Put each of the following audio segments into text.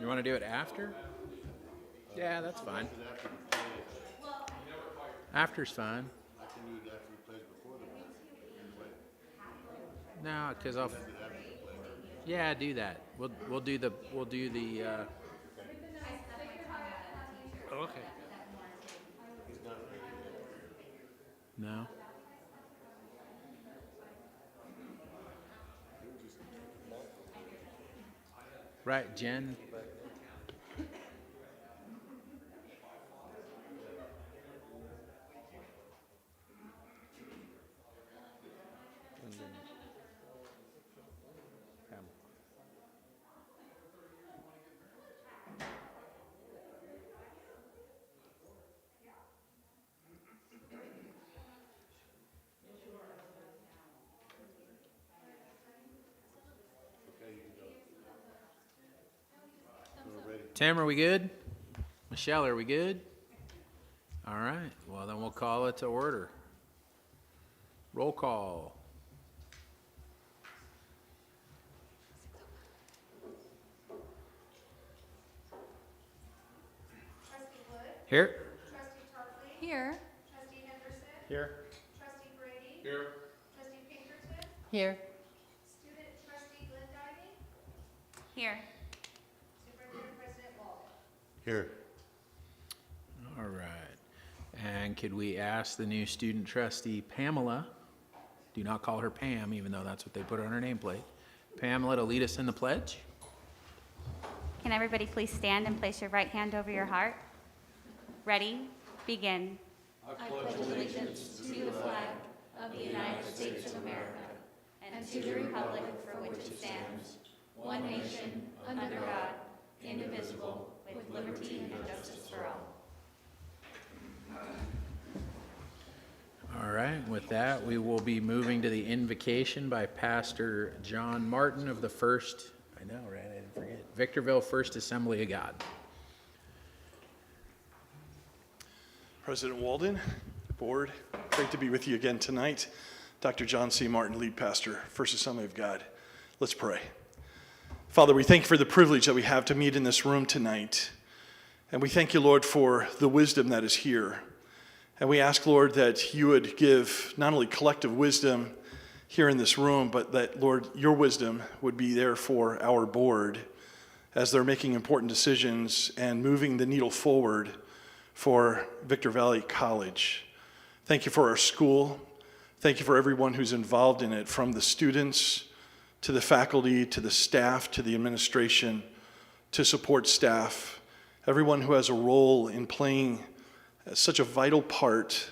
want to do it after? Yeah, that's fine. After's fine. I can do it after he plays before the match. No, because I'll. Yeah, do that. We'll do the Oh, okay. No. Right, Jen. Tim, are we good? Michelle, are we good? All right. Well, then we'll call it to order. Roll call. Trustee Wood? Here. Trustee Tarpley? Here. Trustee Henderson? Here. Trustee Brady? Here. Trustee Pinkerton? Here. Student Trustee Glendiving? Here. Superintendent President Walden? Here. All right. And could we ask the new student trustee, Pamela, do not call her Pam, even though that's what they put on her nameplate, Pamela, to lead us in the pledge? Can everybody please stand and place your right hand over your heart? Ready? Begin. I pledge allegiance to the flag of the United States of America and to the republic for which it stands, one nation, under God, indivisible, with liberty and justice for all. All right, with that, we will be moving to the invocation by Pastor John Martin of the First, I know, right, I didn't forget, Victorville First Assembly of God. President Walden, board, great to be with you again tonight. Dr. John C. Martin, lead pastor, First Assembly of God. Let's pray. Father, we thank you for the privilege that we have to meet in this room tonight. And we thank you, Lord, for the wisdom that is here. And we ask, Lord, that you would give not only collective wisdom here in this room, but that, Lord, your wisdom would be there for our board as they're making important decisions and moving the needle forward for Victor Valley College. Thank you for our school. Thank you for everyone who's involved in it, from the students to the faculty, to the staff, to the administration, to support staff, everyone who has a role in playing such a vital part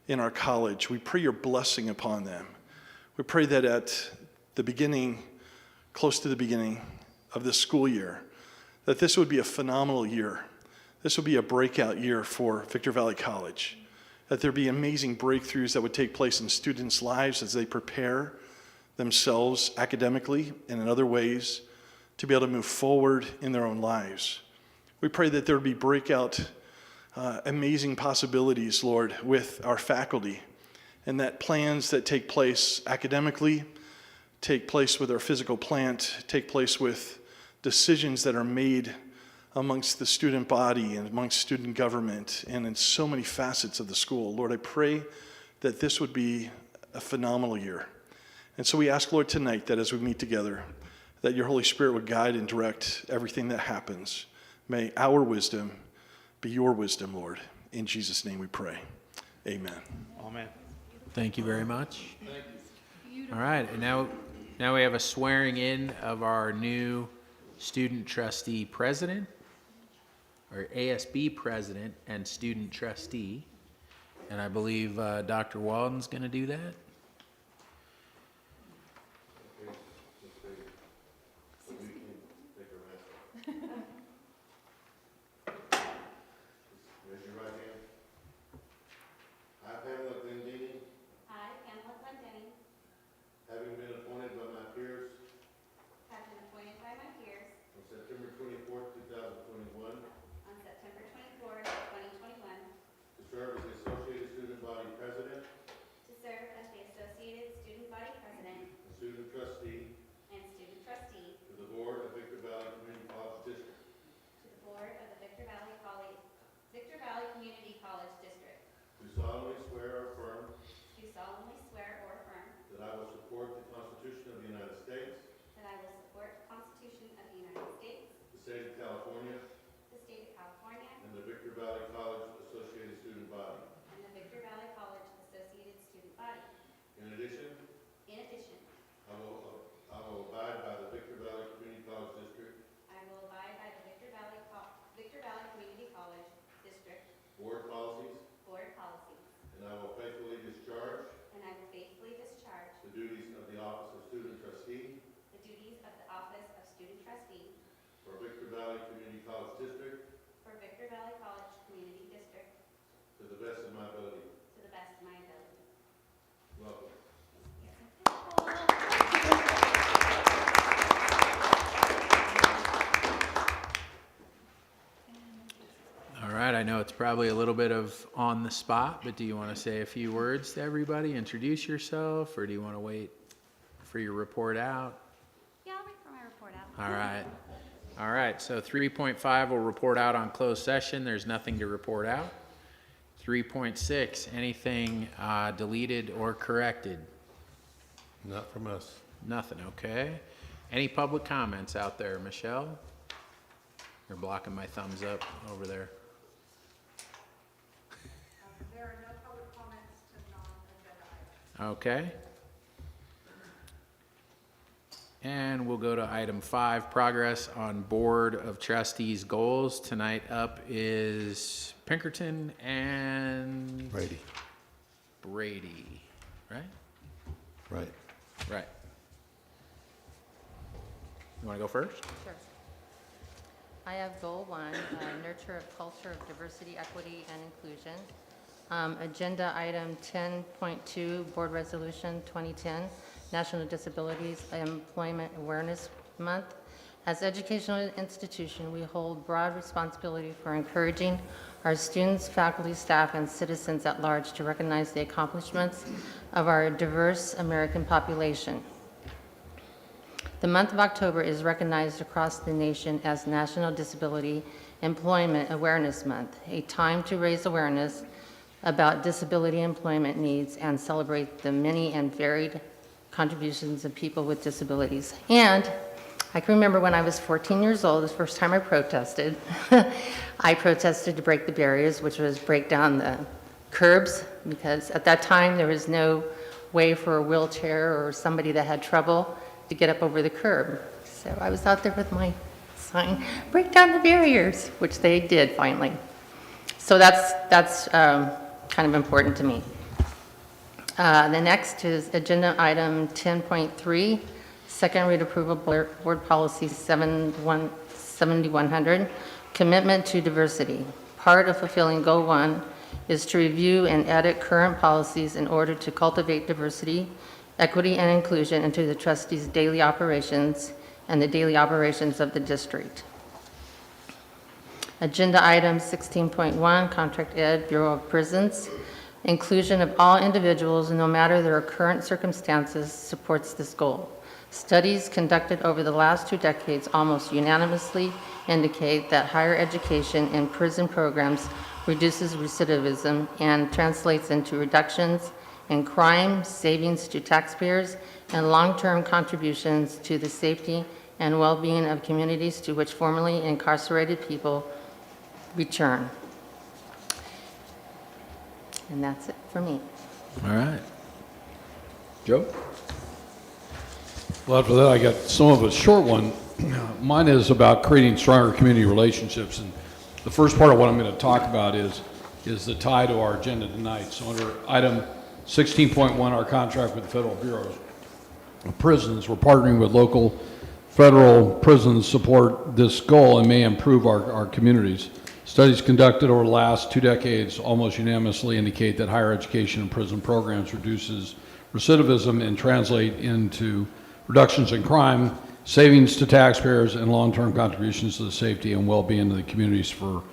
in our college. We pray your blessing upon them. We pray that at the beginning, close to the beginning of this school year, that this would be a phenomenal year. This would be a breakout year for Victor Valley College, that there be amazing breakthroughs that would take place in students' lives as they prepare themselves academically and in other ways to be able to move forward in their own lives. We pray that there would be breakout amazing possibilities, Lord, with our faculty, and that plans that take place academically, take place with our physical plant, take place with decisions that are made amongst the student body and amongst student government and in so many facets of the school. Lord, I pray that this would be a phenomenal year. And so we ask, Lord, tonight that as we meet together, that your Holy Spirit would guide and direct everything that happens. May our wisdom be your wisdom, Lord. In Jesus' name we pray. Amen. Amen. Thank you very much. Thank you. All right, and now we have a swearing in of our new student trustee president, or ASB president and student trustee. And I believe Dr. Walden's going to do that. Having been appointed by my peers Have been appointed by my peers on September 24th, 2021, on September 24th, 2021, to serve as the Associated Student Body President to serve as the Associated Student Body President and Student Trustee and Student Trustee to the Board of Victor Valley Community College District, Constitution of the United States, that I will support the Constitution of the United States, the state of California, the state of California, and the Victor Valley College Associated Student Body. and the Victor Valley College Associated Student Body. In addition, I will abide by the Victor Valley Community College District I will abide by the Victor Valley Community College District Board policies, Board policies, and I will faithfully discharge and I will faithfully discharge the duties of the office of student trustee the duties of the office of student trustee for Victor Valley Community College District for Victor Valley College Community District to the best of my ability. to the best of my ability. Welcome. All right, I know it's probably a little bit of on the spot, but do you want to say a few words to everybody, introduce yourself, or do you want to wait for your report out? Yeah, I'll wait for my report out. All right. All right, so 3.5 will report out on closed session. There's nothing to report out. 3.6, anything deleted or corrected? Not from us. Nothing, okay. Any public comments out there, Michelle? You're blocking my thumbs up over there. There are no public comments to non-agenda items. Okay. And we'll go to item 5, progress on Board of Trustees goals. Tonight up is Pinkerton and Brady. Brady, right? Right. Right. You want to go first? Sure. I have goal 1, nurture a culture of diversity, equity, and inclusion. Agenda item 10.2, Board Resolution 2010, National Disabilities Employment Awareness Month. As educational institution, we hold broad responsibility for encouraging our students, faculty, staff, and citizens at large to recognize the accomplishments of our diverse American population. The month of October is recognized across the nation as National Disability Employment Awareness Month, a time to raise awareness about disability employment needs and celebrate the many and varied contributions of people with disabilities. And I can remember when I was 14 years old, the first time I protested. I protested to break the barriers, which was break down the curbs, because at that time there was no way for a wheelchair or somebody that had trouble to get up over the curb. So I was out there with my sign, break down the barriers, which they did finally. So that's kind of important to me. The next is agenda item 10.3, second read approval board policy 7100, commitment to diversity. Part of fulfilling goal 1 is to review and edit current policies in order to cultivate diversity, equity, and inclusion into the trustees' daily operations and the daily operations of the district. Agenda item 16.1, Contract Ed, Bureau of Prisons. Inclusion of all individuals, no matter their current circumstances, supports this goal. Studies conducted over the last 2 decades almost unanimously indicate that higher education in prison programs reduces recidivism and translates into reductions in crime, savings to taxpayers, and long-term contributions to the safety and well-being of communities to which formerly incarcerated people return. And that's it for me. All right. Joe? Well, after that, I got some of a short one. Mine is about creating stronger community relationships. And the first part of what I'm going to talk about is the tie to our agenda tonight. So under item 16.1, our contract with the Federal Bureau of Prisons, we're partnering with local federal prisons to support this goal and may improve our communities. Studies conducted over the last 2 decades almost unanimously indicate that higher education and prison programs reduces recidivism and translate into reductions in crime, savings to taxpayers, and long-term contributions to the safety and well-being of the communities for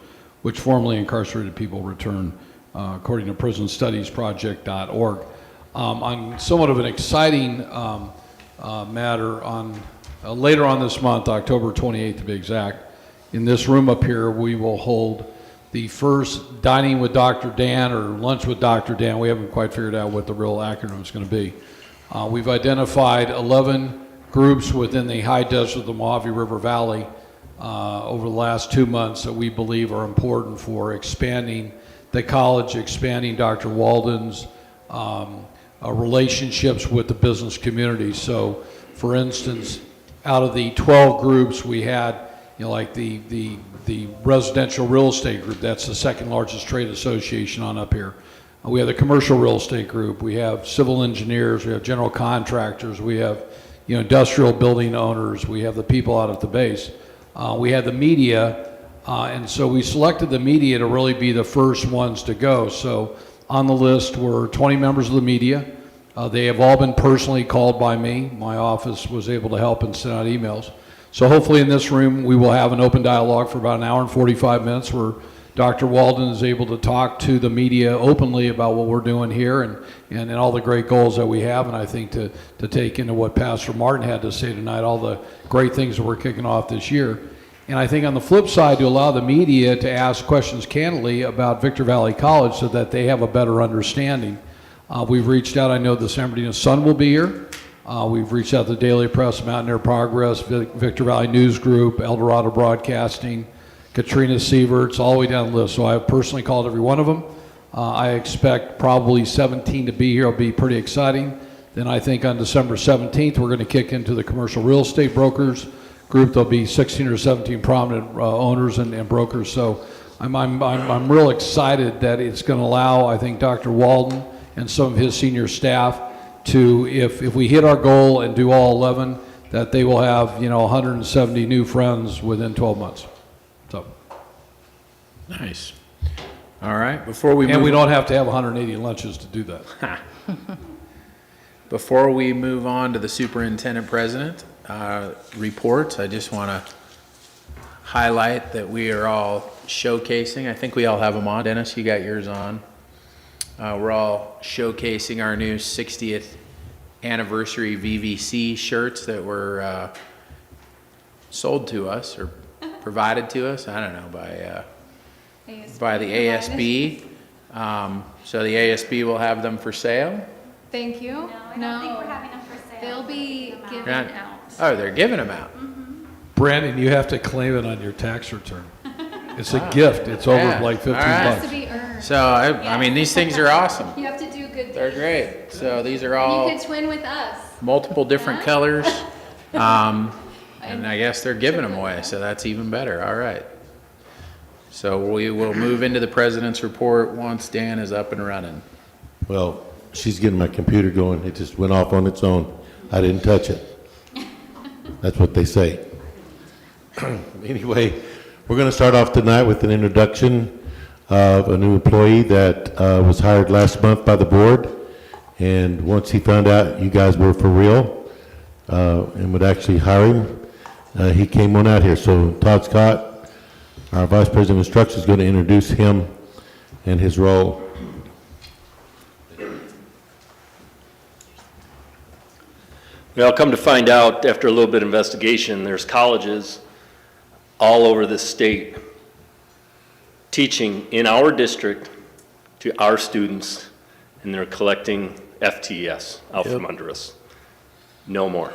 which formerly incarcerated people return, according to prisonstudiesproject.org. On somewhat of an exciting matter, on later on this month, October 28th to be exact, in this room up here, we will hold the first Dining with Dr. Dan or Lunch with Dr. Dan. We haven't quite figured out what the real acronym is going to be. We've identified 11 groups within the high desert of the Mojave River Valley over the last 2 months that we believe are important for expanding the college, expanding Dr. Walden's relationships with the business community. So, for instance, out of the 12 groups we had, like the residential real estate group, that's the second largest trade association on up here. We have the commercial real estate group, we have civil engineers, we have general contractors, we have industrial building owners, we have the people out at the base. We had the media, and so we selected the media to really be the first ones to go. So on the list were 20 members of the media. They have all been personally called by me. My office was able to help and send out emails. So hopefully in this room, we will have an open dialogue for about an hour and 45 minutes where Dr. Walden is able to talk to the media openly about what we're doing here and all the great goals that we have. And I think to take into what Pastor Martin had to say tonight, all the great things that we're kicking off this year. And I think on the flip side, to allow the media to ask questions candidly about Victor Valley College so that they have a better understanding. We've reached out, I know the San Bernardino Sun will be here. We've reached out to the Daily Press, Mountaineer Progress, Victor Valley News Group, El Dorado Broadcasting, Katrina Sieverts, all the way down the list. So I have personally called every one of them. I expect probably 17 to be here. It'll be pretty exciting. Then I think on December 17th, we're going to kick into the commercial real estate brokers group. There'll be 16 or 17 prominent owners and brokers. So I'm real excited that it's going to allow, I think, Dr. Walden and some of his senior staff to, if we hit our goal and do all 11, that they will have 170 new friends within 12 months. So. Nice. All right, before we And move we don't have to have 180 lunches to do that. Before we move on to the superintendent president reports, I just want to highlight that we are all showcasing. I think we all have them on. Dennis, you got yours on. We're all showcasing our new 60th anniversary VVC shirts that were sold to us or provided to us. I don't know, by the ASB. So the ASB will have them for sale. Thank you. I don't think we're having them for sale. They'll be given Not- out. Oh, they're giving them out. Brandon, you have to claim it on your tax return. It's a gift. It's over Yeah. like 15 All right. It has bucks. to be earned. So, I mean, these things are awesome. You have to do good They're things. great. So these are You all could twin with us. multiple different colors. And I guess they're giving them away, so that's even better. All right. So we will move into the president's report once Dan is up and running. Well, she's getting my computer going. It just went off on its own. I didn't touch it. That's what they say. Anyway, we're going to start off tonight with an introduction of a new employee that was hired last month by the board. And once he found out you guys were for real and would actually hire him, he came on out here. So Todd Scott, our Vice President of Instruction, is going to introduce him and his role. Well, come to find out, after a little bit of investigation, there's colleges all over the state teaching in our district to our students, and they're collecting FTEs out from under us. No more.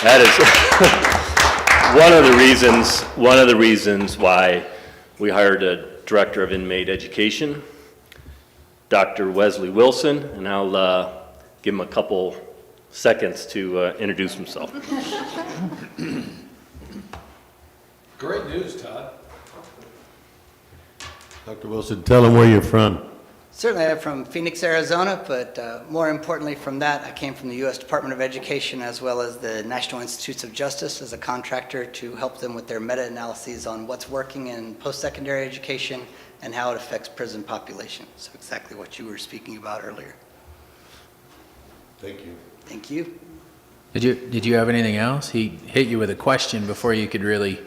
That is one of the reasons why we hired a director of inmate education, Dr. Wesley Wilson, and I'll give him a couple seconds to introduce himself. Great news, Todd. Dr. Wilson, tell them where you're from. Certainly, I'm from Phoenix, Arizona, but more importantly from that, I came from the U.S. Department of Education as well as the National Institutes of Justice as a contractor to help them with their meta-analyses on what's working in post-secondary education and how it affects prison population. So exactly what you were speaking about earlier. Thank you. Thank you. Did you have anything else? He hit you with a question before you could really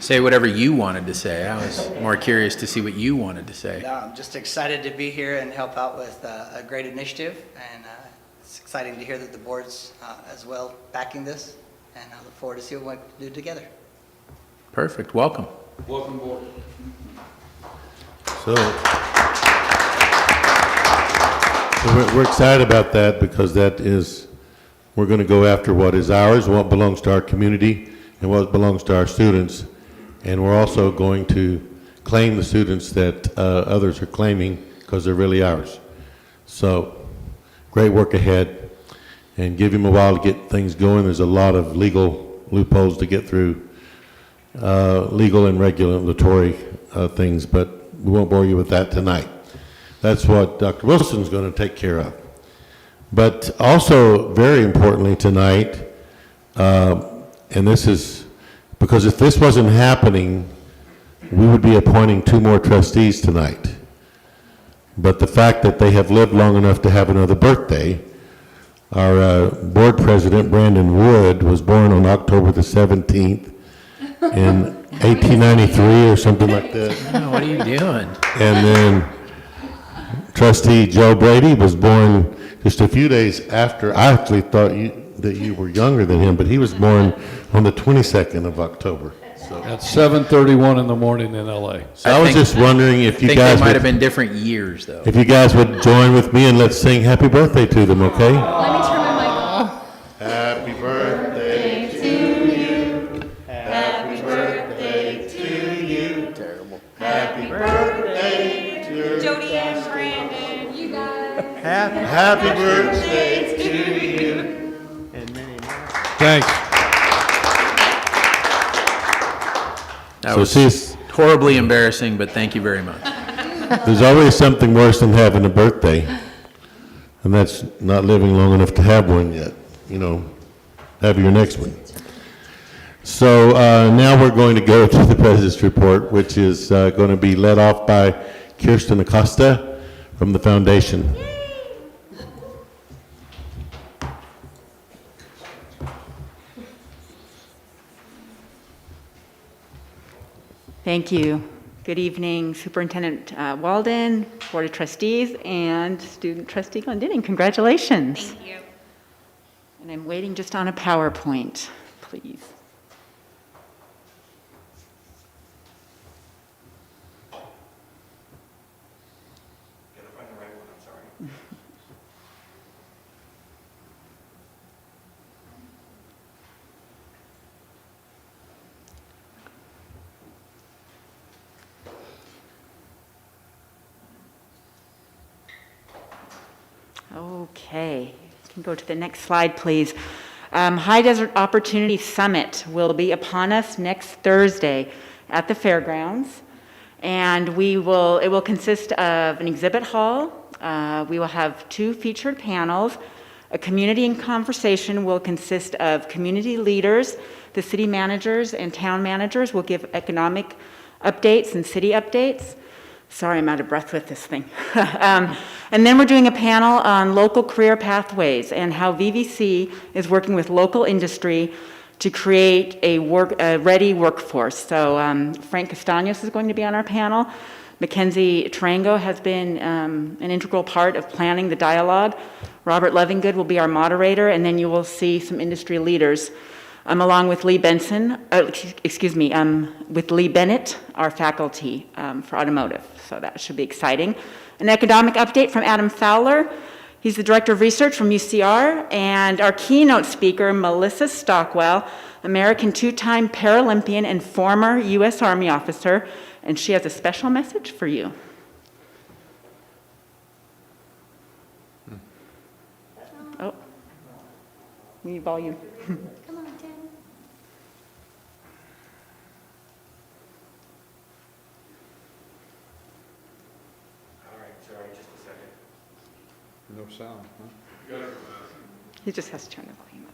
say whatever you wanted to say. I was more curious to see what you wanted to say. No, I'm just excited to be here and help out with a great initiative, and it's exciting to hear that the board's as well backing this, and I look forward to see what we can do together. Perfect. Welcome. Welcome aboard. So So we're excited about that because that is, we're going to go after what is ours, what belongs to our community, and what belongs to our students. And we're also going to claim the students that others are claiming because they're really ours. So great work ahead, and give him a while to get things going. There's a lot of legal loopholes to get through, legal and regulatory things, but we won't bore you with that tonight. That's what Dr. Wilson's going to take care of. But also, very importantly tonight, and this is, because if this wasn't happening, we would be appointing 2 more trustees tonight. But the fact that they have lived long enough to have another birthday, our board president, Brandon Wood, was born on October the 17th in 1893 or something like that. Oh, what are you doing? And then trustee Joe Brady was born just a few days after. I actually thought that you were younger than him, but he was born on the 22nd of October. So At 7:31 in the morning in LA. I was just wondering if you I think guys they might would, have been different years, though. if you guys would join with me and let's sing happy birthday to them, okay? Let me turn my mic off. Happy birthday to you. Happy birthday to you. Terrible. Happy birthday to Jody and Brandon. You guys. Happy birthday to you. Thanks. That So was see, horribly embarrassing, but thank you very much. there's always something worse than having a birthday, and that's not living long enough to have one yet. You know, have your next one. So now we're going to go to the President's Report, which is going to be led off by Kirsten Acosta from the Foundation. Thank you. Good evening, Superintendent Walden, Board of Trustees, and Student Trustee Glendinning. Congratulations. Thank you. And I'm waiting just on a PowerPoint, please. Okay, you can go to the next slide, please. High Desert Opportunity Summit will be upon us next Thursday at the fairgrounds, and it will consist of an exhibit hall. We will have 2 featured panels. A community and conversation will consist of community leaders, the city managers and town managers will give economic updates and city updates. Sorry, I'm out of breath with this thing. And then we're doing a panel on local career pathways and how VVC is working with local industry to create a ready workforce. So Frank Castaños is going to be on our panel. Mackenzie Tarango has been an integral part of planning the dialogue. Robert Levingood will be our moderator, and then you will see some industry leaders, along with Lee Benson, with Lee Bennett, our faculty for automotive. So that should be exciting. An economic update from Adam Fowler. He's the Director of Research from UCR, and our keynote speaker, Melissa Stockwell, American 2-time Paralympian and former U.S. Army officer, and she has a special message for you. Oh, we need volume. Come on, Tim. No sound, huh? He just has to turn the volume up.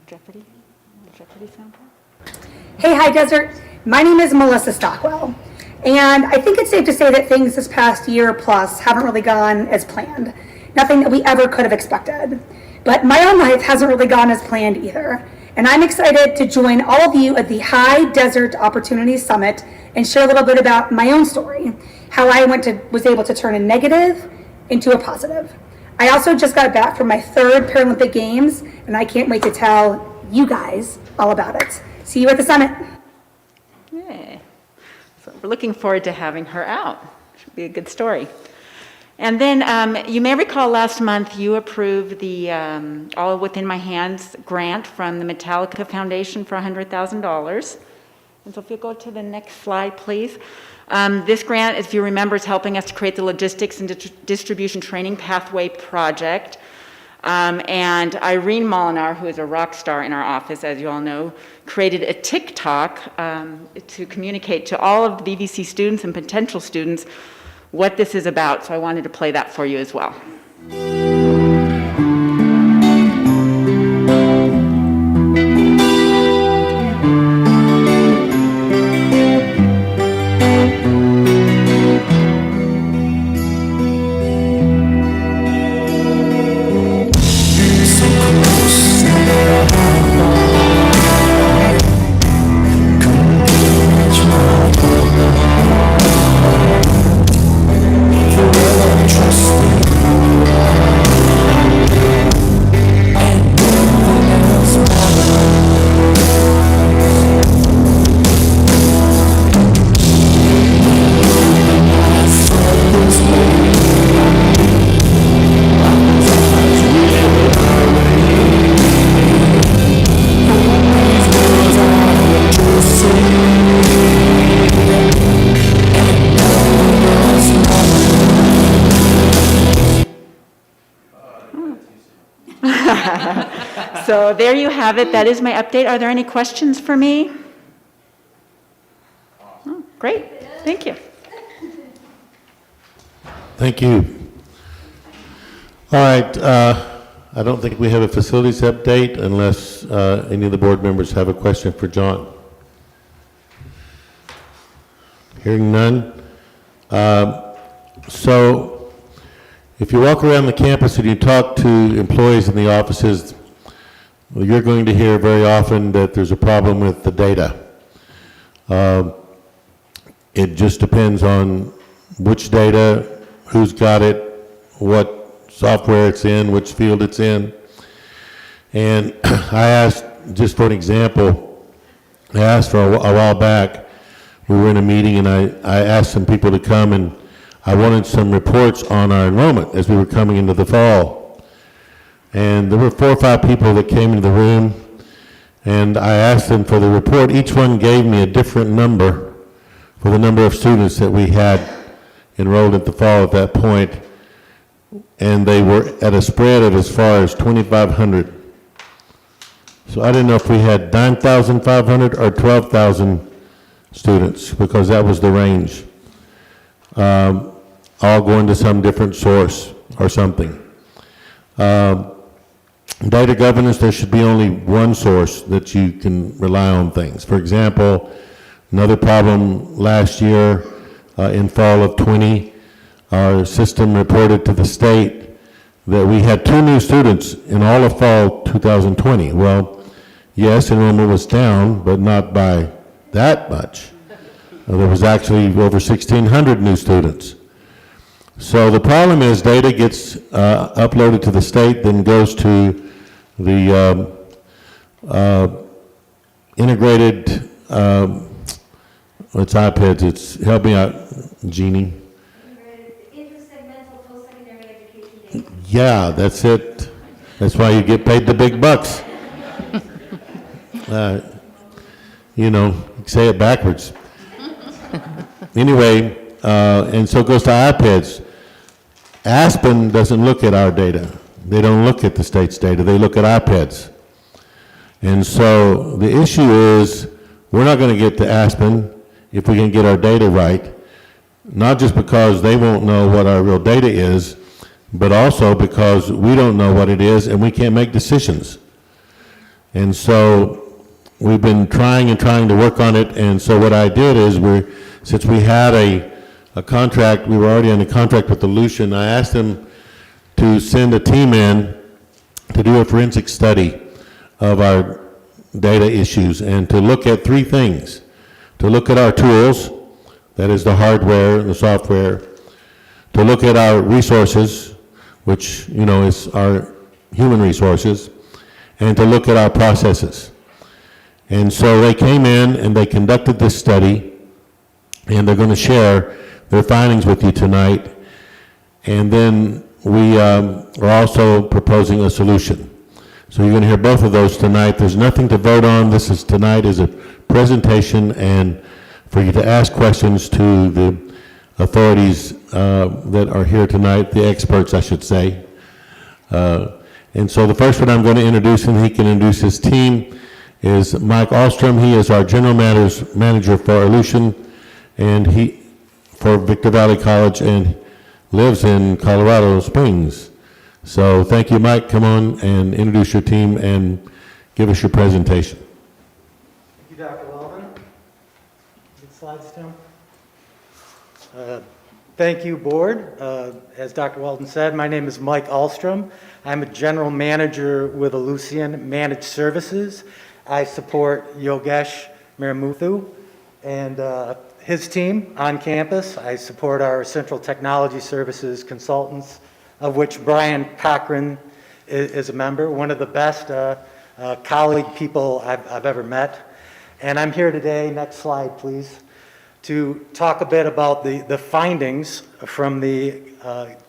Jeopardy sample? Hey, High Desert. My name is Melissa Stockwell, and I think it's safe to say that things this past year plus haven't really gone as planned. Nothing that we ever could have expected. But my own life hasn't really gone as planned either. And I'm excited to join all of you at the High Desert Opportunity Summit and share a little bit about my own story, how I was able to turn a negative into a positive. I also just got back from my 3rd Paralympic Games, and I can't wait to tell you guys all about it. See you at the summit. Yeah. So we're looking forward to having her out. Should be a good story. And then you may recall last month you approved the All Within My Hands grant from the Metallica Foundation for $100,000. And so if you'll go to the next slide, please. This grant, if you remember, is helping us to create the Logistics and Distribution Training Pathway Project. And Irene Molinar, who is a rock star in our office, as you all know, created a TikTok to communicate to all of the VVC students and potential students what this is about. So I wanted to play that for you as well. So there you have it. That is my update. Are there any questions for me? Oh, great. Thank you. Thank you. All right, I don't think we have a facilities update unless any of the board members have a question for John. Hearing none. So if you walk around the campus and you talk to employees in the offices, well, you're going to hear very often that there's a problem with the data. It just depends on which data, who's got it, what software it's in, which field it's in. And I asked, just for an example, I asked for a while back, we were in a meeting and I asked some people to come and I wanted some reports on our enrollment as we were coming into the fall. And there were 4 or 5 people that came into the room and I asked them for the report. Each one gave me a different number for the number of students that we had enrolled at the fall at that point. And they were at a spread of as far as 2,500. So I didn't know if we had 9,500 or 12,000 students, because that was the range. All going to some different source or something. Data governance, there should be only one source that you can rely on things. For example, another problem last year in fall of 20, our system reported to the state that we had 2 new students in all of fall 2020. Well, yes, enrollment was down, but not by that much. There was actually over 1,600 new students. So the problem is data gets uploaded to the state, then goes to the integrated, it's iPads, it's, help me out, Jeannie. Intersegmental post-secondary education data. Yeah, that's it. That's why you get paid the big bucks. You know, say it backwards. Anyway, and so it goes to iPads. Aspen doesn't look at our data. They don't look at the state's data. They look at iPads. And so the issue is we're not going to get to Aspen if we can get our data right, not just because they won't know what our real data is, but also because we don't know what it is and we can't make decisions. And so we've been trying and trying to work on it, and so what I did is since we had a contract, we were already on a contract with the Lucian, I asked them to send a team in to do a forensic study of our data issues and to look at three things. To look at our tools, that is the hardware and the software, to look at our resources, which, you know, is our human resources, and to look at our processes. And so they came in and they conducted this study, and they're going to share their findings with you tonight. And then we are also proposing a solution. So you're going to hear both of those tonight. There's nothing to vote on. This is tonight is a presentation and for you to ask questions to the authorities that are here tonight, the experts, I should say. And so the first one I'm going to introduce, and he can introduce his team, is Mike Ahlstrom. He is our general manager for Aleutian, and he for Victor Valley College, and lives in Colorado Springs. So thank you, Mike. Come on and introduce your team and give us your presentation. Thank you, Dr. Weldon. Good slides, Tim. Thank you, board. As Dr. Weldon said, my name is Mike Ahlstrom. I'm a general manager with Aleutian Managed Services. I support Yogesh Maramuthu and his team on campus. I support our Central Technology Services consultants, of which Brian Cochran is a member, one of the best colleague people I've ever met. And I'm here today, next slide please, to talk a bit about the findings from the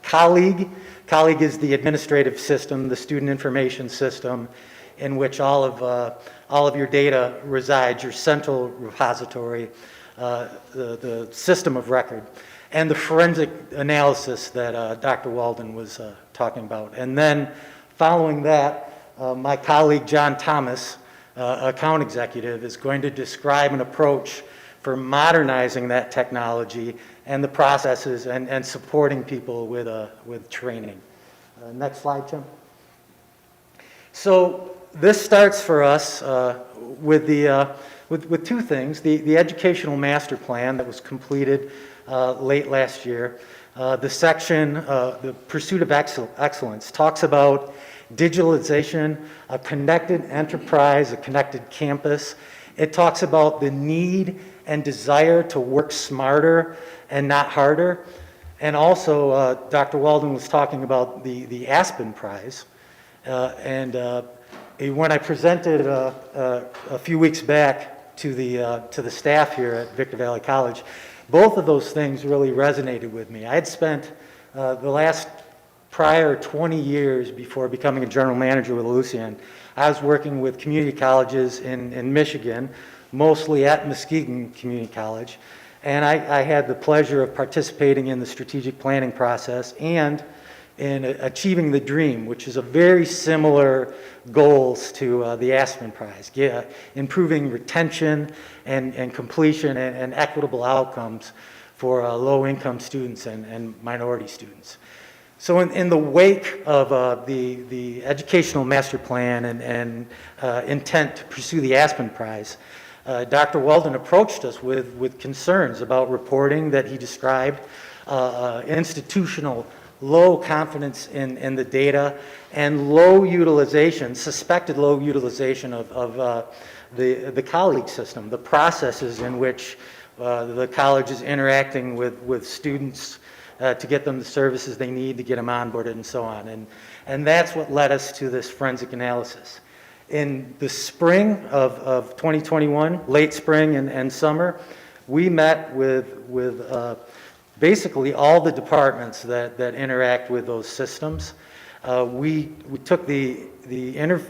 colleague. Colleague is the administrative system, the student information system, in which all of your data resides, your central repository, the system of record, and the forensic analysis that Dr. Walden was talking about. And then following that, my colleague John Thomas, account executive, is going to describe an approach for modernizing that technology and the processes and supporting people with training. Next slide, Tim. So this starts for us with two things. The educational master plan that was completed late last year. The section, the pursuit of excellence, talks about digitalization, a connected enterprise, a connected campus. It talks about the need and desire to work smarter and not harder. And also, Dr. Walden was talking about the Aspen Prize. When I presented a few weeks back to the staff here at Victor Valley College, both of those things really resonated with me. I had spent the last prior 20 years before becoming a general manager with Aleutian. I was working with community colleges in Michigan, mostly at Muskegon Community College, and I had the pleasure of participating in the strategic planning process and in achieving the dream, which is a very similar goals to the Aspen Prize, improving retention and completion and equitable outcomes for low-income students and minority students. So in the wake of the educational master plan and intent to pursue the Aspen Prize, Dr. Weldon approached us with concerns about reporting that he described, institutional low confidence in the data, and low utilization, suspected low utilization of the colleague system, the processes in which the college is interacting with students to get them the services they need to get them onboarded and so on. And that's what led us to this forensic analysis. In the spring of 2021, late spring and summer, we met with basically all the departments that interact with those systems. We took the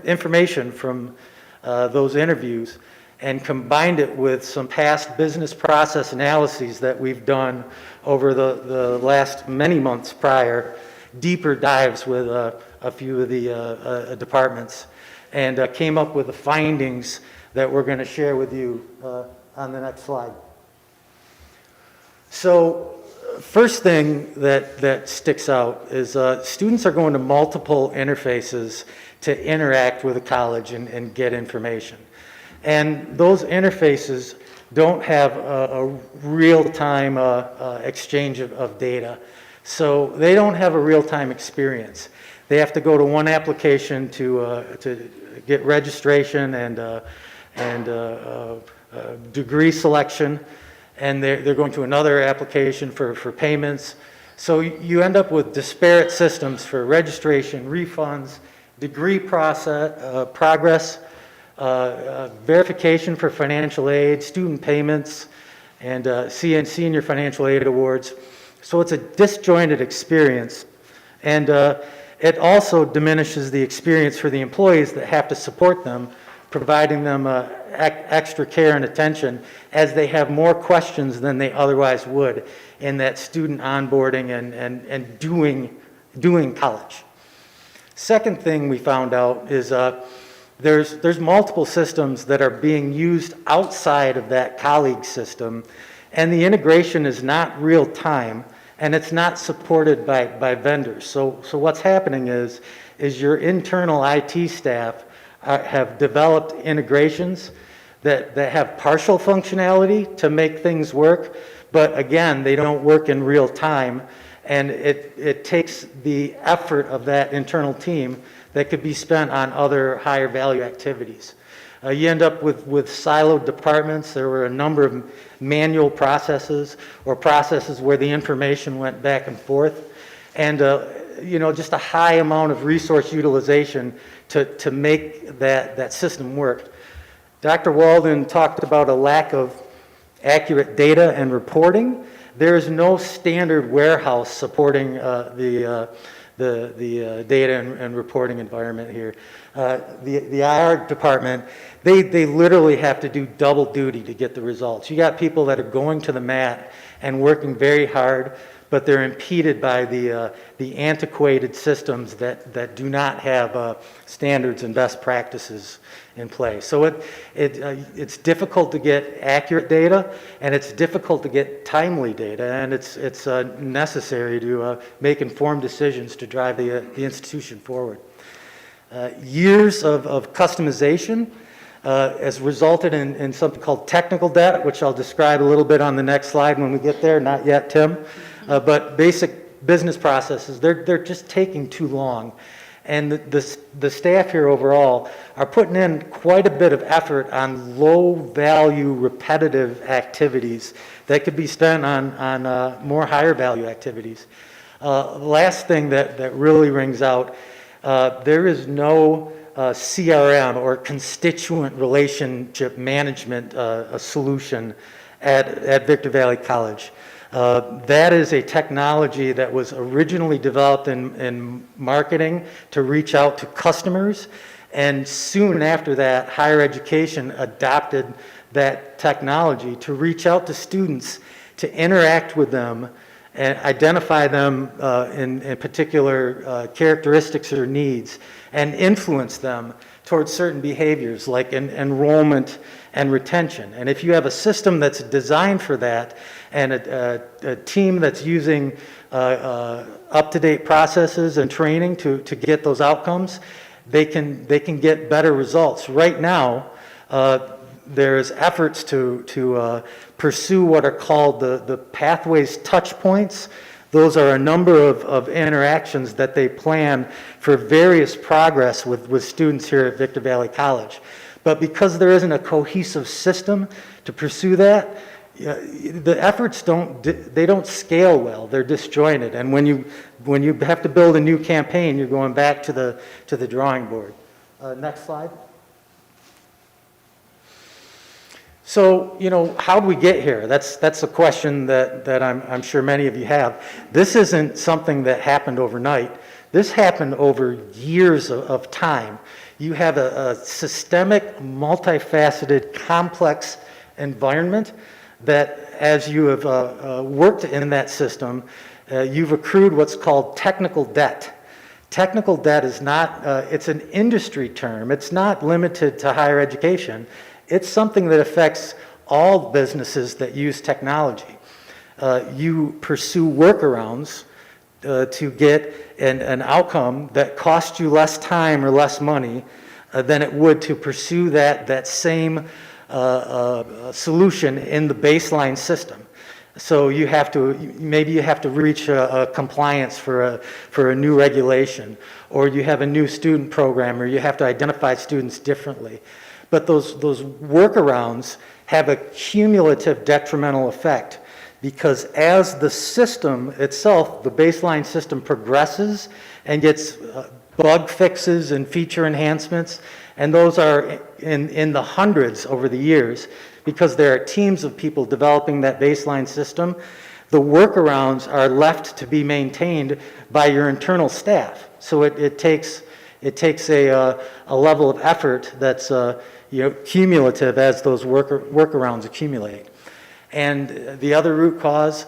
information from those interviews and combined it with some past business process analyses that we've done over the last many months prior, deeper dives with a few of the departments, and came up with the findings that we're going to share with you on the next slide. So first thing that sticks out is students are going to multiple interfaces to interact with a college and get information. And those interfaces don't have a real-time exchange of data. So they don't have a real-time experience. They have to go to one application to get registration and degree selection, and they're going to another application for payments. So you end up with disparate systems for registration, refunds, degree progress, verification for financial aid, student payments, and senior financial aid awards. So it's a disjointed experience. And it also diminishes the experience for the employees that have to support them, providing them extra care and attention as they have more questions than they otherwise would in that student onboarding and doing college. Second thing we found out is there's multiple systems that are being used outside of that colleague system, and the integration is not real time, and it's not supported by vendors. So what's happening is your internal IT staff have developed integrations that have partial functionality to make things work, but again, they don't work in real time, and it takes the effort of that internal team that could be spent on other higher value activities. You end up with siloed departments. There were a number of manual processes or processes where the information went back and forth, and just a high amount of resource utilization to make that system work. Dr. Walden talked about a lack of accurate data and reporting. There is no standard warehouse supporting the data and reporting environment here. The IR department, they literally have to do double duty to get the results. You got people that are going to the mat and working very hard, but they're impeded by the antiquated systems that do not have standards and best practices in place. So it's difficult to get accurate data, and it's difficult to get timely data, and it's necessary to make informed decisions to drive the institution forward. Years of customization has resulted in something called technical debt, which I'll describe a little bit on the next slide when we get there. Not yet, Tim. But basic business processes, they're just taking too long. And the staff here overall are putting in quite a bit of effort on low-value, repetitive activities that could be spent on more higher-value activities. Last thing that really rings out, there is no CRM or constituent relationship management solution at Victor Valley College. That is a technology that was originally developed in marketing to reach out to customers, and soon after that, higher education adopted that technology to reach out to students, to interact with them, and identify them in particular characteristics or needs, and influence them towards certain behaviors like enrollment and retention. And if you have a system that's designed for that, and a team that's using up-to-date processes and training to get those outcomes, they can get better results. Right now, there's efforts to pursue what are called the pathways touch points. Those are a number of interactions that they plan for various progress with students here at Victor Valley College. But because there isn't a cohesive system to pursue that, the efforts don't scale well. They're disjointed, and when you have to build a new campaign, you're going back to the drawing board. Next slide. So, how do we get here? That's a question that I'm sure many of you have. This isn't something that happened overnight. This happened over years of time. You have a systemic, multifaceted, complex environment that, as you have worked in that system, you've accrued what's called technical debt. Technical debt is not, it's an industry term. It's not limited to higher education. It's something that affects all businesses that use technology. You pursue workarounds to get an outcome that costs you less time or less money than it would to pursue that same solution in the baseline system. So maybe you have to reach a compliance for a new regulation, or you have a new student program, or you have to identify students differently. But those workarounds have a cumulative detrimental effect, because as the system itself, the baseline system, progresses and gets bug fixes and feature enhancements, and those are in the hundreds over the years, because there are teams of people developing that baseline system, the workarounds are left to be maintained by your internal staff. So it takes a level of effort that's cumulative as those workarounds accumulate. And the other root cause,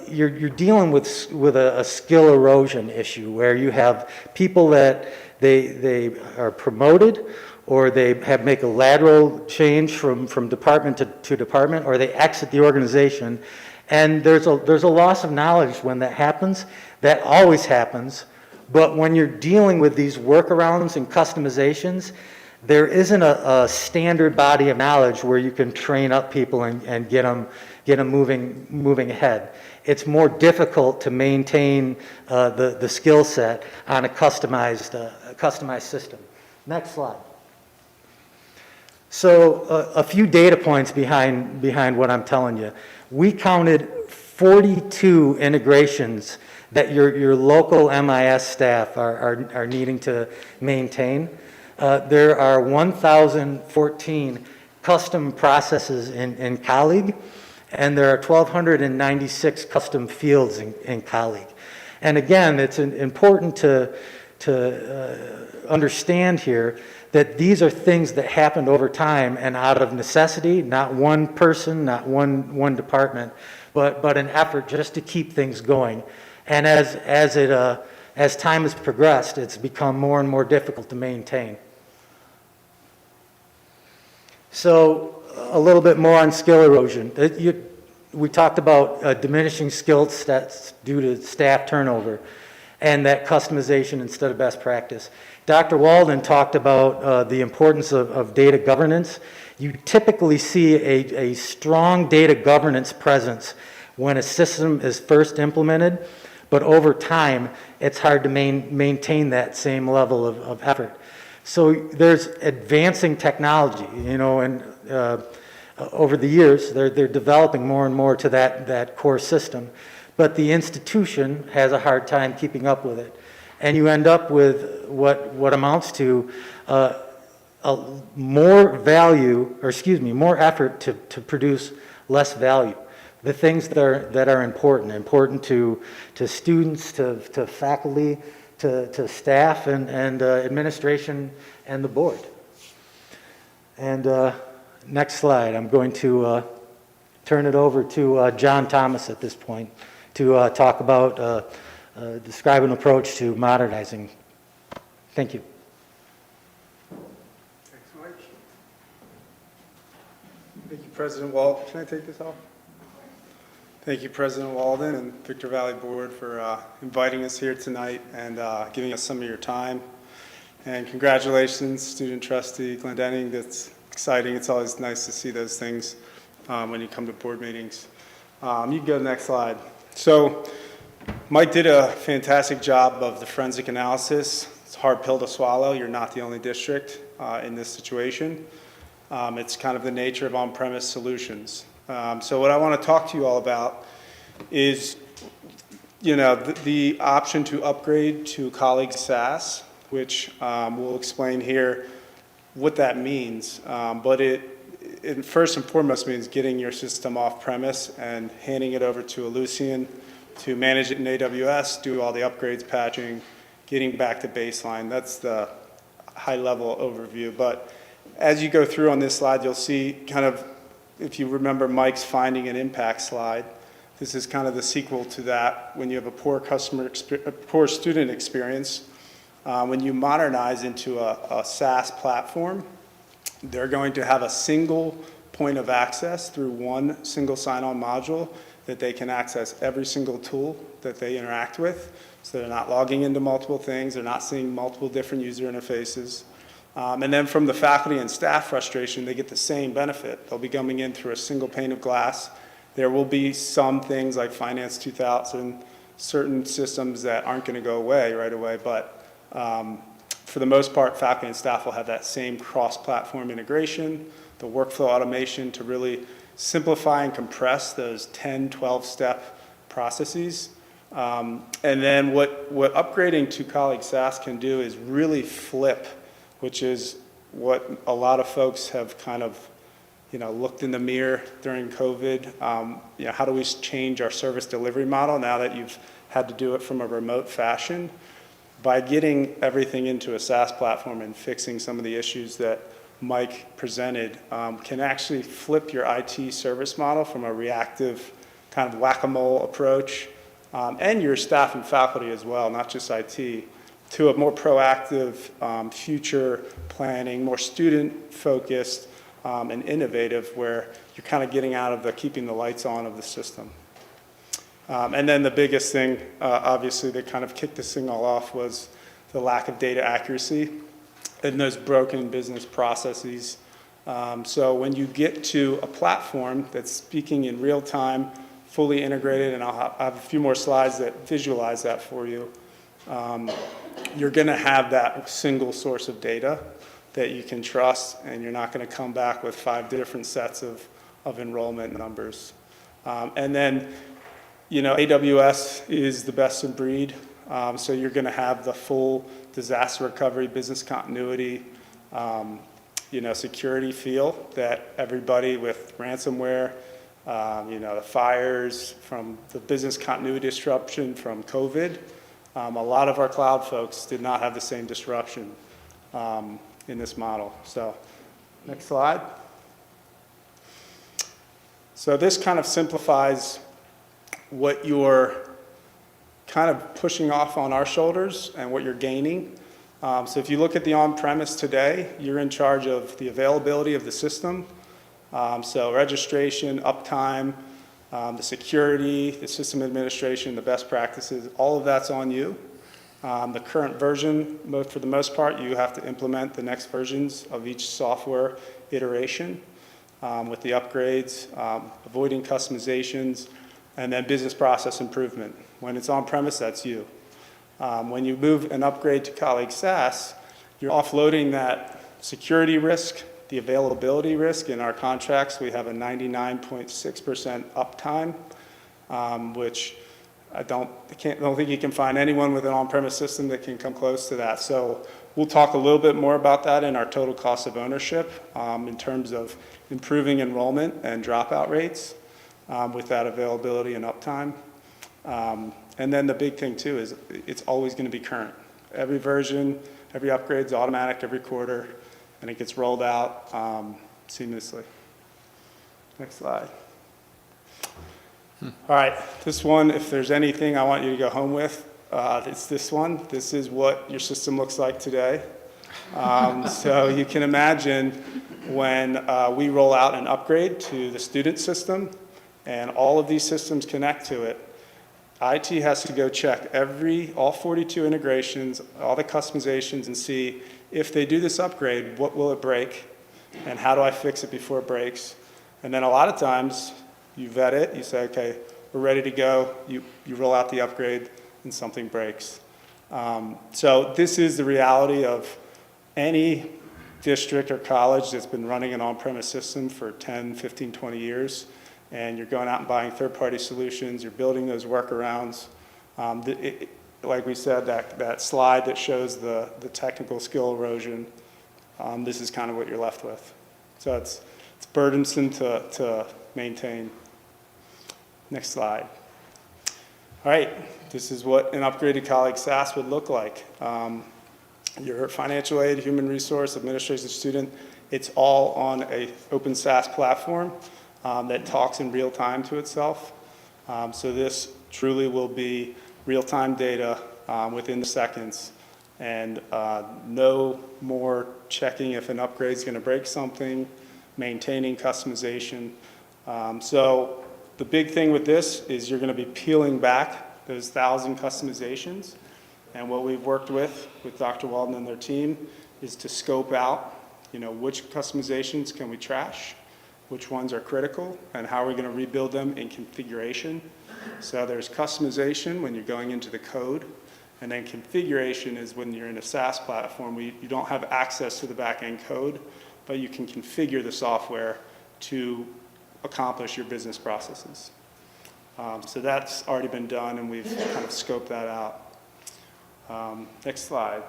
you're dealing with a skill erosion issue, where you have people that they are promoted, or they make a lateral change from department to department, or they exit the organization. And there's a loss of knowledge when that happens. That always happens. But when you're dealing with these workarounds and customizations, there isn't a standard body of knowledge where you can train up people and get them moving ahead. It's more difficult to maintain the skill set on a customized system. Next slide. So a few data points behind what I'm telling you. We counted 42 integrations that your local MIS staff are needing to maintain. There are 1,014 custom processes in Colleague, and there are 1,296 custom fields in Colleague. And again, it's important to understand here that these are things that happened over time and out of necessity, not one person, not one department, but an effort just to keep things going. And as time has progressed, it's become more and more difficult to maintain. So a little bit more on skill erosion. We talked about diminishing skill sets due to staff turnover and that customization instead of best practice. Dr. Walden talked about the importance of data governance. You typically see a strong data governance presence when a system is first implemented, but over time, it's hard to maintain that same level of effort. So there's advancing technology, and over the years, they're developing more and more to that core system, but the institution has a hard time keeping up with it. And you end up with what amounts to more effort to produce less value. The things that are important to students, to faculty, to staff and administration and the board. And next slide, I'm going to turn it over to John Thomas at this point to talk about describe an approach to modernizing. Thank you. Thanks, Mike. Thank you, President Walden. Can I take this off? Thank you, President Walden and Victor Valley Board for inviting us here tonight and giving us some of your time. And congratulations, Student Trustee Glendenning. That's exciting. It's always nice to see those things when you come to board meetings. You can go to the next slide. So Mike did a fantastic job of the forensic analysis. It's a hard pill to swallow. You're not the only district in this situation. It's kind of the nature of on-premise solutions. So what I want to talk to you all about is, the option to upgrade to Colleague SaaS, which we'll explain here what that means. But it first and foremost means getting your system off-premise and handing it over to Ellucian to manage it in AWS, do all the upgrades, patching, getting back to baseline. That's the high-level overview. But as you go through on this slide, you'll see kind of, if you remember Mike's finding and impact slide, this is kind of the sequel to that. When you have a poor student experience, when you modernize into a SaaS platform, they're going to have a single point of access through one single sign-on module that they can access every single tool that they interact with. So they're not logging into multiple things, they're not seeing multiple different user interfaces. And then from the faculty and staff frustration, they get the same benefit. They'll be coming in through a single pane of glass. There will be some things like Finance 2000, certain systems that aren't going to go away right away, but for the most part, faculty and staff will have that same cross-platform integration, the workflow automation to really simplify and compress those 10, 12-step processes. And then what upgrading to Colleague SAS can do is really flip, which is what a lot of folks have kind of looked in the mirror during COVID. How do we change our service delivery model now that you've had to do it from a remote fashion? By getting everything into a SaaS platform and fixing some of the issues that Mike presented, can actually flip your IT service model from a reactive kind of whack-a-mole approach, and your staff and faculty as well, not just IT, to a more proactive future planning, more student-focused and innovative, where you're kind of getting out of the keeping the lights on of the system. And then the biggest thing, obviously, that kind of kicked this thing all off was the lack of data accuracy and those broken business processes. So when you get to a platform that's speaking in real time, fully integrated, and I'll have a few more slides that visualize that for you, you're going to have that single source of data that you can trust, and you're not going to come back with 5 different sets of enrollment numbers. And then, AWS is the best in breed, so you're going to have the full disaster recovery, business continuity, security feel that everybody with ransomware, the fires, from the business continuity disruption from COVID. A lot of our cloud folks did not have the same disruption in this model. So, next slide. So this kind of simplifies what you're kind of pushing off on our shoulders and what you're gaining. So if you look at the on-premise today, you're in charge of the availability of the system. So registration, uptime, the security, the system administration, the best practices, all of that's on you. The current version, for the most part, you have to implement the next versions of each software iteration with the upgrades, avoiding customizations, and then business process improvement. When it's on-premise, that's you. When you move and upgrade to Colleague SAS, you're offloading that security risk, the availability risk. In our contracts, we have a 99.6% uptime, which I don't think you can find anyone with an on-premise system that can come close to that. So we'll talk a little bit more about that in our total cost of ownership in terms of improving enrollment and dropout rates with that availability and uptime. And then the big thing too is it's always going to be current. Every version, every upgrade is automatic every quarter, and it gets rolled out seamlessly. Next slide. All right, this one, if there's anything I want you to go home with, it's this one. This is what your system looks like today. So you can imagine when we roll out an upgrade to the student system and all of these systems connect to it, IT has to go check all 42 integrations, all the customizations, and see if they do this upgrade, what will it break, and how do I fix it before it breaks? And then a lot of times, you vet it, you say, okay, we're ready to go, you roll out the upgrade, and something breaks. So this is the reality of any district or college that's been running an on-premise system for 10, 15, 20 years, and you're going out and buying third-party solutions, you're building those workarounds. Like we said, that slide that shows the technical skill erosion, this is kind of what you're left with. So it's burdensome to maintain. Next slide. All right, this is what an upgraded Colleague SAS would look like. Your financial aid, human resource, administration, student, it's all on an open SaaS platform that talks in real time to itself. So this truly will be real-time data within the seconds, and no more checking if an upgrade is going to break something. maintaining customization. So the big thing with this is you're going to be peeling back those 1,000 customizations. And what we've worked with Dr. Walden and their team is to scope out, which customizations can we trash, which ones are critical, and how are we going to rebuild them in configuration. So there's customization when you're going into the code, and then configuration is when you're in a SaaS platform where you don't have access to the back-end code, but you can configure the software to accomplish your business processes. So that's already been done, and we've kind of scoped that out. Next slide.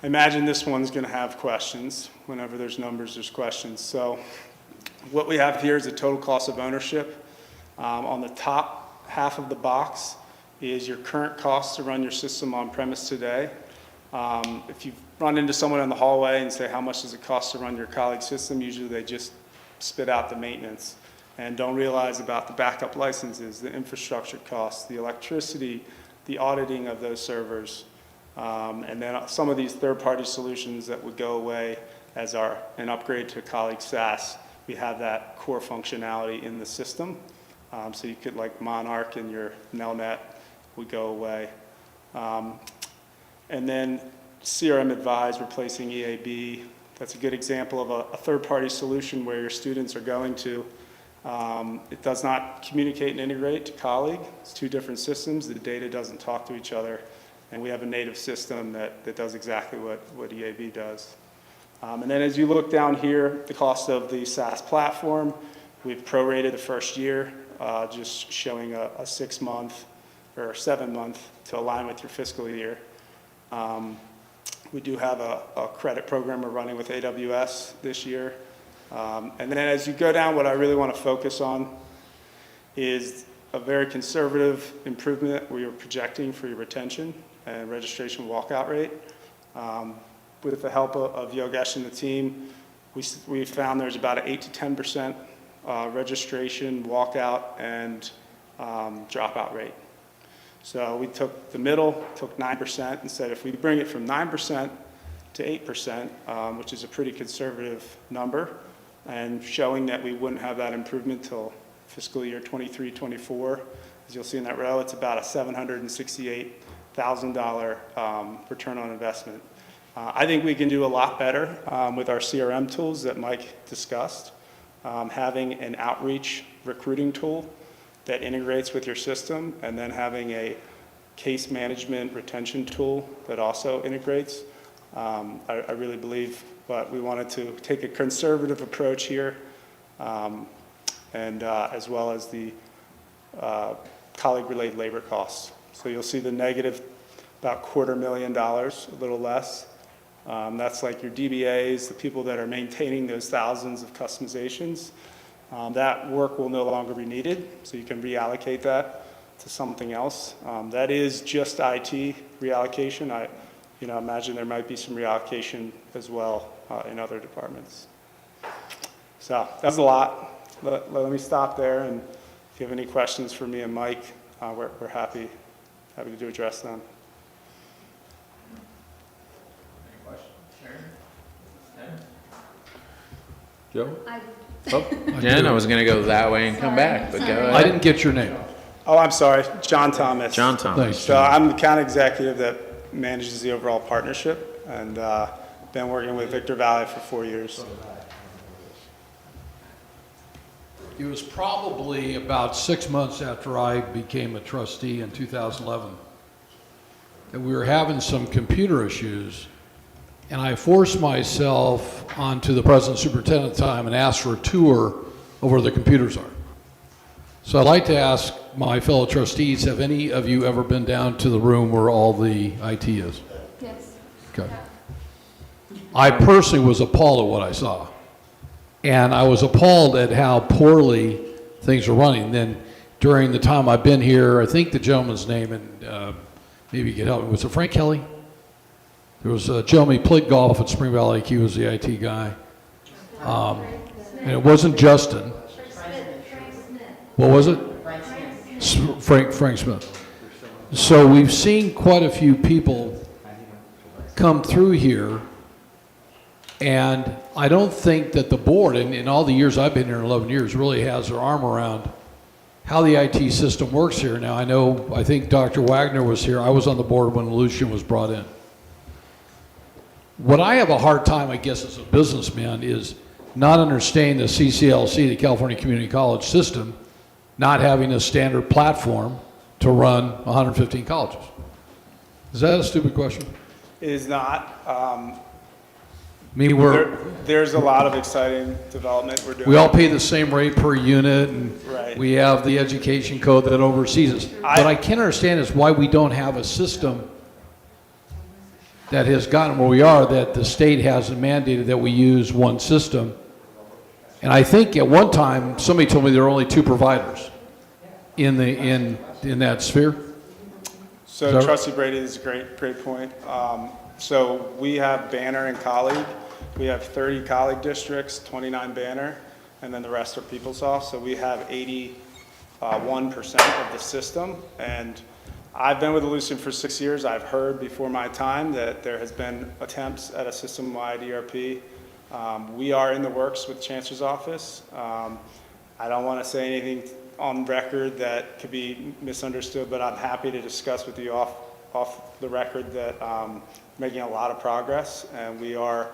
I imagine this one's going to have questions. Whenever there's numbers, there's questions. So what we have here is the total cost of ownership. On the top half of the box is your current cost to run your system on premise today. If you run into someone in the hallway and say, how much does it cost to run your colleague's system, usually they just spit out the maintenance and don't realize about the backup licenses, the infrastructure costs, the electricity, the auditing of those servers, and then some of these third-party solutions that would go away as an upgrade to colleague SaaS. We have that core functionality in the system. So you could, like Monarch and your Nelnet would go away. And then CRM Advise replacing EAB. That's a good example of a third-party solution where your students are going to. It does not communicate and integrate to colleague. It's two different systems. The data doesn't talk to each other. And we have a native system that does exactly what EAB does. And then as you look down here, the cost of the SaaS platform, we've prorated the first year, just showing a 6-month or 7-month to align with your fiscal year. We do have a credit program we're running with AWS this year. And then as you go down, what I really want to focus on is a very conservative improvement we are projecting for your retention and registration walkout rate. With the help of Yogesh and the team, we found there's about an 8 to 10% registration, walkout, and dropout rate. So we took the middle, took 9%, and said if we bring it from 9% to 8%, which is a pretty conservative number, and showing that we wouldn't have that improvement till fiscal year 23-24, as you'll see in that row, it's about a $768,000 return on investment. I think we can do a lot better with our CRM tools that Mike discussed. Having an outreach recruiting tool that integrates with your system, and then having a case management retention tool that also integrates. I really believe, but we wanted to take a conservative approach here, and as well as the colleague-related labor costs. So you'll see the negative, about $250,000, a little less. That's like your DBAs, the people that are maintaining those thousands of customizations. That work will no longer be needed, so you can reallocate that to something else. That is just IT reallocation. I imagine there might be some reallocation as well in other departments. So that's a lot. Let me stop there, and if you have any questions for me and Mike, we're happy to address them. Joe? Jen, I was going to go that way and come back, but go ahead. I didn't get your name. Oh, I'm sorry, John Thomas. John Thomas. Thanks, So John. I'm the county executive that manages the overall partnership, and been working with Victor Valley for 4 years. It was probably about 6 months after I became a trustee in 2011 that we were having some computer issues, and I forced myself onto the president superintendent at the time and asked for a tour of where the computers are. So I'd like to ask my fellow trustees, have any of you ever been down to the room where all the IT is? Yes. Okay. I personally was appalled at what I saw. And I was appalled at how poorly things are running. Then during the time I've been here, I think the gentleman's name, and maybe you could help me, was it Frank Kelly? There was a gentleman, he played golf at Spring Valley, he was the IT guy. And it wasn't Justin. What was it? Frank Smith. So we've seen quite a few people come through here, And I don't think that the board, in all the years I've been here, 11 years, really has their arm around how the IT system works here. Now, I think Dr. Wagner was here. I was on the board when Lucian was brought in. What I have a hard time, I guess, as a businessman is not understanding the CCLC, the California Community College system, not having a standard platform to run 115 colleges. Is that a stupid question? It is not. I mean, There's a lot of exciting development we're doing. we all pay the same rate per unit, and Right. we have the education code that oversees us. What I can't understand is why we don't have a system that has gotten where we are, that the state has mandated that we use one system. And I think at one time, somebody told me there were only 2 providers in that sphere. So Is that- Trustee Brady, this is a great point. So we have Banner and Colleague. We have 30 colleague districts, 29 Banner, and then the rest are PeopleSoft. So we have 81% of the system. And I've been with Lucian for 6 years. I've heard before my time that there has been attempts at a system-wide ERP. We are in the works with Chancellor's Office. I don't want to say anything on record that could be misunderstood, but I'm happy to discuss with you off the record that making a lot of progress, and we are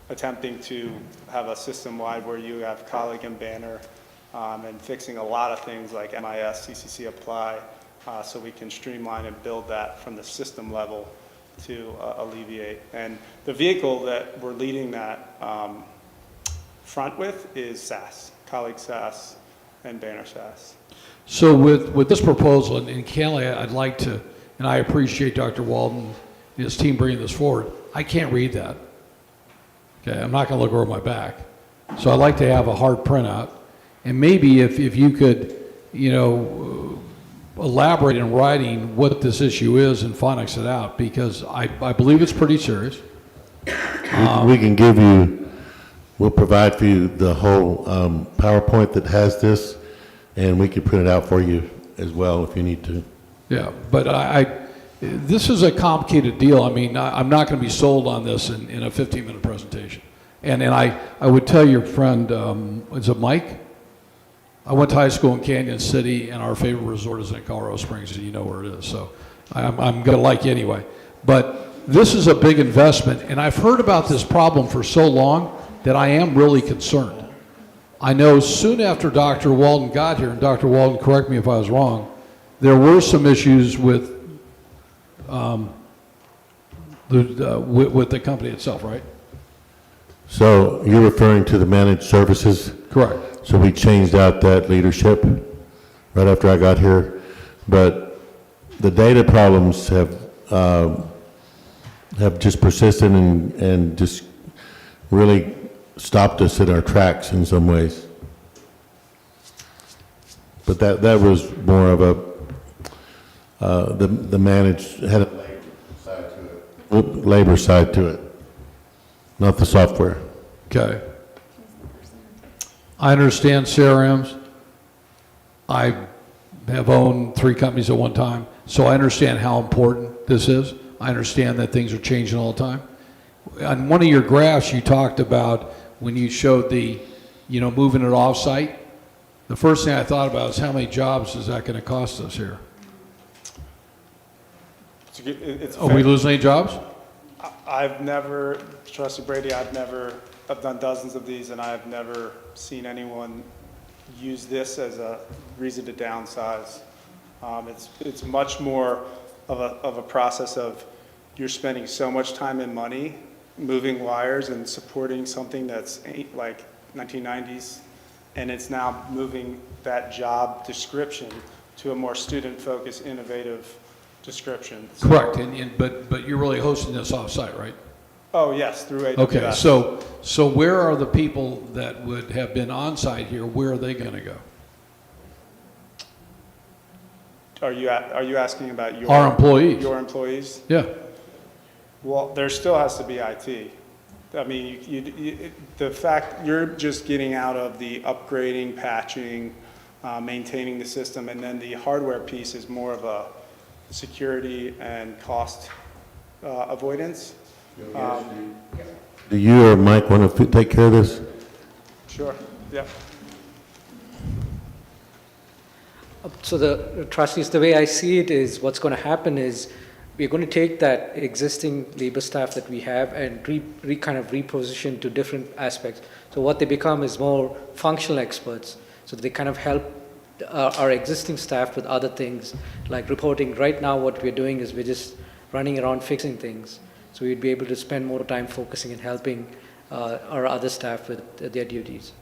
attempting to have a system-wide where you have Colleague and Banner, and fixing a lot of things like MIS, CCC Apply, so we can streamline and build that from the system level to alleviate. And the vehicle that we're leading that front with is SAS, Colleague SAS and Banner SAS. So with this proposal, and candidly, I'd like to, and I appreciate Dr. Walden and his team bringing this forward. I can't read that. Okay, I'm not going to look over my back. So I'd like to have a hard printout, and maybe if you could, elaborate in writing what this issue is and phonics it out, because I believe it's pretty serious. We can give you, we'll provide for you the whole PowerPoint that has this, and we can print it out for you as well if you need to. Yeah, but this is a complicated deal. I mean, I'm not going to be sold on this in a 15-minute presentation. And I would tell your friend, is it Mike? I went to high school in Canyon City, and our favorite resort is in Colorado Springs, and you know where it is. So I'm going to like you anyway. But this is a big investment, and I've heard about this problem for so long that I am really concerned. I know soon after Dr. Walden got here, and Dr. Walden, correct me if I was wrong, there were some issues with the company itself, right? So you're referring to the managed services? Correct. So we changed out that leadership right after I got here. But the data problems have just persisted and just really stopped us in our tracks in some ways. But that was more of the managed, had a labor side to it, not the software. Okay. I understand CRMs. I have owned 3 companies at one time, so I understand how important this is. I understand that things are changing all the time. On one of your graphs, you talked about when you showed the, moving it off-site. The first thing I thought about is how many jobs is that going to cost us here? Are we losing any jobs? I've never, Trustee Brady, I've done dozens of these, and I've never seen anyone use this as a reason to downsize. It's much more of a process of you're spending so much time and money moving wires and supporting something that's like 1990s, and it's now moving that job description to a more student-focused, innovative description. Correct, but you're really hosting this off-site, right? Oh, yes, through AWS. Okay, so where are the people that would have been on-site here, where are they going to go? Are you asking about Our employees. Your employees? Yeah. Well, there still has to be IT. I mean, the fact you're just getting out of the upgrading, patching, maintaining the system, and then the hardware piece is more of a security and cost avoidance. Do you or Mike want to take care of this? Sure, yeah. So the trustees, the way I see it is what's going to happen is we're going to take that existing labor staff that we have and kind of reposition to different aspects. So what they become is more functional experts. So they kind of help our existing staff with other things like reporting. Right now what we're doing is we're just running around fixing things. So we'd be able to spend more time focusing and helping our other staff with their duties.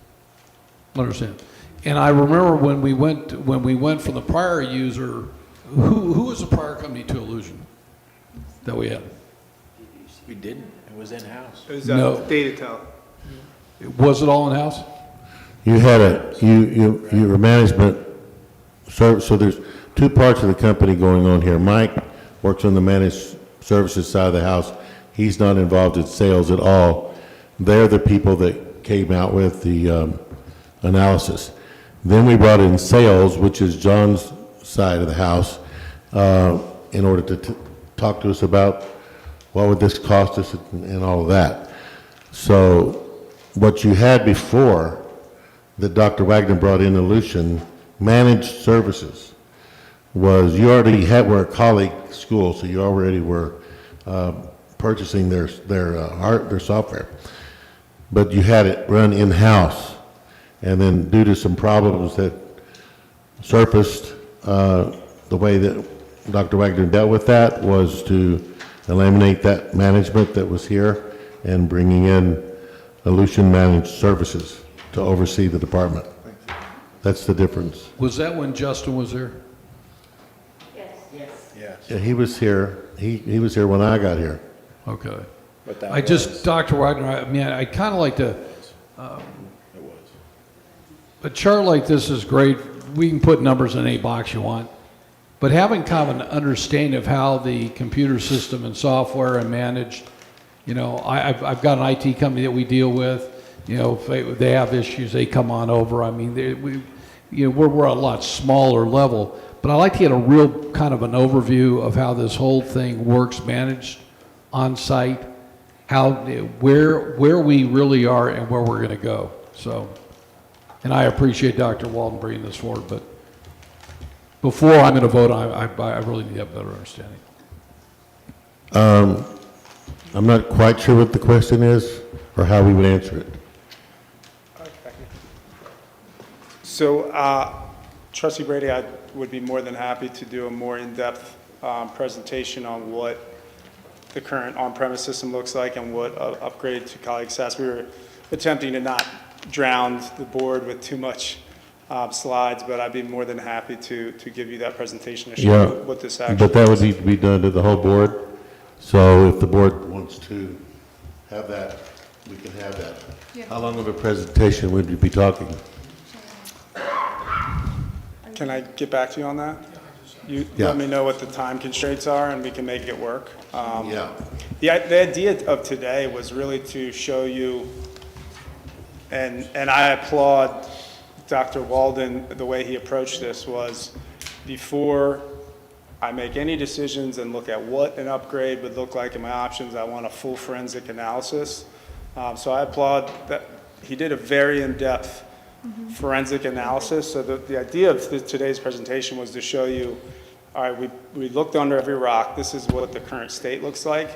Understand. And I remember when we went from the prior user, who was the prior company to Illusion that we had? We didn't. It was in-house. It was No. Datatel. Was it all in-house? You had your management service, so there's two parts of the company going on here. Mike works on the managed services side of the house. He's not involved in sales at all. They're the people that came out with the analysis. Then we brought in sales, which is John's side of the house, in order to talk to us about what would this cost us and all of that. So what you had before that Dr. Wagner brought in Illusion, managed services, was you already were a colleague school, so you already were purchasing their software, but you had it run in-house. And then due to some problems that surfaced, the way that Dr. Wagner dealt with that was to eliminate that management that was here and bringing in Illusion Managed Services to oversee the department. That's the difference. Was that when Justin was there? Yeah, he was here. He was here when I got here. Okay. But that I just, Dr. Wagner, I mean, I kind of like to, a chart like this is great. We can put numbers in any box you want. But having kind of an understanding of how the computer system and software are managed, you know, I've got an IT company that we deal with. You know, if they have issues, they come on over. I mean, we're a lot smaller level. But I like to get a real kind of an overview of how this whole thing works, managed on site, where we really are and where we're going to go. So, and I appreciate Dr. Walden bringing this forward, but before I'm going to vote, I really need to have a better understanding. I'm not quite sure what the question is or how we would answer it. So, Trustee Brady, I would be more than happy to do a more in-depth presentation on what the current on-premise system looks like and what an upgrade to colleague SaaS. We were attempting to not drown the board with too much slides, but I'd be more than happy to give you that presentation to show you what this actually is. But that would need to be done to the whole board. So if the board wants to have that, we can have that. How long of a presentation would you be talking? Can I get back to you on that? You Yeah. let me know what the time constraints are and we can make it work. Yeah. The idea of today was really to show you, and I applaud Dr. Walden, the way he approached this was before I make any decisions and look at what an upgrade would look like and my options, I want a full forensic analysis. So I applaud that he did a very in-depth forensic analysis. So the idea of today's presentation was to show you, all right, we looked under every rock. This is what the current state looks like.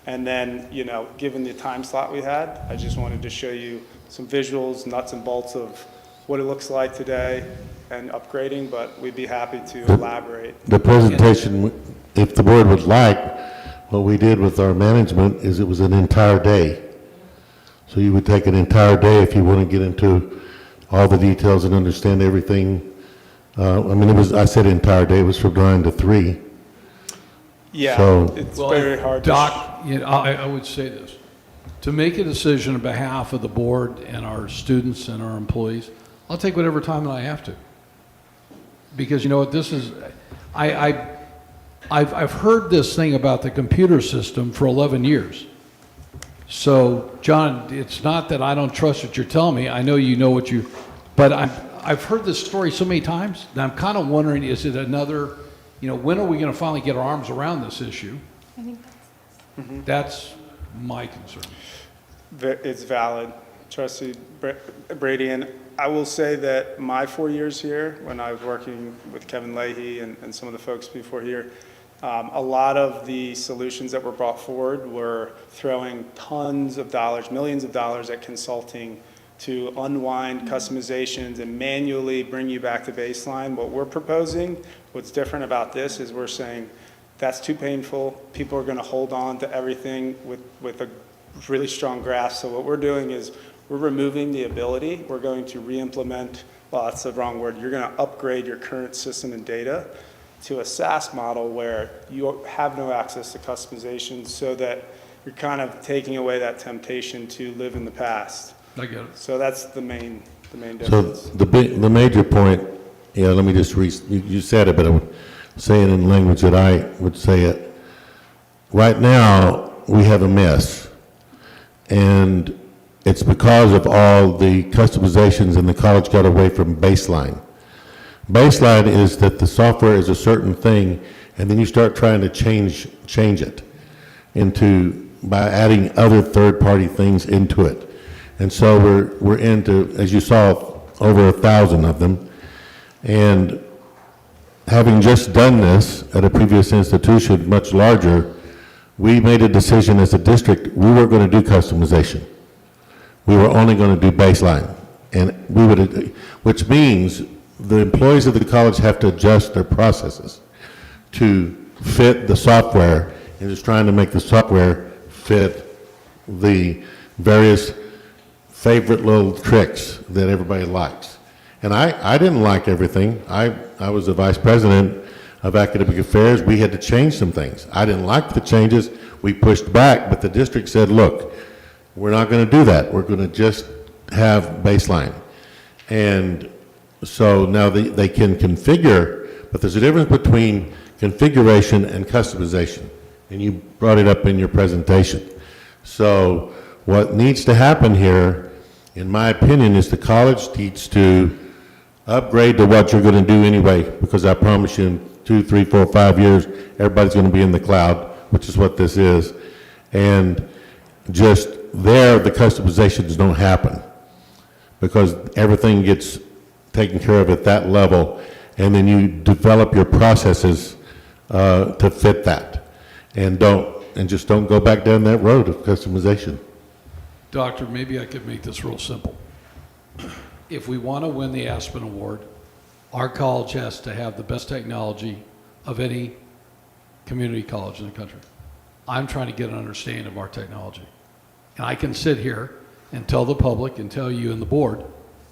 And then, you know, given the time slot we had, I just wanted to show you some visuals, nuts and bolts of what it looks like today and upgrading, but we'd be happy to elaborate. The presentation, if the board would like, what we did with our management is it was an entire day. So you would take an entire day if you want to get into all the details and understand everything. I mean, I said entire day, it was from 9 to 3. Yeah, So- it's very hard to. Doc, you know, I would say this. To make a decision on behalf of the board and our students and our employees, I'll take whatever time that I have to. Because you know what, this is, I've heard this thing about the computer system for 11 years. So, John, it's not that I don't trust what you're telling me. I know you know what you, but I've heard this story so many times, and I'm kind of wondering, is it another, you know, when are we going to finally get our arms around this issue? I think That's my concern. it's valid, Trustee Brady. And I will say that my 4 years here, when I was working with Kevin Leahy and some of the folks before here, a lot of the solutions that were brought forward were throwing tons of dollars, millions of dollars at consulting to unwind customizations and manually bring you back to baseline. What we're proposing, what's different about this is we're saying that's too painful. People are going to hold on to everything with a really strong grasp. So what we're doing is we're removing the ability. We're going to re-implement, well, that's the wrong word. You're going to upgrade your current system and data to a SaaS model where you have no access to customization, so that you're kind of taking away that temptation to live in the past. I get it. So that's the main So difference. the major point, yeah, let me just you said it, but I would say it in language that I would say it. Right now, we have a mess, and it's because of all the customizations, and the college got away from baseline. Baseline is that the software is a certain thing, and then you start trying to change it by adding other third-party things into it. And so we're into, as you saw, over 1,000 of them. And having just done this at a previous institution, much larger, we made a decision as a district, we weren't going to do customization. We were only going to do baseline. And which means the employees of the college have to adjust their processes to fit the software, and just trying to make the software fit the various favorite little tricks that everybody likes. And I didn't like everything. I was the vice president of academic affairs. We had to change some things. I didn't like the changes. We pushed back, but the district said, look, we're not going to do that. We're going to just have baseline. And so now they can configure, but there's a difference between configuration and customization. And you brought it up in your presentation. So what needs to happen here, in my opinion, is the college needs to upgrade to what you're going to do anyway, because I promise you in 2, 3, 4, 5 years, everybody's going to be in the cloud, which is what this is. And just there, the customizations don't happen, because everything gets taken care of at that level, and then you develop your processes to fit that, and just don't go back down that road of customization. Doctor, maybe I could make this real simple. If we want to win the Aspen Award, our college has to have the best technology of any community college in the country. I'm trying to get an understanding of our technology. And I can sit here and tell the public and tell you and the board,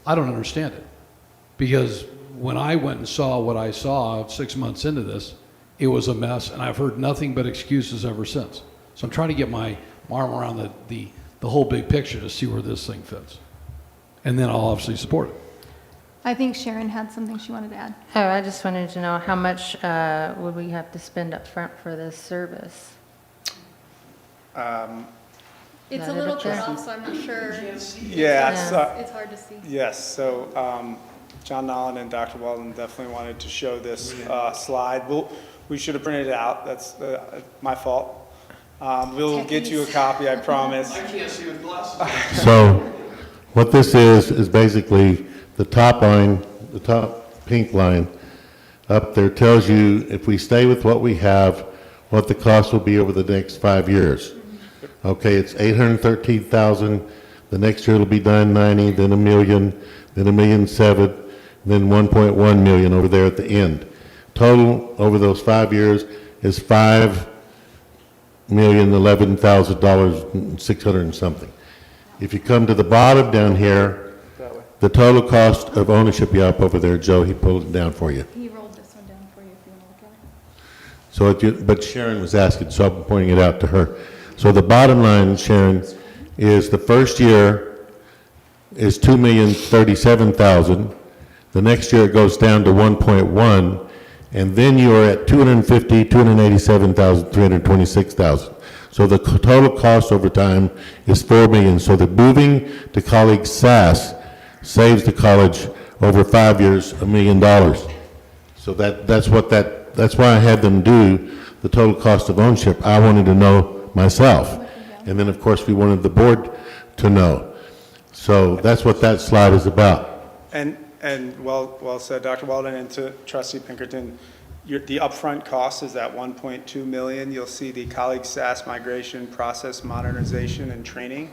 I don't understand it. Because when I went and saw what I saw 6 months into this, it was a mess, and I've heard nothing but excuses ever since. So I'm trying to get my arm around the whole big picture to see where this thing fits. And then I'll obviously support it. I think Sharon had something she wanted to add. Oh, I just wanted to know how much would we have to spend up front for this service? It's a little cut off, so I'm not sure. Yeah, It's hard to see. yes. So John Nolan and Dr. Walden definitely wanted to show this slide. We should have printed it out. That's my fault. We'll get you a copy, I promise. I can't see with glasses. So what this is basically the top line, the top pink line up there tells you, if we stay with what we have, what the cost will be over the next 5 years. Okay, it's 813,000. The next year it'll be 990, then $1 million, then $1.7 million, then 1.1 million over there at the end. Total over those 5 years is $5,011,600 and something. If you come to the bottom down here, the total cost of ownership, yeah, up over there, Joe, he pulled it down for you. He rolled this one down for you if you want to look at it. So, but Sharon was asking, so I'm pointing it out to her. So the bottom line, Sharon, is the first year is $2,037,000. The next year it goes down to 1.1, and then you are at $287,326,000. So the total cost over time is $4 million. So the moving to colleague SaaS saves the college over 5 years $1 million. So that's why I had them do the total cost of ownership. I wanted to know myself. And then, of course, we wanted the board to know. So that's what that slide is about. And well said, Dr. Walden, and to Trustee Pinkerton, the upfront cost is at 1.2 million. You'll see the colleague SaaS migration, process modernization, and training.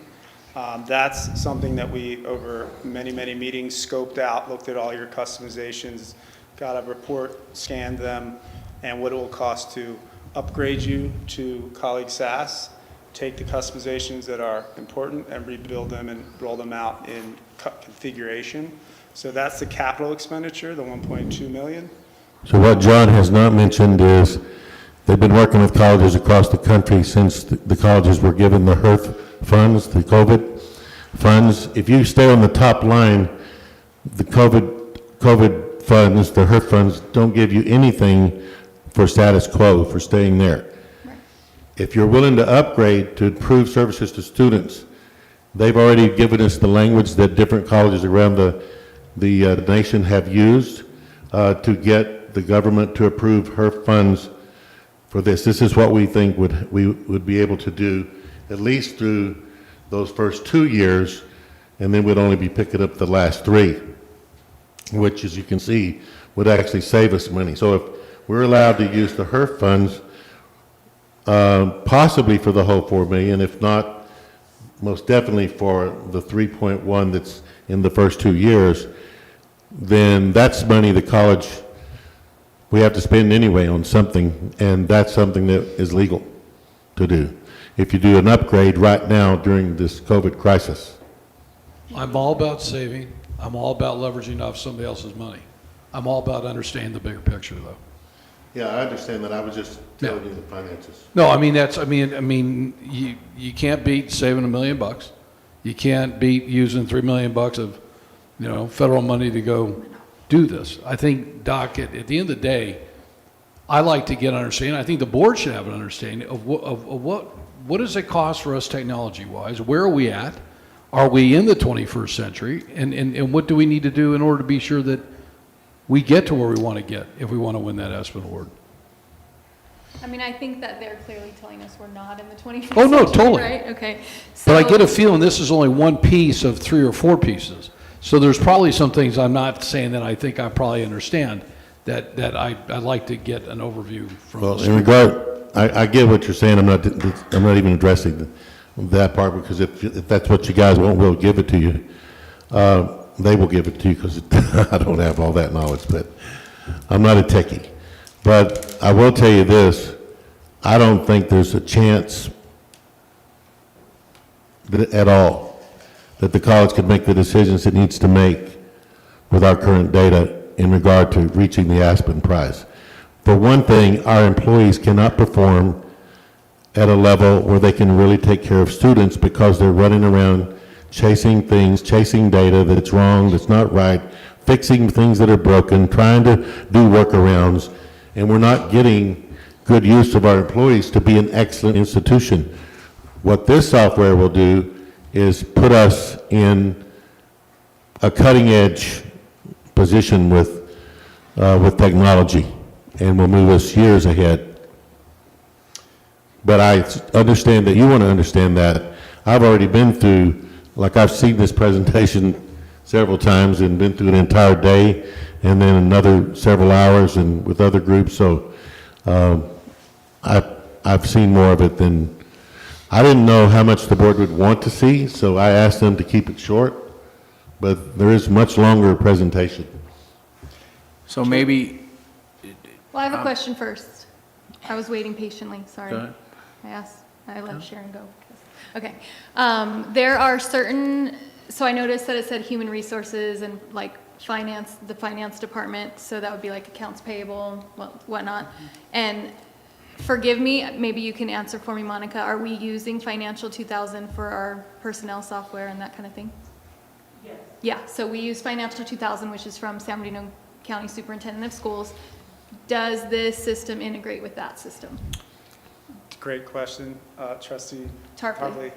That's something that we, over many, many meetings, scoped out, looked at all your customizations, got a report, scanned them, and what it will cost to upgrade you to colleague SaaS, take the customizations that are important and rebuild them and roll them out in configuration. So that's the capital expenditure, the 1.2 million. So what John has not mentioned is they've been working with colleges across the country since the colleges were given the HERF funds, the COVID funds. If you stay on the top line, the COVID funds, the HERF funds, don't give you anything for status quo, for staying there. If you're willing to upgrade to improve services to students, they've already given us the language that different colleges around the nation have used to get the government to approve HERF funds for this. This is what we think we would be able to do, at least through those first 2 years, and then we'd only be picking up the last 3, which, as you can see, would actually save us money. So if we're allowed to use the HERF funds, possibly for the whole 4 million, if not, most definitely for the 3.1 that's in the first 2 years, then that's money the college, we have to spend anyway on something, and that's something that is legal to do. If you do an upgrade right now during this COVID crisis. I'm all about saving. I'm all about leveraging off somebody else's money. I'm all about understanding the bigger picture, though. Yeah, I understand that. I was just telling you the finances. No, I mean, you can't beat saving $1 million. You can't beat using $3 million of, federal money to go do this. I think, Doc, at the end of the day, I like to get an understanding. I think the board should have an understanding of what does it cost for us technology-wise? Where are we at? Are we in the 21st century? And what do we need to do in order to be sure that we get to where we want to get if we want to win that Aspen Award? I mean, I think that they're clearly telling us we're not in the 21st Oh, no, century, totally. right? Okay. But I get a feeling this is only one piece of 3 or 4 pieces. So there's probably some things I'm not saying that I think I probably understand that I'd like to get an overview from. Well, in regard, I get what you're saying. I'm not even addressing that part, because if that's what you guys want, we'll give it to you. They will give it to you, because I don't have all that knowledge, but I'm not a techie. But I will tell you this, I don't think there's a chance at all that the college could make the decisions it needs to make with our current data in regard to reaching the Aspen Prize. For one thing, our employees cannot perform at a level where they can really take care of students, because they're running around chasing things, chasing data that's wrong, that's not right, fixing things that are broken, trying to do workarounds, and we're not getting good use of our employees to be an excellent institution. What this software will do is put us in a cutting-edge position with technology, and will move us years ahead. But I understand that you want to understand that. I've already been through, like I've seen this presentation several times and been through an entire day and then another several hours and with other groups. So I've seen more of it than, I didn't know how much the board would want to see, so I asked them to keep it short, but there is much longer presentation. So maybe, Well, I have a question first. I was waiting patiently, sorry. Go ahead. I let Sharon go. Okay. There are certain, so I noticed that it said human resources and like finance, the finance department, so that would be like accounts payable, whatnot. And forgive me, maybe you can answer for me, Monica, are we using Financial 2000 for our personnel software and that kind of thing? Yes. Yeah, so we use Financial 2000, which is from San Bernardino County Superintendent of Schools. Does this system integrate with that system? Great question, Trustee Tarpley.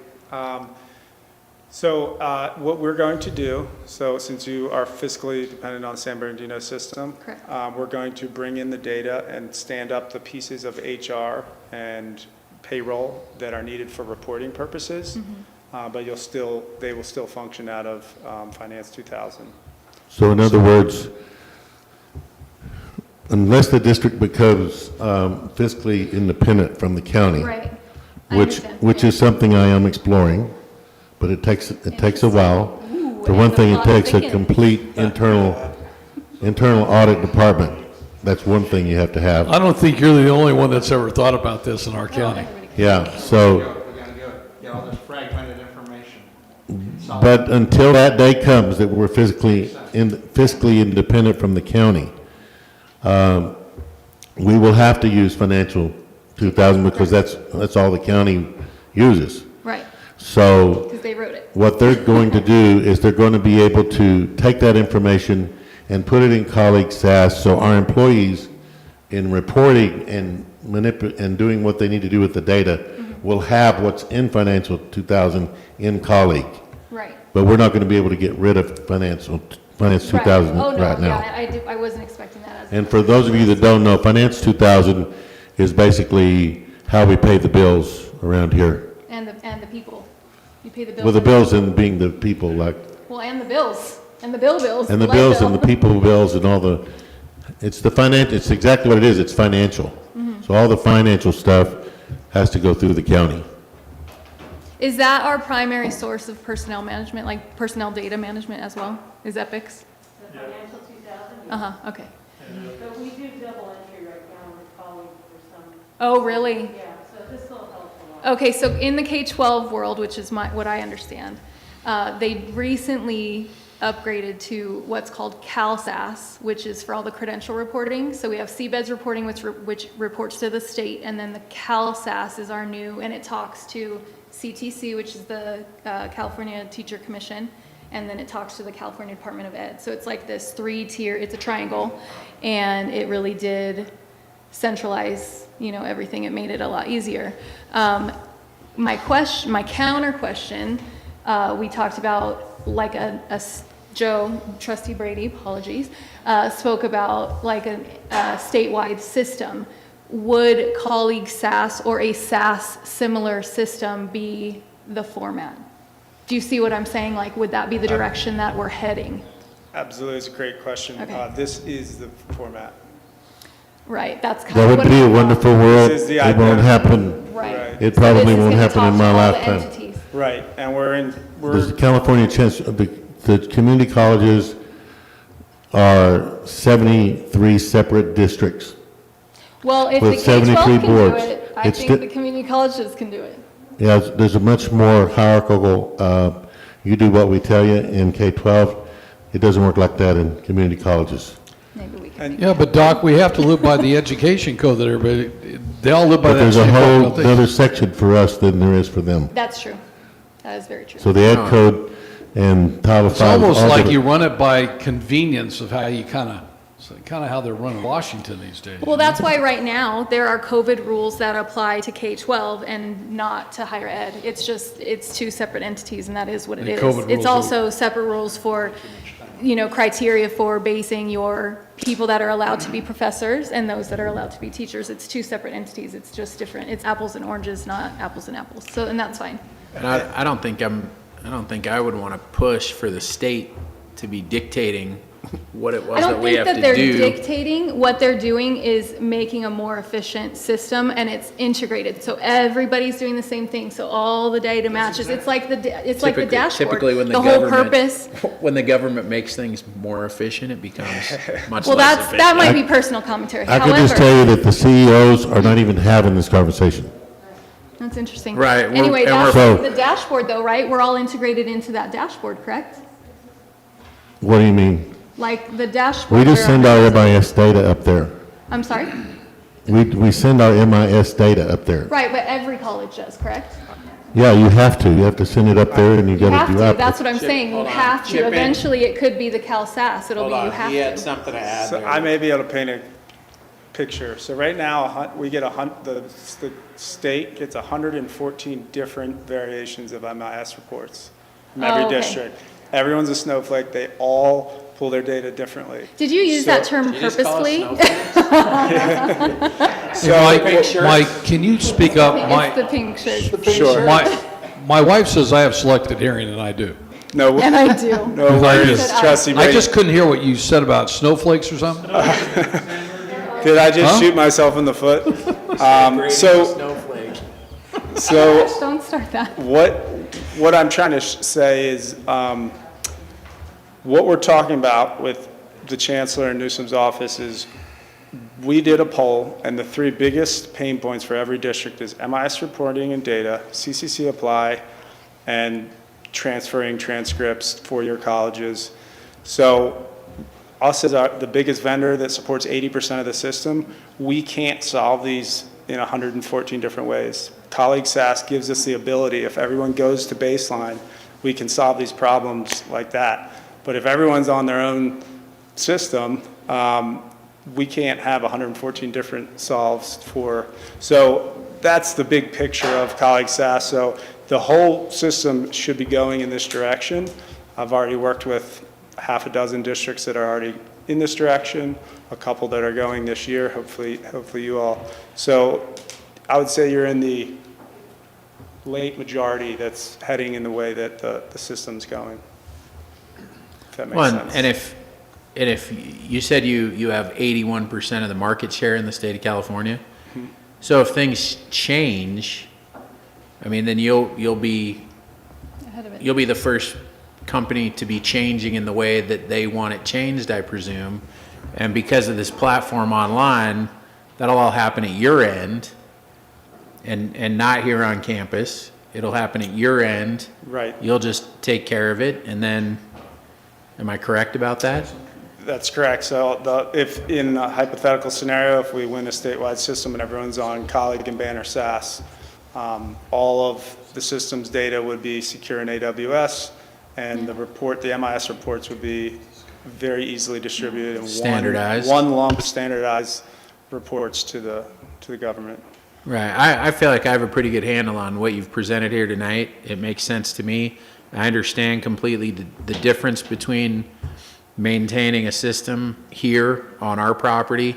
So what we're going to do, so since you are fiscally dependent on San Bernardino system, Correct. We're going to bring in the data and stand up the pieces of HR and payroll that are needed for reporting purposes. but they will still function out of Finance 2000. So in other words, unless the district becomes fiscally independent from the county, Right. I which understand. is something I am exploring, but it takes a while. Ooh, For it one has a thing, it lot of takes a thinking. complete internal audit department. That's one thing you have to have. I don't think you're the only one that's ever thought about this in our county. Yeah, so, We're gonna get all this fragmented information. but until that day comes that we're fiscally independent from the county, we will have to use Financial 2000 because that's all the county uses. Right, So because they wrote it. what they're going to do is they're going to be able to take that information and put it in colleague SAS, so our employees in reporting and and doing what they need to do with the data will have what's in Financial 2000 in colleague. Right. But we're not going to be able to get rid of Finance 2000 Oh, no, right now. yeah, I wasn't expecting that as. And for those of you that don't know, Finance 2000 is basically how we pay the bills around here. And the people. You pay the bills. Well, the and bills and being the people, like, Well, and the bills, and the bills. and the light bills bill. and the people bills and all the, it's exactly what it is, it's financial. So all the financial stuff has to go through the county. Is that our primary source of personnel management, like personnel data management as well? Is Epics? The Financial 2000? Uh-huh, okay. But we do double entry right now with colleagues for some. Oh, really? Yeah, so this will help a lot. Okay, so in the K-12 world, which is what I understand, they recently upgraded to what's called CalSAS, which is for all the credential reporting. So we have CBEDS reporting, which reports to the state, and then the CalSAS is our new, and it talks to CTC, which is the California Teacher Commission, and then it talks to the California Department of Ed. So it's like this three-tier, it's a triangle, and it really did centralize, everything. It made it a lot easier. My counter question, we talked about like Joe, Trustee Brady, apologies, spoke about like a statewide system. Would colleague SAS or a SAS similar system be the format? Do you see what I'm saying? Like, would that be the direction that we're heading? Absolutely, it's a great question. Okay. This is the format. Right, that's kind That of would what be a I thought. wonderful world. This is the It won't idea. happen. Right. It So probably this is won't gonna happen talk in to my all the lifetime. entities. Right, and There's California chance, the community colleges are 73 separate districts. Well, if with the K-12 73 can do boards. it, I It's think di- the community colleges can do it. Yeah, there's a much more hierarchical, you do what we tell you in K-12. It doesn't work like that in community colleges. Maybe we can. Yeah, but Doc, we have to live by the education code that everybody, they all live by But that there's a same whole fucking thing. other section for us than there is for them. That's true. That is very true. So the ed code and Title V. It's almost all like different. you run it by convenience of how you kind of how they're running Washington these days. Well, that's why right now, there are COVID rules that apply to K-12 and not to higher ed. It's two separate entities, and that is what it The is. COVID rules It's are- also separate rules for, criteria for basing your people that are allowed to be professors and those that are allowed to be teachers. It's two separate entities. It's just different. It's apples and oranges, not apples and apples. So, and that's fine. And I don't think I would want to push for the state to be dictating what it I was don't that we think have that to they're do. dictating. What they're doing is making a more efficient system, and it's integrated. So everybody's doing the same thing. So all the data matches. It's like the dashboard. Typically, when the whole purpose. when the government makes things more efficient, it becomes much Well, less efficient. that might be personal commentary. I can just tell you that the CEOs are not even having this conversation. That's interesting. Right, Anyway, and that's we're- the dashboard, though, right? We're all integrated into that dashboard, correct? What do you mean? Like the dashboard. We just where- send our MIS data up there. I'm sorry. We send our MIS data up there. Right, but every college does, correct? Yeah, you have to. You have to send it up there, and you You got have to do to. output. That's what I'm saying. You have to. Chip in. Eventually, it could be the CalSAS. It'll be you have He had to. something to add So there. I may be able to paint a picture. So right now, we get the state gets 114 different variations of MIS reports from every Oh, okay. district. Everyone's a snowflake. They all pull their data differently. Did you use So- that term purposely? Hey, Mike, can you speak up? It's the pink shirt. Sure. My wife says I have selective hearing, and I do. No. And I do. No I worries, just- trustee I Brady. just couldn't hear what you said about snowflakes or something. Did I just Huh? shoot myself in the foot? Snowflake. So Don't start that. what I'm trying to say is, what we're talking about with the Chancellor and Newsom's office is, we did a poll, and the three biggest pain points for every district is MIS reporting and data, CCC apply, and transferring transcripts for your colleges. So us as the biggest vendor that supports 80% of the system, we can't solve these in 114 different ways. Colleague SAS gives us the ability, if everyone goes to baseline, we can solve these problems like that. But if everyone's on their own system, we can't have 114 different solves for, so that's the big picture of Colleague SAS. So the whole system should be going in this direction. I've already worked with half a dozen districts that are already in this direction, a couple that are going this year, hopefully you all. So I would say you're in the late majority that's heading in the way that the system's going. If that makes Well, sense. and if you said you have 81% of the market share in the state of California, so if things change, I mean, then you'll be Ahead of it. you'll be the first company to be changing in the way that they want it changed, I presume. And because of this platform online, that'll all happen at your end and not here on campus. It'll happen at your end. Right. You'll just take care of it, and then, am I correct about that? That's correct. So if in a hypothetical scenario, if we win a statewide system and everyone's on Colleague and Banner SAS, all of the system's data would be secure in AWS, and the MIS reports would be very easily distributed in Standardized. one lump standardized reports to the government. Right. I feel like I have a pretty good handle on what you've presented here tonight. It makes sense to me. I understand completely the difference between maintaining a system here on our property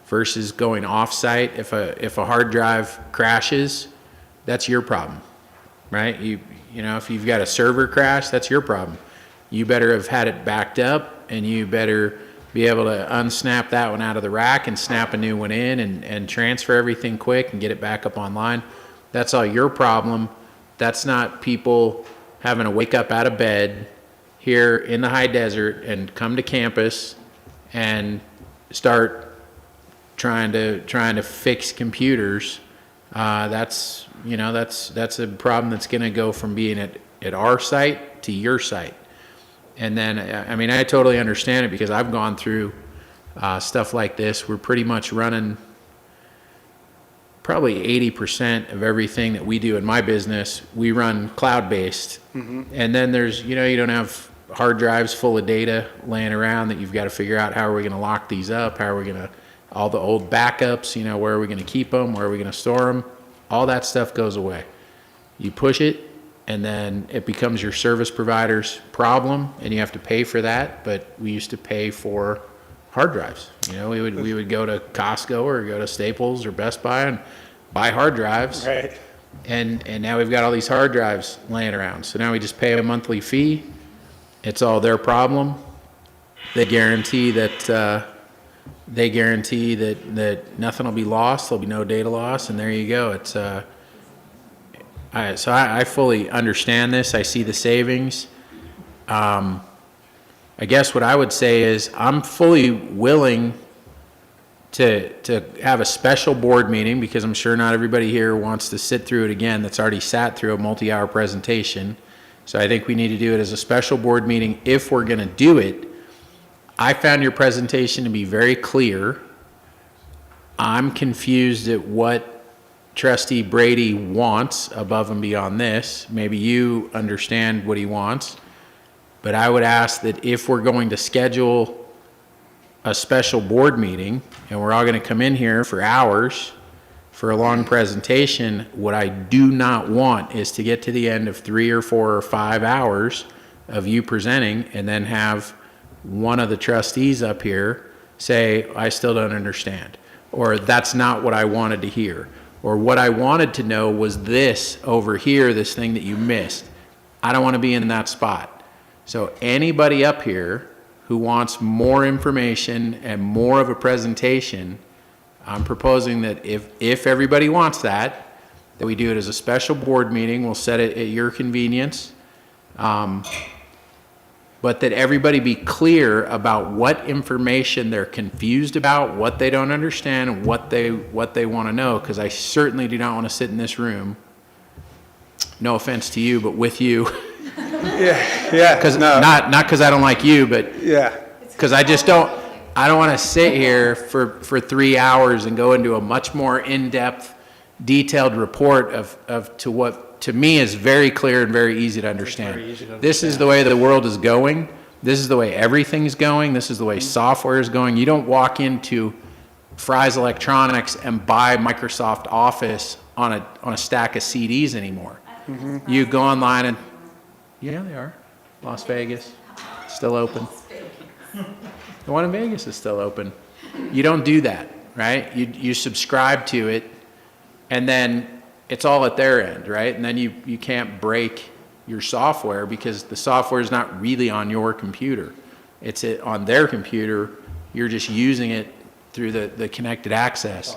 versus going off-site. If a hard drive crashes, that's your problem, right? You know, if you've got a server crash, that's your problem. You better have had it backed up, and you better be able to unsnap that one out of the rack and snap a new one in and transfer everything quick and get it back up online. That's all your problem. That's not people having to wake up out of bed here in the high desert and come to campus and start trying to fix computers. That's a problem that's going to go from being at our site to your site. And then, I mean, I totally understand it because I've gone through stuff like this. We're pretty much running probably 80% of everything that we do in my business. We run cloud-based. And then there's, you don't have hard drives full of data laying around that you've got to figure out how are we going to lock these up, how are we going to, all the old backups, where are we going to keep them, where are we going to store them, all that stuff goes away. You push it, and then it becomes your service provider's problem, and you have to pay for that, but we used to pay for hard drives. We would go to Costco or go to Staples or Best Buy and buy hard drives. Right. And now we've got all these hard drives laying around. So now we just pay a monthly fee. It's all their problem. They guarantee that nothing will be lost. There'll be no data loss, and there you go. It's so I fully understand this. I see the savings. I guess what I would say is I'm fully willing to have a special board meeting, because I'm sure not everybody here wants to sit through it again that's already sat through a multi-hour presentation. So I think we need to do it as a special board meeting if we're going to do it. I found your presentation to be very clear. I'm confused at what Trustee Brady wants above and beyond this. Maybe you understand what he wants. But I would ask that if we're going to schedule a special board meeting and we're all going to come in here for hours for a long presentation, what I do not want is to get to the end of 3 or 4 or 5 hours of you presenting and then have one of the trustees up here say, I still don't understand, or that's not what I wanted to hear, or what I wanted to know was this over here, this thing that you missed. I don't want to be in that spot. So anybody up here who wants more information and more of a presentation, I'm proposing that if everybody wants that we do it as a special board meeting. We'll set it at your convenience. But that everybody be clear about what information they're confused about, what they don't understand, and what they want to know, because I certainly do not want to sit in this room, no offense to you, but with you. Yeah, no. Not because I don't like you, but Yeah. because I don't want to sit here for 3 hours and go into a much more in-depth, detailed report to what to me is very clear and very easy to understand. This is the way the world is going. This is the way everything's going. This is the way software is going. You don't walk into Fry's Electronics and buy Microsoft Office on a stack of CDs anymore. You go online and, yeah, they are. Las Vegas, still open. The one in Vegas is still open. You don't do that, right? You subscribe to it, and then it's all at their end, right? And then you can't break your software because the software is not really on your computer. It's on their computer. You're just using it through the connected access.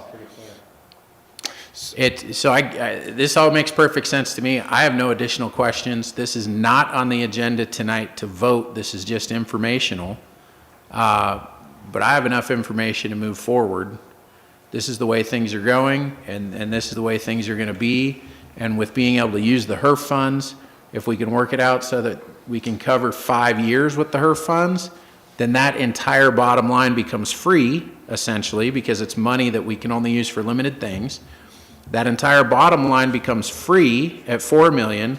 This all makes perfect sense to me. I have no additional questions. This is not on the agenda tonight to vote. This is just informational. But I have enough information to move forward. This is the way things are going, and this is the way things are going to be. And with being able to use the HERF funds, if we can work it out so that we can cover 5 years with the HERF funds, then that entire bottom line becomes free, essentially, because it's money that we can only use for limited things. That entire bottom line becomes free at $4 million,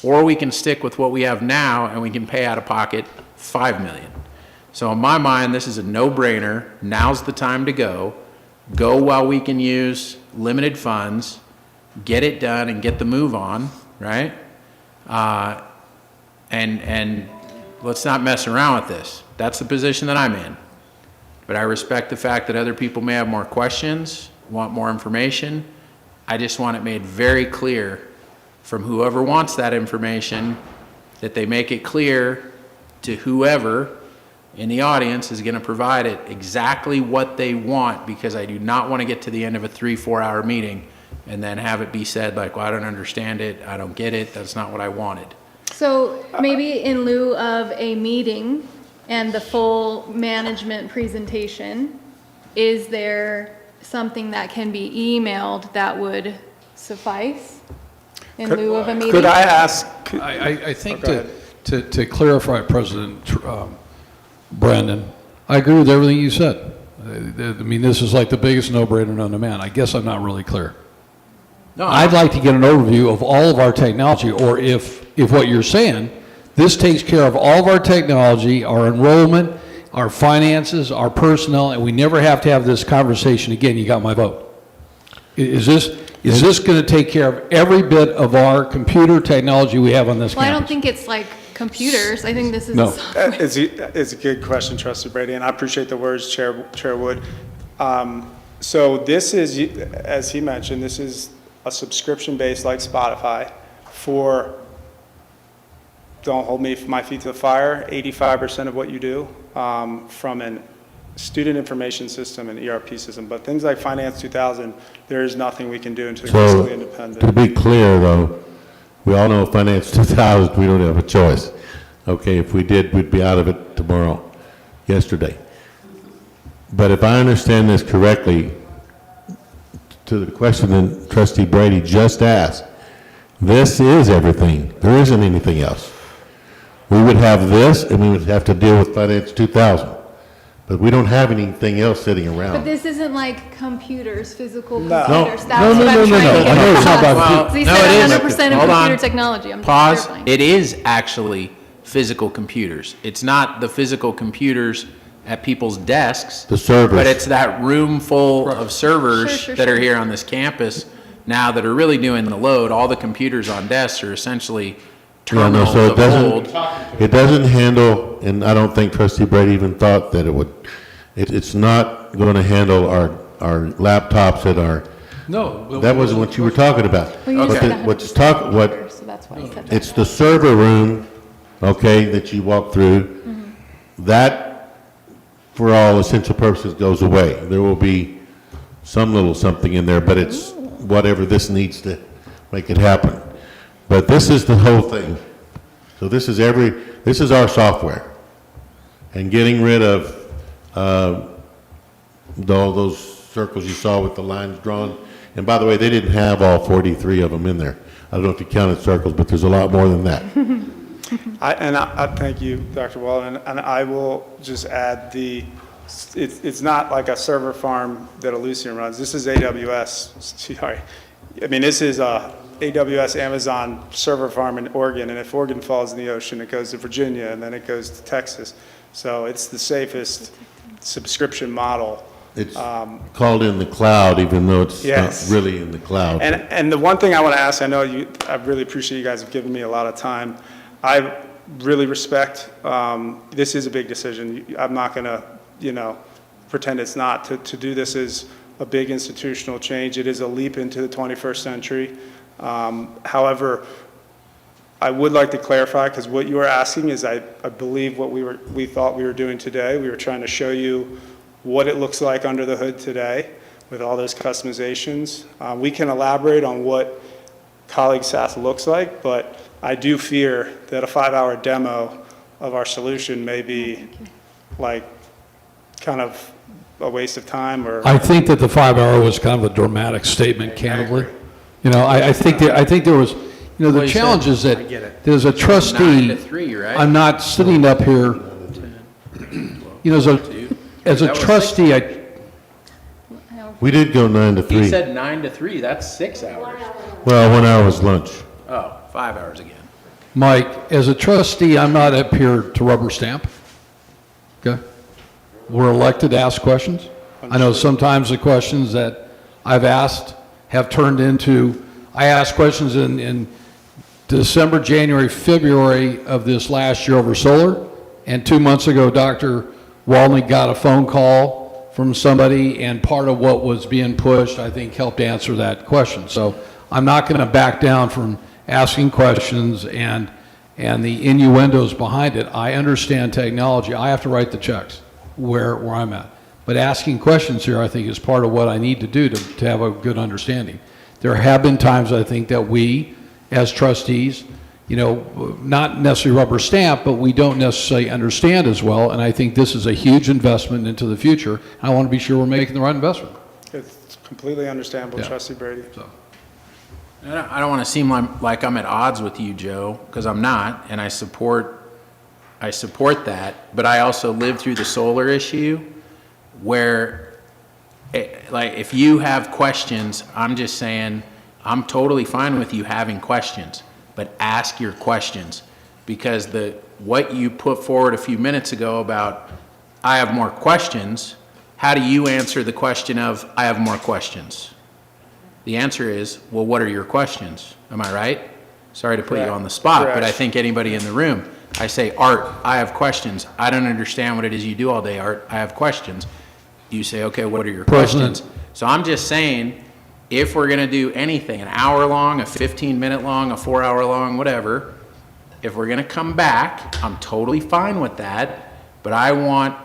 or we can stick with what we have now and we can pay out of pocket $5 million. So in my mind, this is a no-brainer. Now's the time to go. Go while we can use limited funds, get it done and get the move on, right? And let's not mess around with this. That's the position that I'm in. But I respect the fact that other people may have more questions, want more information. I just want it made very clear from whoever wants that information that they make it clear to whoever in the audience is going to provide it exactly what they want, because I do not want to get to the end of a 3-4 hour meeting and then have it be said like, well, I don't understand it, I don't get it, that's not what I wanted. So maybe in lieu of a meeting and the full management presentation, is there something that can be emailed that would suffice in lieu of a meeting? Could I ask? I think to clarify, President Brandon, I agree with everything you said. I mean, this is like the biggest no-brainer known to man. I guess I'm not really clear. No, I'd like to get an overview of all of our technology, or if what you're saying, this takes care of all of our technology, our enrollment, our finances, our personnel, and we never have to have this conversation again. You got my vote. Is this going to take care of every bit of our computer technology we have on this Well, I campus? don't think it's like computers. I think this is No. software. It's a good question, Trustee Brady, and I appreciate the words, Chair Wood. So this is, as he mentioned, this is a subscription-based like Spotify for, don't hold my feet to the fire, 85% of what you do from a student information system and ERP system. But things like Finance 2000, there is nothing we can do until you're So, fully independent. to be clear, though, we all know Finance 2000, we don't have a choice. Okay, if we did, we'd be out of it yesterday. But if I understand this correctly, to the question that Trustee Brady just asked, this is everything. There isn't anything else. We would have this, and we would have to deal with Finance 2000. But we don't have anything else sitting But around. this isn't like computers, physical No. computers. No, That's no, what no, I'm no, trying no. to I get know it's not across. about So he No, said it is. 100% of Hold on. computer technology. I'm Pause. clarifying. It is actually physical computers. It's not the physical computers at people's desks. The servers. But it's that room full of servers Sure, that are sure. here on this campus now that are really doing the load. All the computers on desks are essentially Yeah, no, terminals so of old. it doesn't handle, and I don't think Trustee Brady even thought that it would, it's not going to handle our laptops and our No. That wasn't what you were talking about. Well, you But said the- 100% what's talk, what, computer, so that's why I said that. it's the server room, okay, that you walk through. That, for all essential purposes, goes away. There will be some little something in there, but it's whatever this needs to make it happen. But this is the whole thing. So this is our software. And getting rid of all those circles you saw with the lines drawn. And by the way, they didn't have all 43 of them in there. I don't know if you counted circles, but there's a lot more than that. I thank you, Dr. Walden, and I will just add it's not like a server farm that Ellucian runs. This is AWS. Sorry. I mean, this is AWS Amazon server farm in Oregon, and if Oregon falls in the ocean, it goes to Virginia, and then it goes to Texas. So it's the safest subscription model. It's called in the cloud, even though it's Yes. not really in the cloud. And the one thing I want to ask, I really appreciate you guys have given me a lot of time. I really respect, this is a big decision. I'm not going to, pretend it's not. To do this is a big institutional change. It is a leap into the 21st century. However, I would like to clarify, because what you are asking is, I believe what we thought we were doing today. We were trying to show you what it looks like under the hood today with all those customizations. We can elaborate on what colleague SaaS looks like, but I do fear that a 5-hour demo of our solution may be like kind of a waste of time. Or I think that the 5-hour was kind of a dramatic statement, candidly. I think there was, Well, the you challenge said- is that I get it. there's a trustee. 9 to 3, right? I'm not sitting up here, as a That was trustee, We did go 9 to 3. He said 9 to 3, that's 6 hours. Well, 1 hour was lunch. Oh, 5 hours again. Mike, as a trustee, I'm not up here to rubber stamp. Okay? We're elected to ask questions. I know sometimes the questions that I've asked have turned into, I asked questions in December, January, February of this last year over solar, and 2 months ago, Dr. Walden got a phone call from somebody, and part of what was being pushed, I think, helped answer that question. So I'm not going to back down from asking questions and the innuendos behind it. I understand technology. I have to write the checks where I'm at. But asking questions here, I think, is part of what I need to do to have a good understanding. There have been times, I think, that we, as trustees, not necessarily rubber stamp, but we don't necessarily understand as well. And I think this is a huge investment into the future. I want to be sure we're making the right investment. it's completely understandable, Yeah. Trustee Brady. I don't want to seem like I'm at odds with you, Joe, because I'm not, and I support that, but I also lived through the solar issue where, if you have questions, I'm just saying, I'm totally fine with you having questions, but ask your questions, because what you put forward a few minutes ago about, I have more questions, how do you answer the question of, I have more questions? The answer is, well, what are your questions? Am I right? Sorry to put you on the spot, but I think anybody in the room, I say, Art, I have questions. I don't understand what it is you do all day, Art. I have questions. You say, okay, what are your questions? So I'm just saying, if we're going to do anything, an hour long, a 15-minute long, a 4-hour long, whatever, if we're going to come back, I'm totally fine with that, but I want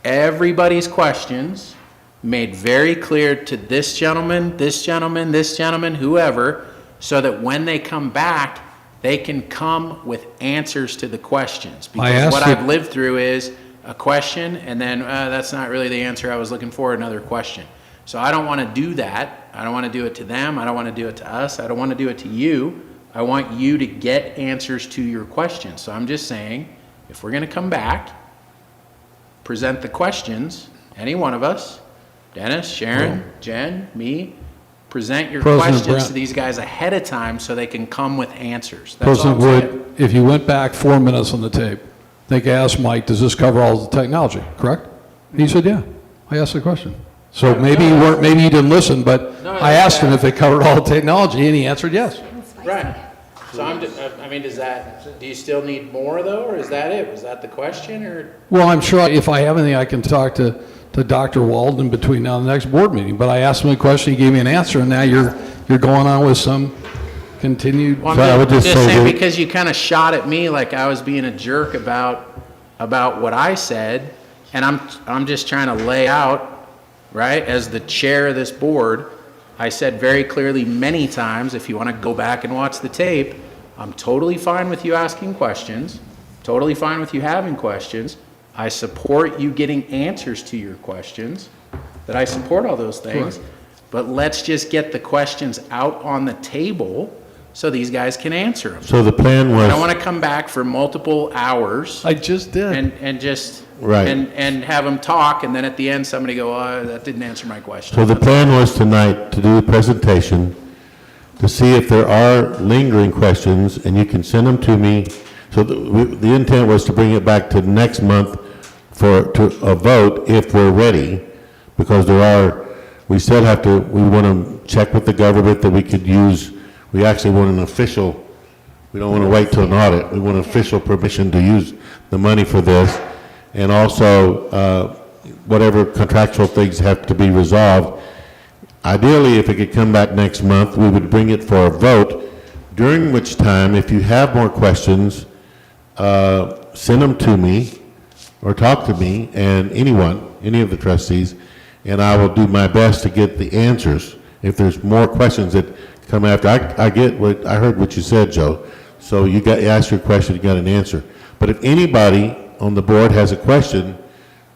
everybody's questions made very clear to this gentleman, this gentleman, this gentleman, whoever, so that when they come back, they can come with answers to the questions. Because what I've lived through is a question, and then that's not really the answer I was looking for, another question. So I don't want to do that. I don't want to do it to them. I don't want to do it to us. I don't want to do it to you. I want you to get answers to your questions. So I'm just saying, if we're going to come back, present the questions, any one of us, Dennis, Sharon, Jen, me, present your questions to these guys ahead of time so they can come with answers. That's all President I'm saying. Wood, if you went back 4 minutes on the tape, I think I asked Mike, does this cover all the technology, correct? He said, yeah. I asked the question. So maybe you didn't listen, but I asked him if it covered all the technology, and he answered yes. Right. So do you still need more though, or is that it? Was that the question, or? Well, I'm sure if I have anything, I can talk to to Dr. Walden between now and the next board meeting. But I asked him a question, he gave me an answer, and now you're going on with some continued. Well, So I I'm would just just say saying that- because you kind of shot at me like I was being a jerk about what I said, and I'm just trying to lay out, right, as the chair of this board, I said very clearly many times, if you want to go back and watch the tape, I'm totally fine with you asking questions, totally fine with you having questions. I support you getting answers to your questions, that I support all those things. Correct. But let's just get the questions out on the table so these guys can answer them. So the plan I don't was, want to come back for multiple hours I just did. and just, Right. and have them talk, and then at the end, somebody go, oh, that didn't answer my question. so the plan was tonight to do a presentation to see if there are lingering questions, and you can send them to me. So the intent was to bring it back to next month to a vote if we're ready, because we still have to, we want to check with the government that we could use, we actually want an official, we don't want to wait till an audit, we want official permission to use the money for this, and also whatever contractual things have to be resolved. Ideally, if it could come back next month, we would bring it for a vote, during which time, if you have more questions, send them to me, or talk to me, and any of the trustees, and I will do my best to get the answers. If there's more questions that come after, I heard what you said, Joe. So you asked your question, you got an answer. But if anybody on the board has a question,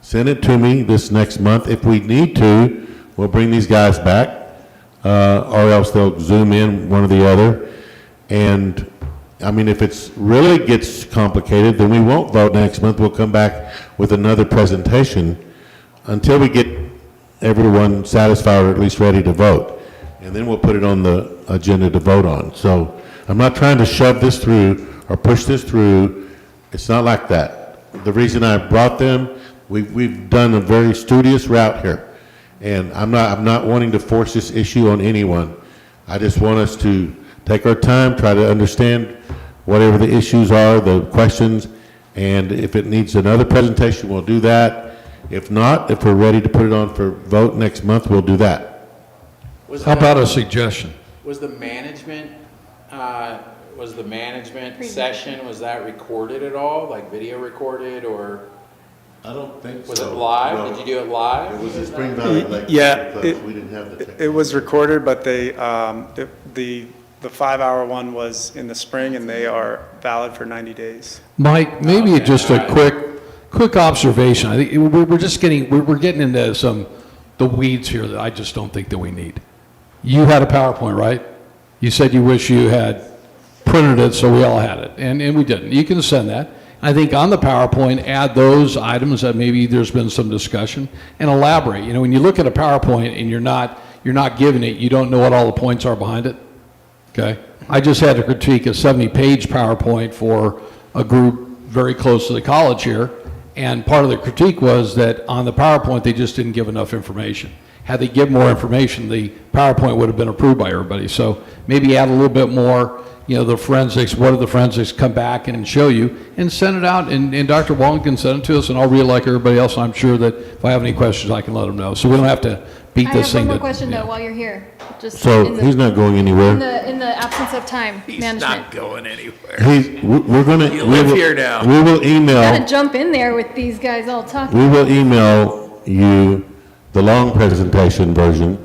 send it to me this next month. If we need to, we'll bring these guys back, or else they'll Zoom in, one or the other. And I mean, if it's really gets complicated, then we won't vote next month. We'll come back with another presentation until we get everyone satisfied or at least ready to vote. And then we'll put it on the agenda to vote on. So I'm not trying to shove this through or push this through. It's not like that. The reason I brought them, we've done a very studious route here. And I'm not wanting to force this issue on anyone. I just want us to take our time, try to understand whatever the issues are, the questions, and if it needs another presentation, we'll do that. If not, if we're ready to put it on for vote next month, we'll do that. How about a suggestion? Was the management session, was that recorded at all, like video recorded, or? I don't think so. Was it live? No. Did you do it live? It was in Spring Valley Lake. Yeah, because we didn't have the technology. It was recorded, but the 5-hour one was in the spring, and they are valid for 90 days. Mike, maybe just a quick observation. I think we're just getting into the weeds here that I just don't think that we need. You had a PowerPoint, right? You said you wish you had printed it so we all had it, and we didn't. You can send that. I think on the PowerPoint, add those items that maybe there's been some discussion, and elaborate. You know, when you look at a PowerPoint and you're not giving it, you don't know what all the points are behind it. Okay? I just had to critique a 70-page PowerPoint for a group very close to the college here, and part of the critique was that on the PowerPoint, they just didn't give enough information. Had they given more information, the PowerPoint would have been approved by everybody. So maybe add a little bit more, you know, the forensics, what did the forensics come back and show you, and send it out, and Dr. Walden can send it to us, and I'll read it like everybody else. I'm sure that if I have any questions, I can let them know. So we don't have to beat this thing. I have one more question though while you're here. Just So in the- he's not going anywhere. In the absence of time management. Not going anywhere. We're gonna. You live here now. We will email. Gotta jump in there with these guys all talking. We will email you the long presentation version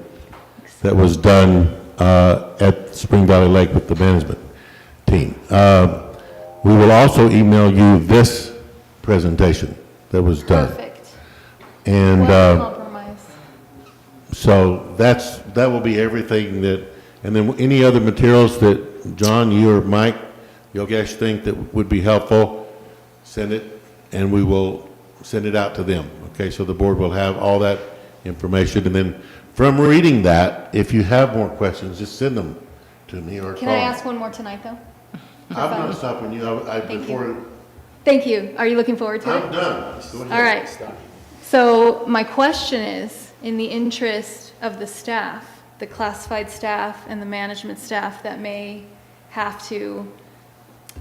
that was done at Spring Valley Lake with the management team. We will also email you this presentation that was done. Perfect. And Well, compromise. so that will be everything that, and then any other materials that John, you or Mike, Yogesh think that would be helpful, send it, and we will send it out to them. Okay, so the board will have all that information, and then from reading that, if you have more questions, just send them to me or call. Can I ask one more tonight though? I'm not stopping you. Thank you. Are you looking forward to it? I'm done. Go ahead. All right. So my question is, in the interest of the staff, the classified staff and the management staff that may have to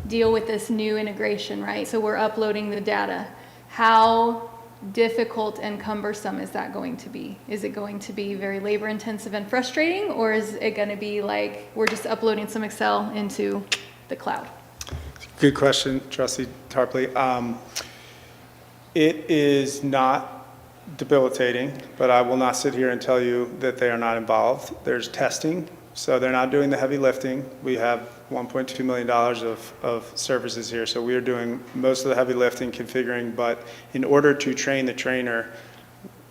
deal with this new integration, right? So we're uploading the data. How difficult and cumbersome is that going to be? Is it going to be very labor intensive and frustrating, or is it going to be like we're just uploading some Excel into the cloud? Good question, Trustee Tarpley. It is not debilitating, but I will not sit here and tell you that they are not involved. There's testing, so they're not doing the heavy lifting. We have $1.2 million of services here, so we are doing most of the heavy lifting, configuring, but in order to train the trainer,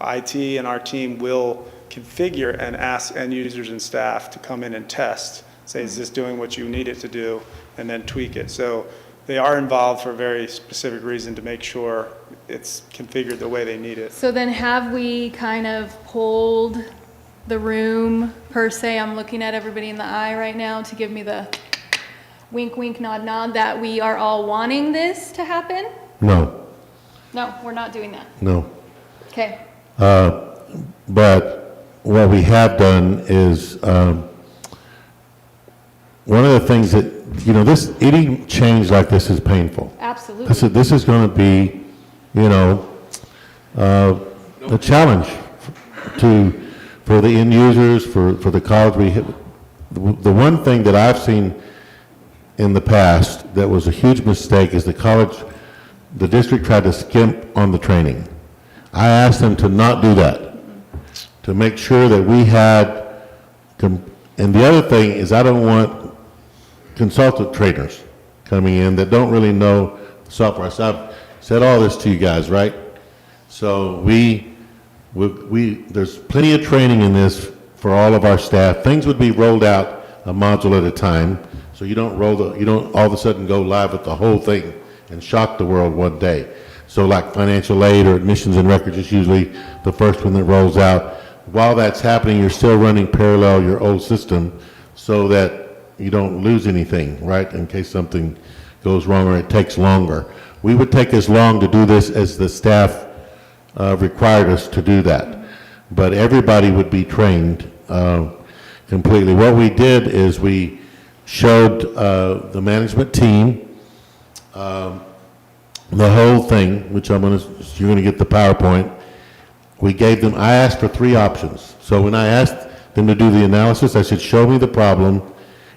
IT and our team will configure and ask end users and staff to come in and test, say, is this doing what you need it to do, and then tweak it. So they are involved for a very specific reason to make sure it's configured the way they need it. So then have we kind of pulled the room per se? I'm looking at everybody in the eye right now to give me the wink, wink, nod, nod, that we are all wanting this to happen? No, No, we're not doing that. no. Okay. But what we have done is, one of the things that, any change like this is painful. Absolutely. This is going to be, a challenge for the end users, for the college. The one thing that I've seen in the past that was a huge mistake is the district tried to skimp on the training. I asked them to not do that, to make sure that we had, and the other thing is I don't want consultant trainers coming in that don't really know the software. So I've said all this to you guys, right? So there's plenty of training in this for all of our staff. Things would be rolled out a module at a time, so you don't all of a sudden go live with the whole thing and shock the world one day. So like financial aid or admissions and records is usually the first one that rolls out. While that's happening, you're still running parallel your old system so that you don't lose anything, right, in case something goes wrong or it takes longer. We would take as long to do this as the staff required us to do that. But everybody would be trained completely. What we did is we showed the management team the whole thing, which you're going to get the PowerPoint. I asked for 3 options. So when I asked them to do the analysis, I said, show me the problem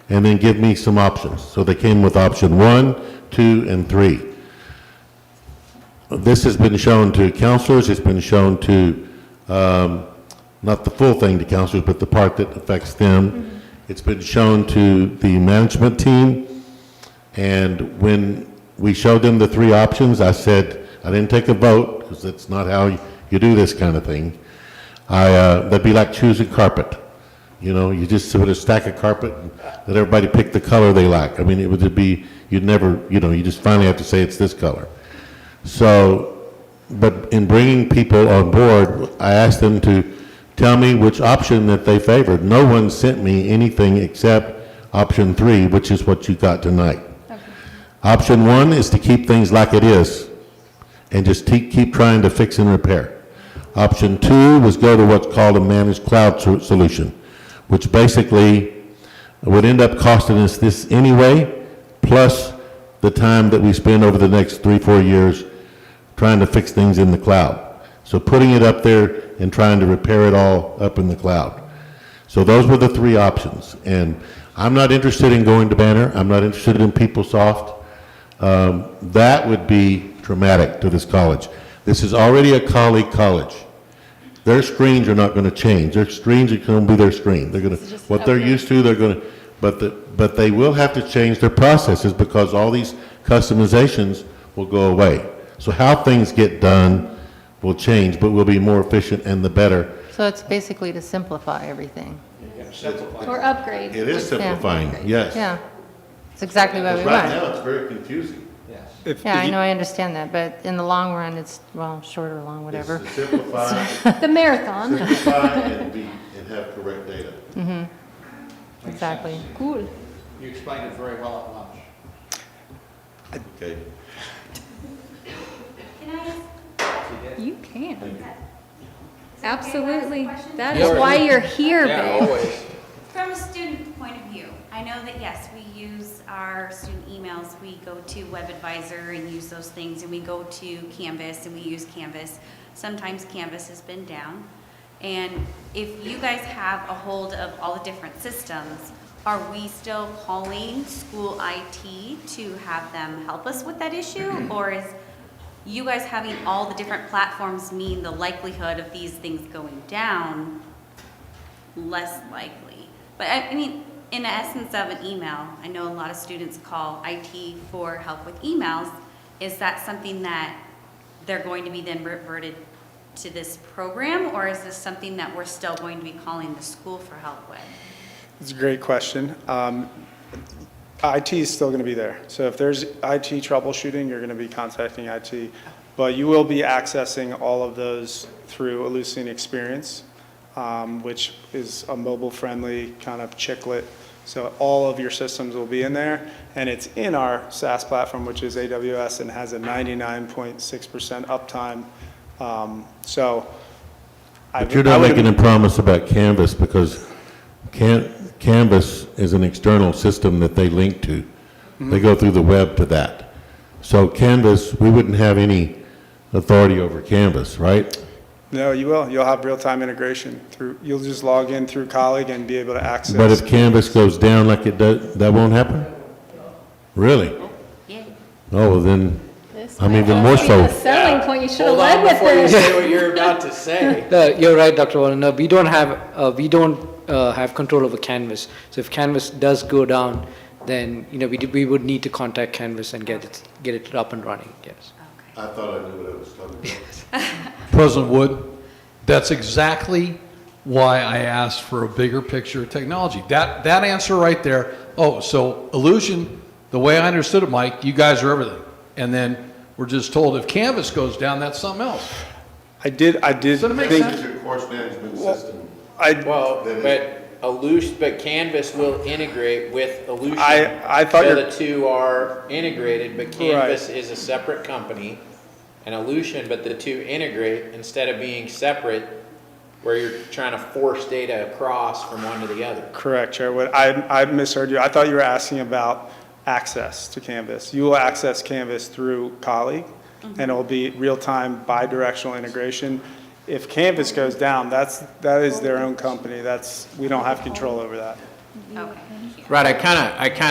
and then give me some options. So they came with option 1, 2, and 3. This has been shown to counselors. It's been shown to, not the full thing to counselors, but the part that affects them. Mm-hmm. It's been shown to the management team. And when we showed them the 3 options, I said, I didn't take a vote, because that's not how you do this kind of thing. That'd be like choosing carpet. You just put a stack of carpet and let everybody pick the color they like. I mean, it would be, you'd never, you just finally have to say it's this color. So, but in bringing people on board, I asked them to tell me which option that they favored. No one sent me anything except option 3, which is what you got tonight. Okay. Option 1 is to keep things like it is and just keep trying to fix and repair. Option 2 was go to what's called a managed cloud solution, which basically would end up costing us this anyway, plus the time that we spend over the next 3-4 years trying to fix things in the cloud. So putting it up there and trying to repair it all up in the cloud. So those were the 3 options. And I'm not interested in going to Banner. I'm not interested in PeopleSoft. That would be traumatic to this college. This is already a colleague college. Their screens are not going to change. Their screens are going to be their screen. They're going to, what they're used to, they're going to, but they will have to change their processes because all these customizations will go away. So how things get done will change, but will be more efficient and the better. So it's basically to simplify everything. Or upgrade. It is simplifying, yes. Yeah, it's exactly what we Right want. now, it's very confusing. Yeah, I know, I understand that, but in the long run, it's, well, short or long, whatever. It's to simplify. The marathon. Simplify and have correct data. Mm-hmm. Exactly. Cool. You explained it very well at lunch. Okay. You can. Absolutely. That is why you're here, babe. From a student point of view, I know that, yes, we use our student emails. We go to WebAdvisor and use those things, and we go to Canvas and we use Canvas. Sometimes Canvas has been down. And if you guys have a hold of all the different systems, are we still calling school IT to have them help us with that issue? Or is you guys having all the different platforms mean the likelihood of these things going down less likely? But I mean, in the essence of an email, I know a lot of students call IT for help with emails. Is that something that they're going to be then reverted to this program, or is this something that we're still going to be calling the school for help with? It's a great question. IT is still going to be there. So if there's IT troubleshooting, you're going to be contacting IT. But you will be accessing all of those through Ellucian Experience, which is a mobile-friendly kind of chiclet. So all of your systems will be in there, and it's in our SaaS platform, which is AWS, and has a 99.6% uptime. But you're not making a promise about Canvas, because Canvas is an external system that they link to. They go through the web to that. So Canvas, we wouldn't have any authority over Canvas, right? No, you will. You'll have real-time integration through. You'll just log in through Colleague and be able to access. But if Canvas goes down like it does, that won't happen? Really? Yeah. Oh, well then, This I'm might even be more a so. selling point. You should have Hold led on with before you this. say what you're about to say. You're right, Dr. Walden. No, we don't have control over Canvas. So if Canvas does go down, then, we would need to contact Canvas and get it up and running, yes. I thought I knew what I was talking about. President Wood, that's exactly why I asked for a bigger picture of technology. That answer right there, so Ellucian, the way I understood it, Mike, you guys are everything. And then we're just told if Canvas goes down, that's something else. I did Does that make think. sense? Your course management system. But Canvas will integrate with Ellucian. I thought so you're- the two are integrated, but Canvas is a separate company, and Ellucian, but the two integrate instead of being separate, where you're trying to force data across from one to the other. Correct, Chair. I misheard you. I thought you were asking about access to Canvas. You will access Canvas through Colleague, and it will be real-time bi-directional integration. If Canvas goes down, that is their own company. We don't have control over that. Okay. Right, I kind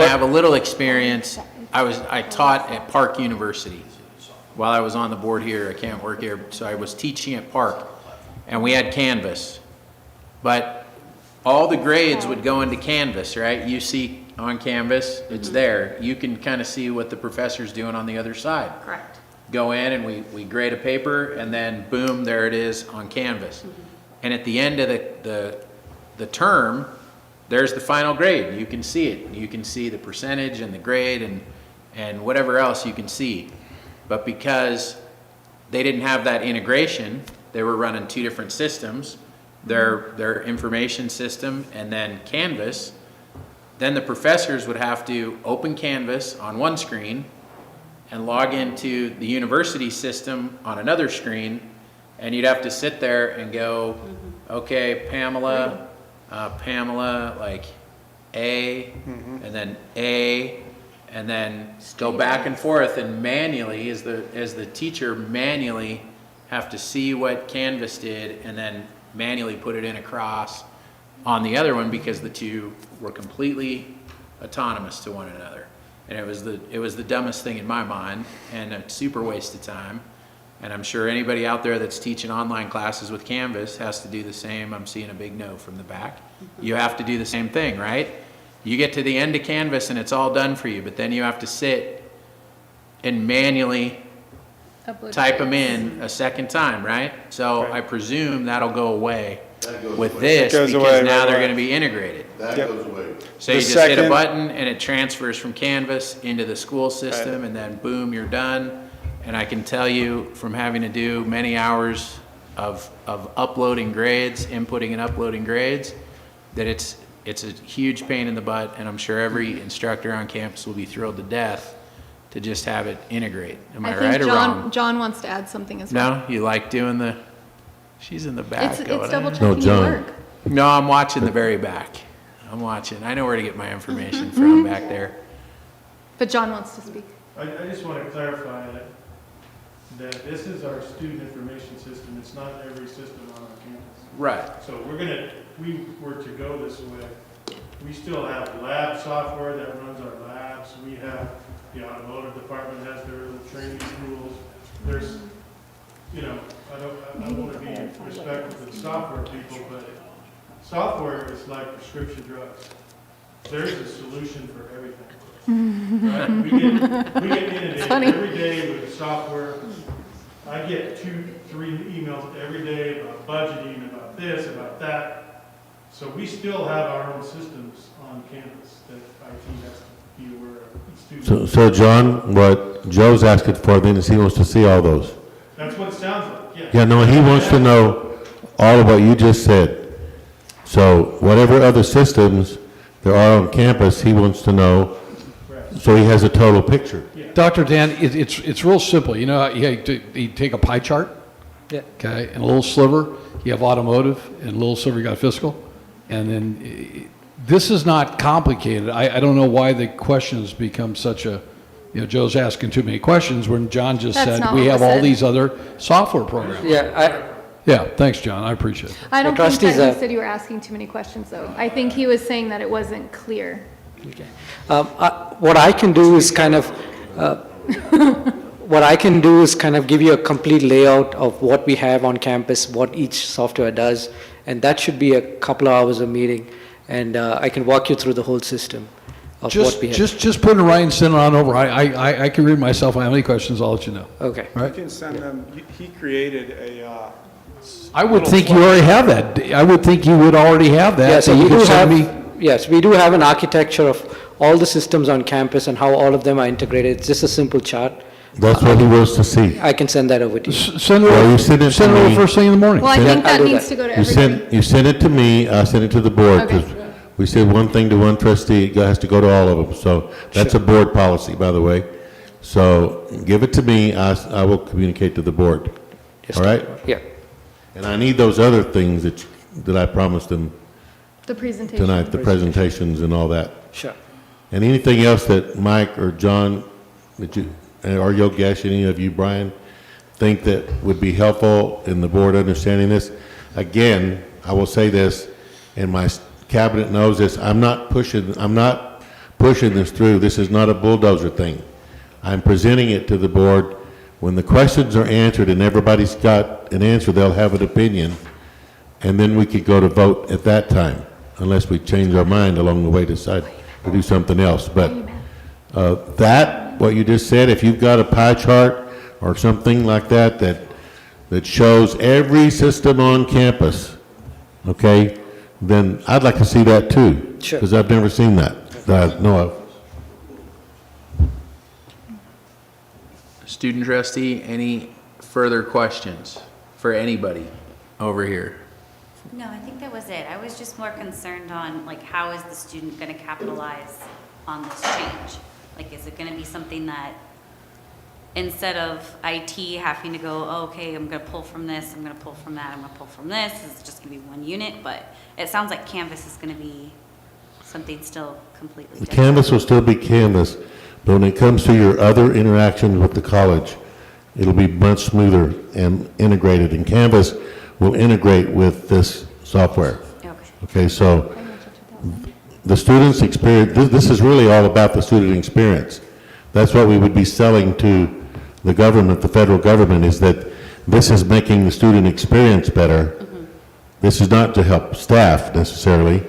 of have a little experience. I taught at Park University while I was on the board here. I can't work here, so I was teaching at Park, and we had Canvas. But all the grades would go into Canvas, right? You see on Canvas, it's there. You can kind of see what the professor's doing on the other side. Correct. Go in and we grade a paper, and then boom, there it is on Canvas. And at the end of the term, there's the final grade. You can see it. You can see the percentage and the grade and whatever else you can see. But because they didn't have that integration, they were running two different systems, their information system and then Canvas. Then the professors would have to open Canvas on one screen and log into the university system on another screen, and you'd have to sit there and go, okay, Pamela, like A, and then A, and then go back and forth, and manually, as the teacher, manually have to see what Canvas did, and then manually put it in across on the other one, because the two were completely autonomous to one another. And it was the dumbest thing in my mind, and a super waste of time. And I'm sure anybody out there that's teaching online classes with Canvas has to do the same. I'm seeing a big no from the back. You have to do the same thing, right? You get to the end of Canvas and it's all done for you, but then you have to sit and manually type them in a second time, right? So I presume that'll go away with this, because now they're going to be integrated. That goes away. So you just hit a button and it transfers from Canvas into the school system, and then boom, you're done. And I can tell you from having to do many hours of uploading grades, inputting and uploading grades, that it's a huge pain in the butt, and I'm sure every instructor on campus will be thrilled to death to just have it integrate. Am I right or wrong? John wants to add something as well. No? You like doing she's in the back It's going, double "Eh." checking your work. No, I'm watching the very back. I'm watching. I know where to get my information from back there. But John wants to speak. I just want to clarify that this is our student information system. It's not every system on our campus. Right. So we were to go this way. We still have lab software that runs our labs. We have, the automotive department has their little training tools. There's, I want to be respectful to the software people, but software is like prescription drugs. There's a solution for everything. Right? We get inundated every day with software. I get 2-3 emails every day about budgeting, about this, about that. So we still have our own systems on campus that IT has to be aware of. So John, what Joe's asking for then is he wants to see all those. That's what it sounds like, yeah. Yeah, no, he wants to know all of what you just said. So whatever other systems there are on campus, he wants to know, so he has a total picture. Dr. Dan, it's real simple. You know, you take a pie chart, Yeah. okay, and a little sliver, you have automotive, and a little sliver, you got fiscal. And then, this is not complicated. I don't know why the questions become such a, Joe's asking too many questions when John just That's said not we what have was all said. these other software programs. Yeah, Yeah, thanks, John, I appreciate it. I don't think Trustees, that he said you were asking too many questions, though. I think he was saying that it wasn't clear. what I can do is kind of, give you a complete layout of what we have on campus, what each software does, and that should be a couple of hours of meeting, and I can walk you through the whole system of what we have. Just put it right and send it on over. I can read myself. If I have any questions, I'll let you know. Okay. All You right? can send them, he created a, I would think you already have that. I would think you would already have that. Yeah, so you we could do send have, me- yes, we do have an architecture of all the systems on campus and how all of them are integrated. It's just a simple chart. That's what he wants to see. I can send that over to you. Send it Well, you over, send it to send it over me. first thing in the morning. Well, I Send think I'll that do needs that. to go to You everybody. send it to me, I'll send it to the board, Okay. because we said one thing to one trustee, it has to go to all of them. So that's a board policy, by the way. So give it to me, I will communicate to the board. Yes, All right? Yeah. And I need those other things that I promised them The presentation. tonight, the presentations and all that. Sure. And anything else that Mike or John, that you, or Yogesh, any of you, Brian, think that would be helpful in the board understanding this? Again, I will say this, and my cabinet knows this, I'm not pushing this through. This is not a bulldozer thing. I'm presenting it to the board. When the questions are answered and everybody's got an answer, they'll have an opinion, and then we could go to vote at that time, unless we change our mind along the way, decide to do something else. But what you just said, if you've got a pie chart or something like that shows every system on campus, okay, then I'd like to see that too. Sure. Because I've never seen that I know of. Student trustee, any further questions for anybody over here? No, I think that was it. I was just more concerned on, like, how is the student going to capitalize on this change? Like, is it going to be something that, instead of IT having to go, oh, okay, I'm going to pull from this, I'm going to pull from that, I'm going to pull from this, it's just going to be one unit, but it sounds like Canvas is going to be something still completely The different. Canvas will still be Canvas, but when it comes to your other interactions with the college, it'll be much smoother and integrated, and Canvas will integrate with this software. Okay. Okay, so the student's experience, this is really all about the student experience. That's what we would be selling to the government, the federal government, is that this is making the student experience better. This is not to help staff necessarily.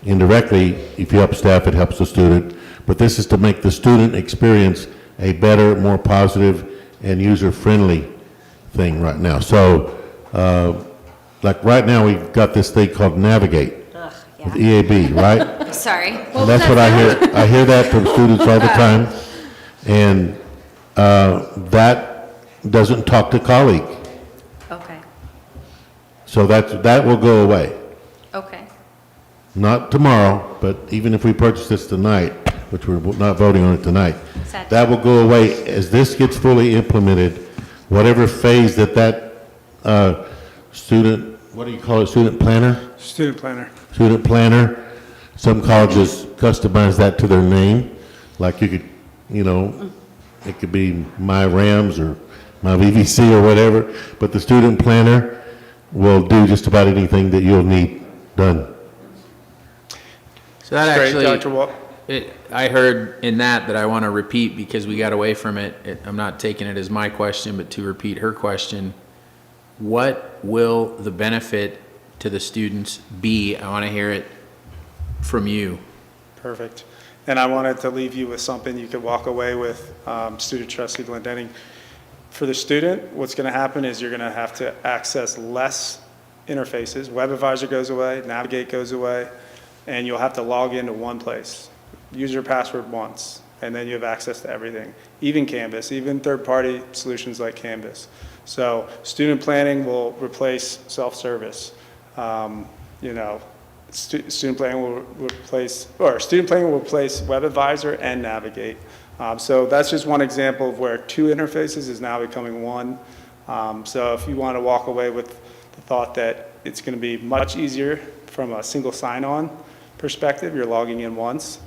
Indirectly, if you help staff, it helps the student. But this is to make the student experience a better, more positive, and user-friendly thing right now. So, like right now, we've got this thing called Navigate Ugh, with yeah. EAB, right? Sorry. And that's what I hear. I hear that from students all the time. And that doesn't talk to colleague. Okay, So that will go away. okay. Not tomorrow, but even if we purchase this tonight, which we're not voting on it tonight, Sad. that will go away as this gets fully implemented. Whatever phase that student, what do you call it, student planner? student planner. Student planner Some colleges customize that to their name, like you could, you know, it could be My Rams or My VVC or whatever, but the student planner will do just about anything that you'll need done. So that Great, actually, Dr. Walt. I heard in that I want to repeat because we got away from it. I'm not taking it as my question, but to repeat her question. What will the benefit to the students be? I want to hear it from you. Perfect. And I wanted to leave you with something you could walk away with, student trustee Glendenning. For the student, what's going to happen is you're going to have to access less interfaces. Web Advisor goes away, Navigate goes away, and you'll have to log into one place. Use your password once, and then you have access to everything, even Canvas, even third-party solutions like Canvas. So student planning will replace self-service. You know, student planning will replace Web Advisor and Navigate. So that's just one example of where two interfaces is now becoming one. So if you want to walk away with the thought that it's going to be much easier from a single sign-on perspective, you're logging in once,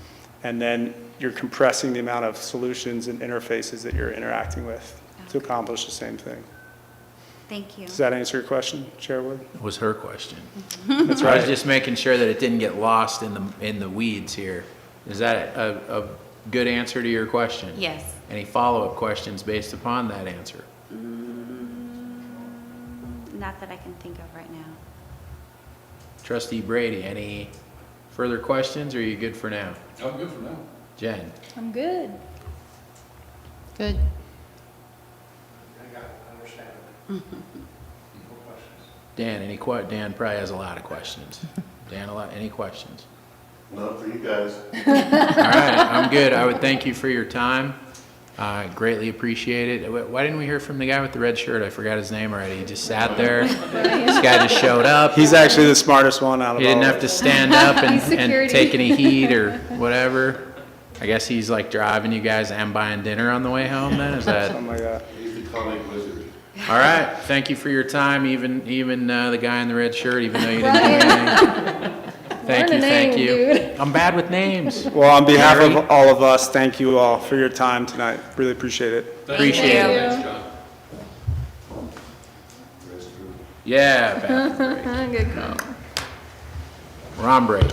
and then you're compressing the amount of solutions and interfaces that you're interacting with to accomplish the same thing. Thank you. Does that answer your question, Chairwood? Was her question. That's I was right. just making sure that it didn't get lost in the weeds here. Is that a good answer to your question? Yes. Any follow-up questions based upon that answer? Not that I can think of right now. Trustee Brady, any further questions, or are you good for now? I'm good for now. Jen? I'm good. Good. Dan, Dan probably has a lot of questions. Dan, any questions? None for you guys. All right, I'm good. I would thank you for your time. Greatly appreciate it. Why didn't we hear from the guy with the red shirt? I forgot his name already. He just sat there. This guy just showed up. He's actually the smartest one out of all. He didn't have to stand up and Security. take any heat or whatever. I guess he's like driving you guys and buying dinner on the way home then? Is that? Something like that. He's the colleague wizard. All right, thank you for your time, even the guy in the red shirt, even though you didn't do anything. Thank Learn you, a thank name, you. dude. I'm bad with names. Well, on behalf Gary? of all of us, thank you all for your time tonight. Really appreciate it. Appreciate you. it. Thanks, John. Yeah, bathroom break. Good call. We're on break.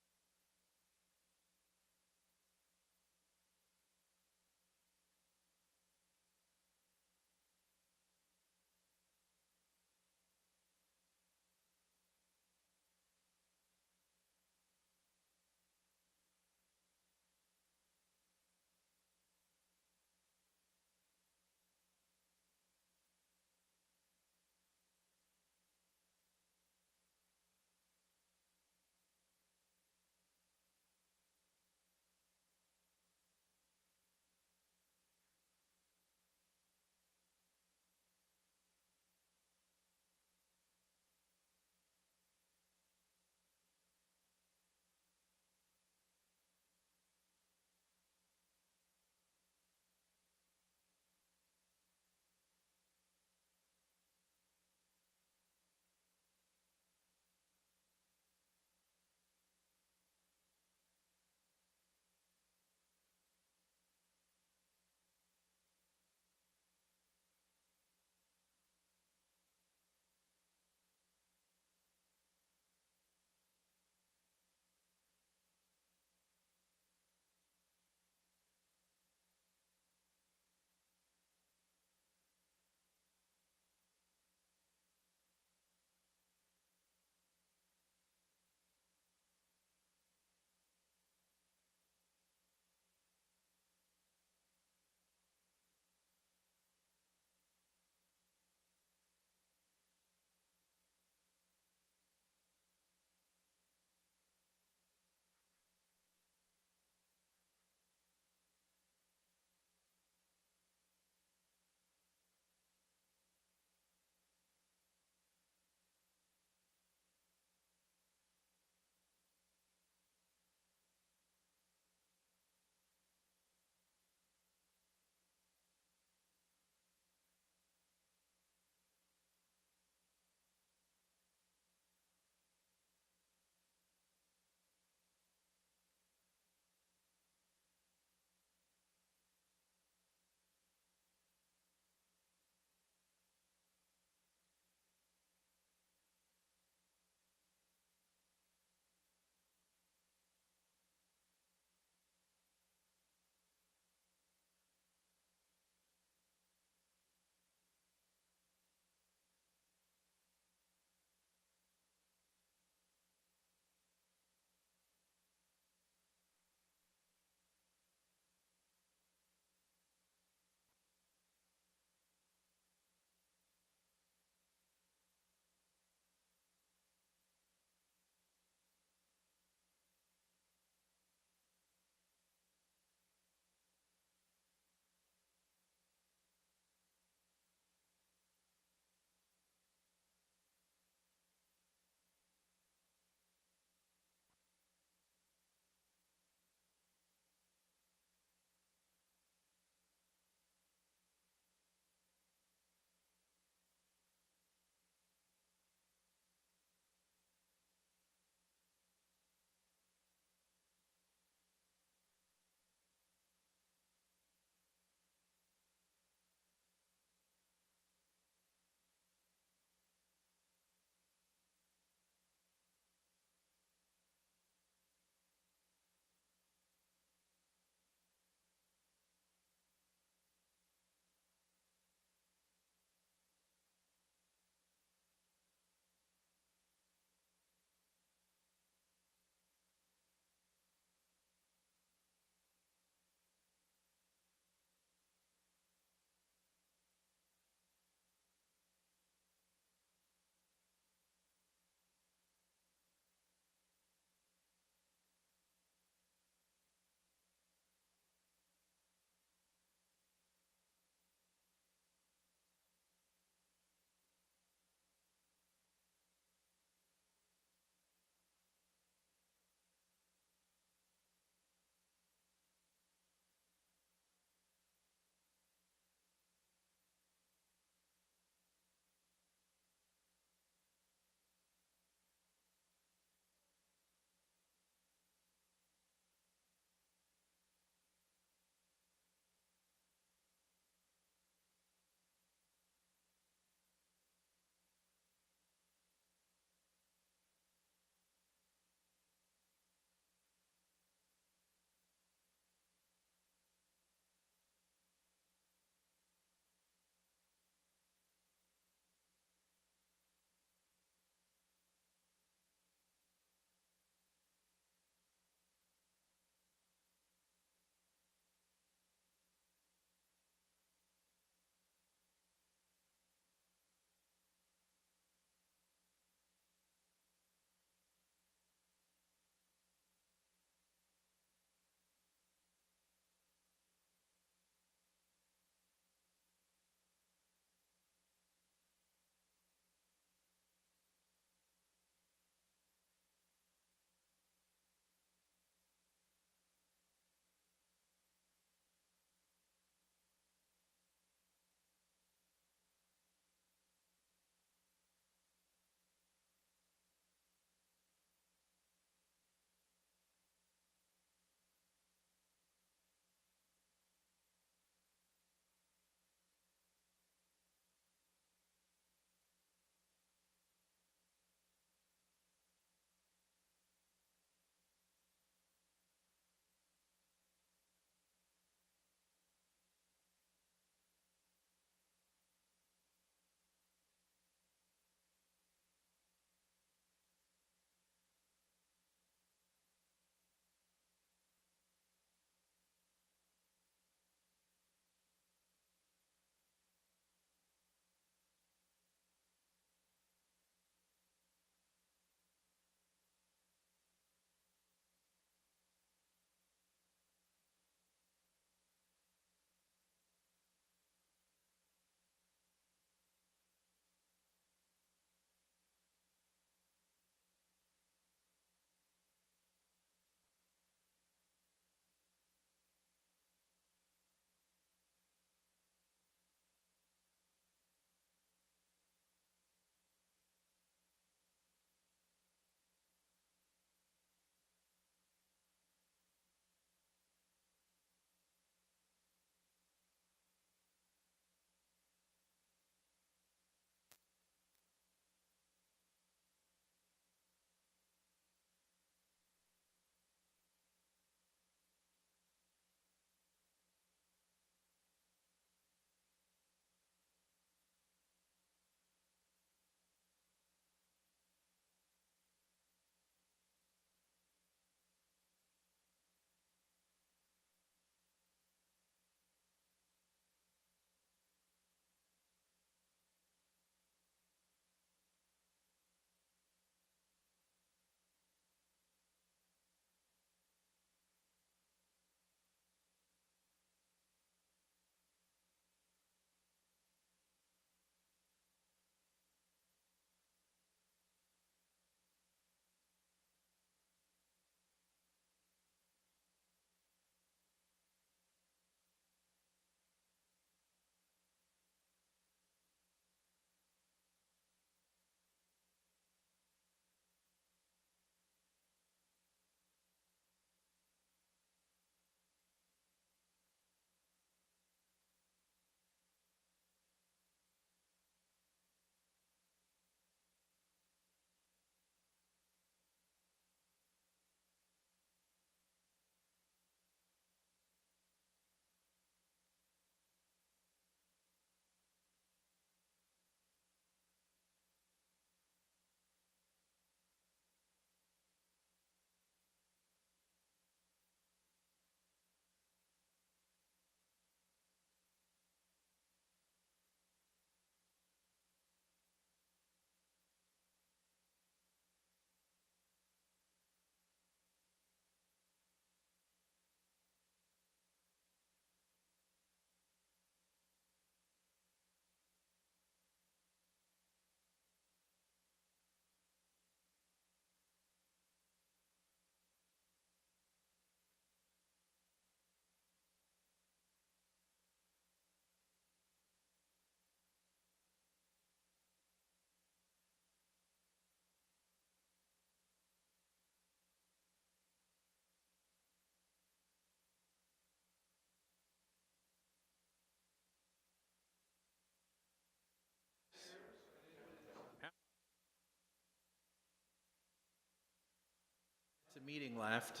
meeting left.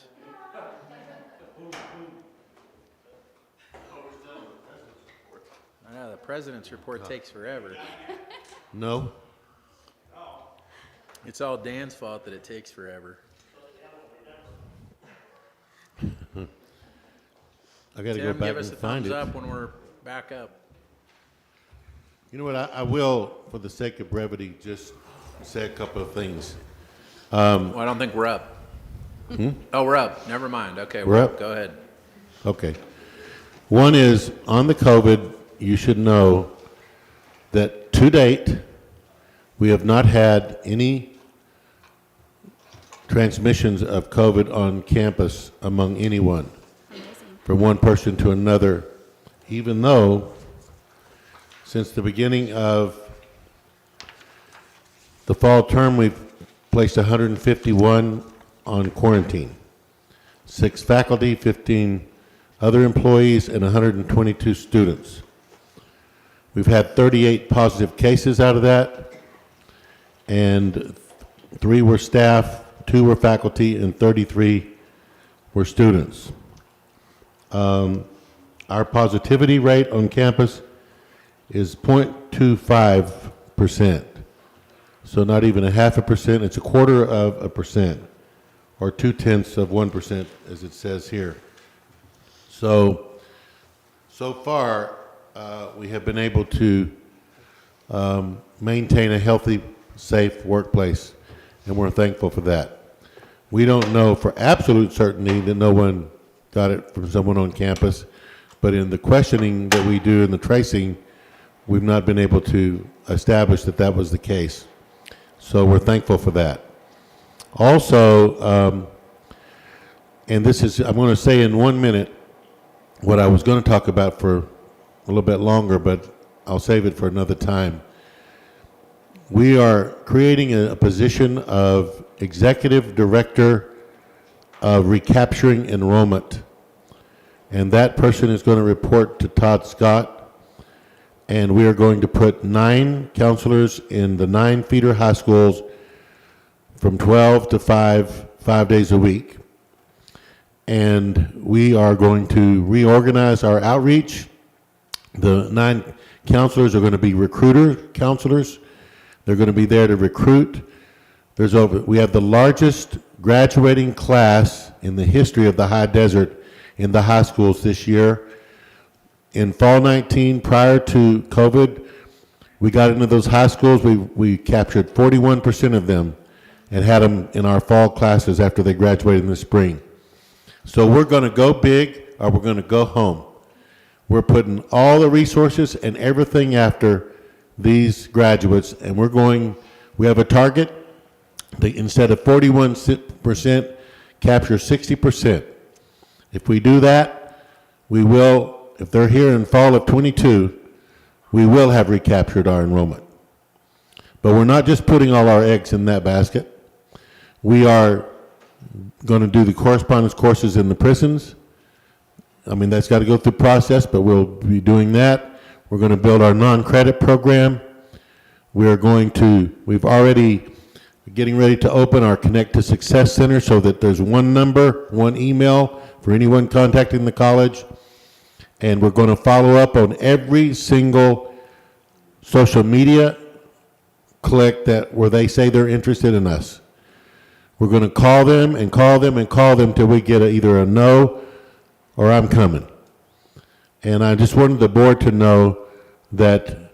I know, the president's report takes forever. No? It's all Dan's fault that it takes forever. I gotta go Tim, back give us and a find thumbs it. up when we're back up. You know what, I will, for the sake of brevity, just say a couple of things. Well, I don't think we're up. Oh, we're up. Never mind. Okay, We're up? Go ahead. Okay. One is, on the COVID, you should know that to date, we have not had any transmissions of COVID on campus among anyone, from one person to another, even though since the beginning of the fall term, we've placed 151 on quarantine, 6 faculty, 15 other employees, and 122 students. We've had 38 positive cases out of that, and 3 were staff, 2 were faculty, and 33 were students. Our positivity rate on campus is 0.25%. So not even 0.5%, it's 0.25%, or 0.2%, as it says here. So far, we have been able to maintain a healthy, safe workplace, and we're thankful for that. We don't know for absolute certainty that no one got it from someone on campus, but in the questioning that we do in the tracing, we've not been able to establish that that was the case. So we're thankful for that. Also, and this is, I'm going to say in 1 minute what I was going to talk about for a little bit longer, but I'll save it for another time. We are creating a position of Executive Director of Recapturing Enrollment. And that person is going to report to Todd Scott. And we are going to put 9 counselors in the 9 feeder high schools from 12 to 5 days a week. And we are going to reorganize our outreach. The 9 counselors are going to be recruiter counselors. They're going to be there to recruit. We have the largest graduating class in the history of the high desert in the high schools this year. In fall 19, prior to COVID, we got into those high schools. We captured 41% of them and had them in our fall classes after they graduated in the spring. So we're going to go big or we're going to go home. We're putting all the resources and everything after these graduates, and we have a target that instead of 41%, capture 60%. If we do that, we will, if they're here in fall of 22, we will have recaptured our enrollment. But we're not just putting all our eggs in that basket. We are going to do the correspondence courses in the prisons. I mean, that's got to go through process, but we'll be doing that. We're going to build our non-credit program. We're already getting ready to open our Connect to Success Center so that there's one number, one email for anyone contacting the college. And we're going to follow up on every single social media click where they say they're interested in us. We're going to call them and call them and call them till we get either a no or I'm coming. And I just wanted the board to know that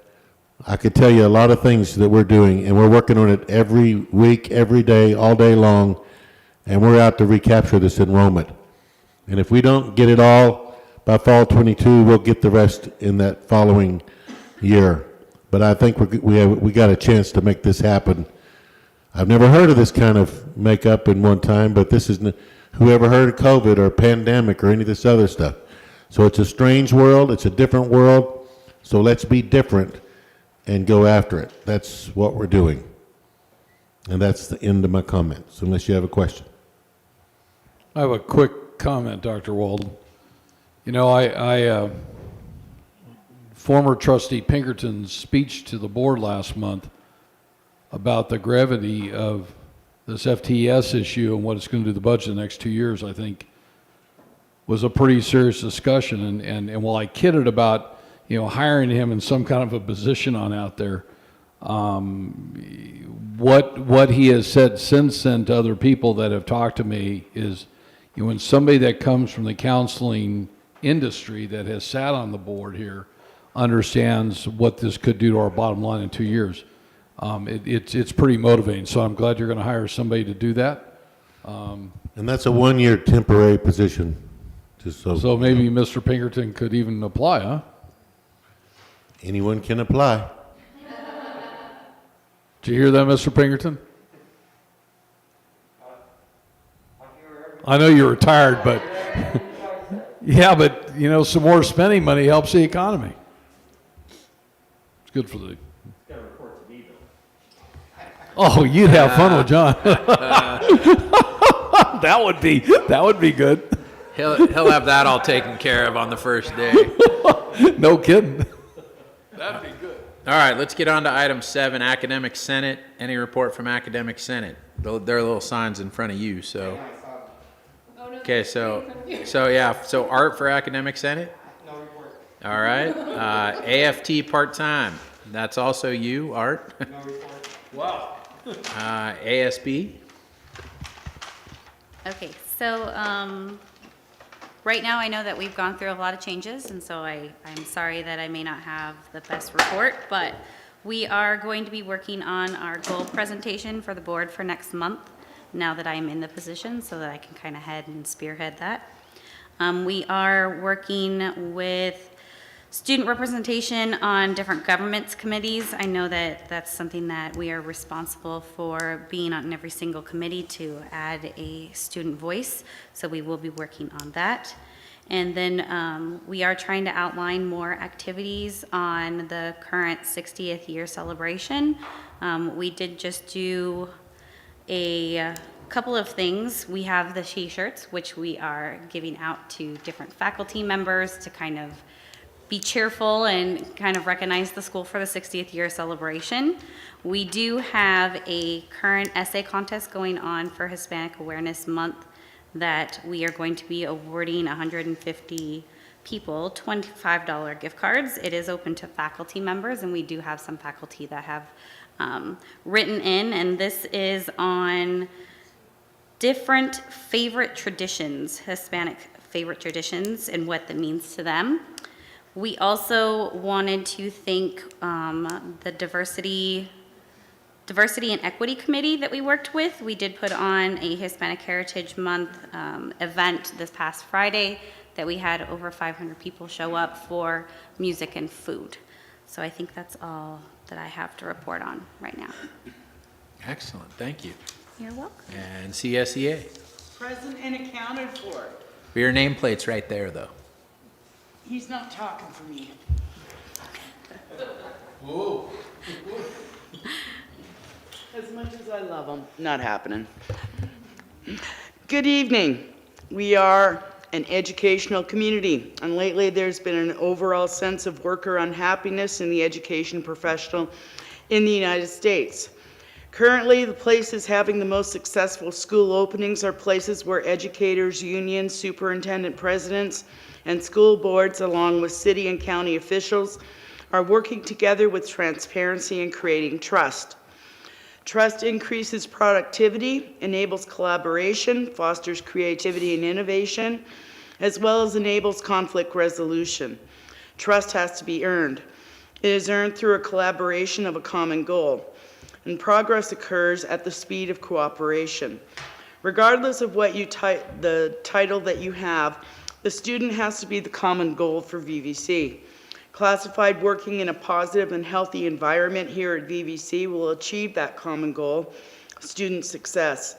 I could tell you a lot of things that we're doing, and we're working on it every week, every day, all day long, and we're out to recapture this enrollment. And if we don't get it all by fall 22, we'll get the rest in that following year. But I think we got a chance to make this happen. I've never heard of this kind of makeup in one time, but this is, who ever heard of COVID or pandemic or any of this other stuff? So it's a strange world, it's a different world, so let's be different and go after it. That's what we're doing. And that's the end of my comments, unless you have a question. I have a quick comment, Dr. Walden. You know, former trustee Pinkerton's speech to the board last month about the gravity of this FTES issue and what it's going to do to the budget the next 2 years, I think, was a pretty serious discussion. And while I kidded about, hiring him in some kind of a position on out there, what he has said since then to other people that have talked to me is, when somebody that comes from the counseling industry that has sat on the board here understands what this could do to our bottom line in 2 years, it's pretty motivating. So I'm glad you're going to hire somebody to do that. And that's a 1-year temporary position, just so. So maybe Mr. Pinkerton could even apply, huh? Anyone can apply. Did you hear that, Mr. Pinkerton? I know you're retired, but yeah, but some more spending money helps the economy. It's good for the. Oh, you'd have fun with John. That would be good. He'll have that all taken care of on the first day. No kidding. That'd be good. All right, let's get on to item 7, Academic Senate. Any report from Academic Senate? There are little signs in front of you, so. Okay, so Art for Academic Senate? No report. All right. AFT part-time. That's also you, Art. No report. Wow. ASB? Okay, so right now I know that we've gone through a lot of changes, and so I'm sorry that I may not have the best report, but we are going to be working on our goal presentation for the board for next month, now that I'm in the position, so that I can kind of head and spearhead that. We are working with student representation on different governments committees. I know that that's something that we are responsible for, being on every single committee, to add a student voice. So we will be working on that. And then we are trying to outline more activities on the current 60th year celebration. We did just do a couple of things. We have the T-shirts, which we are giving out to different faculty members to kind of be cheerful and kind of recognize the school for the 60th year celebration. We do have a current essay contest going on for Hispanic Awareness Month that we are going to be awarding 150 people $25 gift cards. It is open to faculty members, and we do have some faculty that have written in, and this is on different favorite traditions, Hispanic favorite traditions, and what that means to them. We also wanted to thank the Diversity and Equity Committee that we worked with. We did put on a Hispanic Heritage Month event this past Friday that we had over 500 people show up for music and food. So I think that's all that I have to report on right now. Excellent, thank you. You're welcome. And CSEA. Present and accounted for. Your nameplate's right there, though. He's not talking for me. Whoa. As much as I love him, not happening. Good evening. We are an educational community, and lately there's been an overall sense of worker unhappiness in the education professional in the United States. Currently, the places having the most successful school openings are places where educators, unions, superintendent presidents, and school boards, along with city and county officials, are working together with transparency and creating trust. Trust increases productivity, enables collaboration, fosters creativity and innovation, as well as enables conflict resolution. Trust has to be earned. It is earned through a collaboration of a common goal, and progress occurs at the speed of cooperation. Regardless of what the title that you have, the student has to be the common goal for VVC. Classified working in a positive and healthy environment here at VVC will achieve that common goal, student success.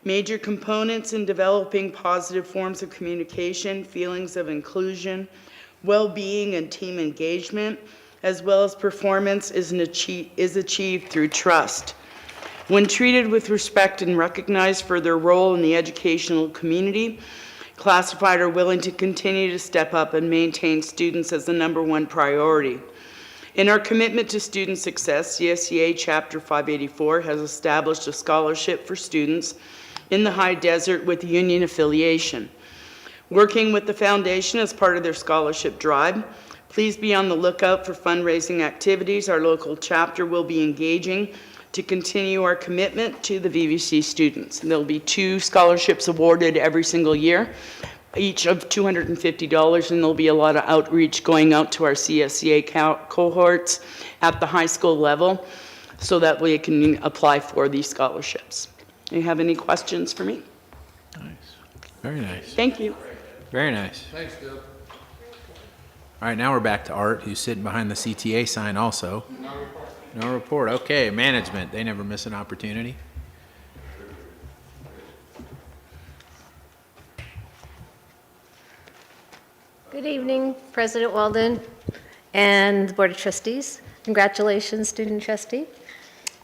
Major components in developing positive forms of communication, feelings of inclusion, well-being, and team engagement, as well as performance, is achieved through trust. When treated with respect and recognized for their role in the educational community, classified are willing to continue to step up and maintain students as the #1 priority. In our commitment to student success, CSEA Chapter 584 has established a scholarship for students in the high desert with union affiliation. Working with the foundation as part of their scholarship drive, please be on the lookout for fundraising activities our local chapter will be engaging to continue our commitment to the VVC students. There'll be 2 scholarships awarded every single year, each of $250, and there'll be a lot of outreach going out to our CSEA cohorts at the high school level so that we can apply for these scholarships. Do you have any questions for me? Nice. Very nice. Thank you. Very nice. Thanks, Deb. All right, now we're back to Art, who's sitting behind the CTA sign also. No report. Okay, management. They never miss an opportunity. Good evening, President Walden and the Board of Trustees. Congratulations, student trustee.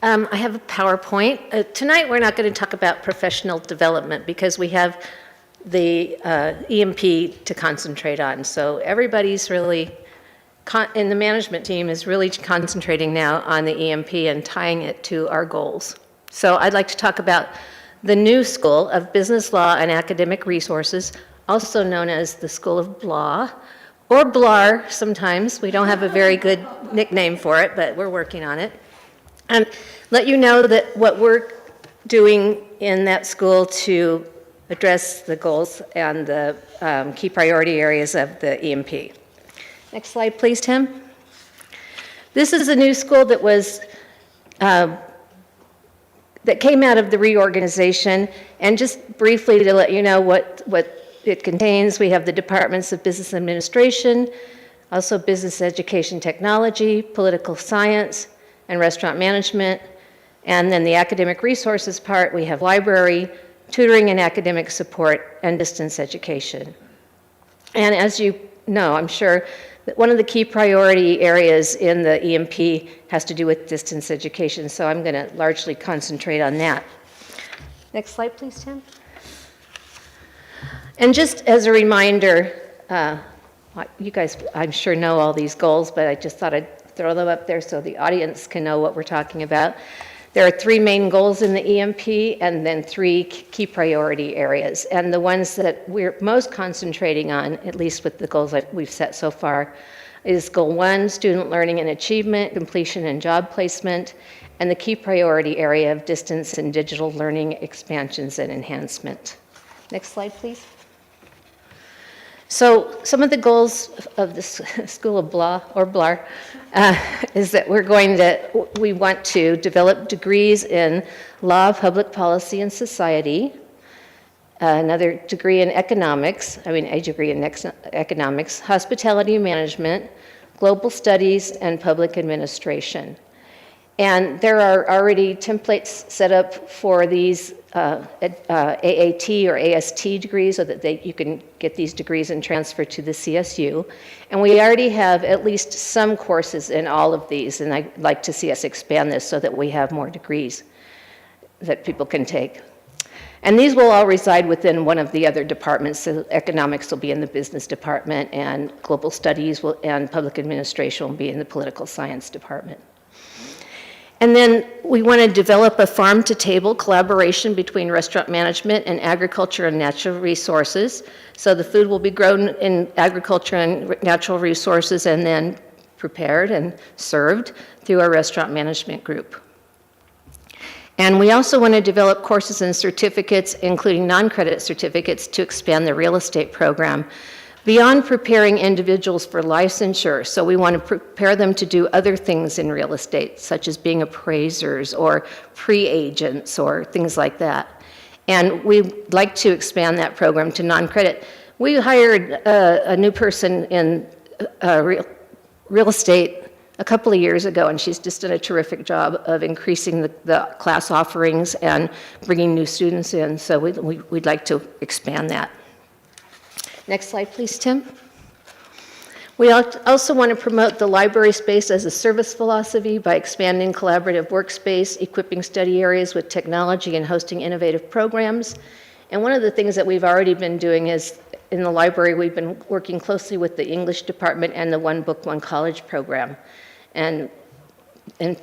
I have a PowerPoint. Tonight, we're not going to talk about professional development because we have the EMP to concentrate on. So everybody's really, in the management team, is really concentrating now on the EMP and tying it to our goals. So I'd like to talk about the new School of Business Law and Academic Resources, also known as the School of Blah, or BLAR sometimes. We don't have a very good nickname for it, but we're working on it. And let you know that what we're doing in that school to address the goals and the key priority areas of the EMP. Next slide, please, Tim. This is a new school that was that came out of the reorganization. And just briefly to let you know what it contains, we have the Departments of Business Administration, also Business Education Technology, Political Science, and Restaurant Management. And then the academic resources part, we have library, tutoring and academic support, and distance education. And as you know, I'm sure, that one of the key priority areas in the EMP has to do with distance education, so I'm going to largely concentrate on that. Next slide, please, Tim. And just as a reminder, you guys, I'm sure, know all these goals, but I just thought I'd throw them up there so the audience can know what we're talking about. There are 3 main goals in the EMP and then 3 key priority areas. And the ones that we're most concentrating on, at least with the goals that we've set so far, is Goal 1, student learning and achievement, completion and job placement, and the key priority area of distance and digital learning expansions and enhancement. Next slide, please. So some of the goals of the School of Blah, or BLAR, is that we want to develop degrees in law, public policy, and society, another degree in economics, a degree in economics, hospitality management, global studies, and public administration. And there are already templates set up for these AAT or AST degrees so that you can get these degrees and transfer to the CSU. And we already have at least some courses in all of these, and I'd like to see us expand this so that we have more degrees that people can take. And these will all reside within one of the other departments. So economics will be in the business department, and global studies and public administration will be in the political science department. And then we want to develop a farm-to-table collaboration between restaurant management and agriculture and natural resources. So the food will be grown in agriculture and natural resources and then prepared and served through our restaurant management group. And we also want to develop courses and certificates, including non-credit certificates, to expand the real estate program beyond preparing individuals for licensure. So we want to prepare them to do other things in real estate, such as being appraisers or pre-agents or things like that. And we'd like to expand that program to non-credit. We hired a new person in real estate a couple of years ago, and she's just done a terrific job of increasing the class offerings and bringing new students in. So we'd like to expand that. Next slide, please, Tim. We also want to promote the library space as a service philosophy by expanding collaborative workspace, equipping study areas with technology, and hosting innovative programs. And one of the things that we've already been doing is, in the library, we've been working closely with the English department and the One Book, One College program. And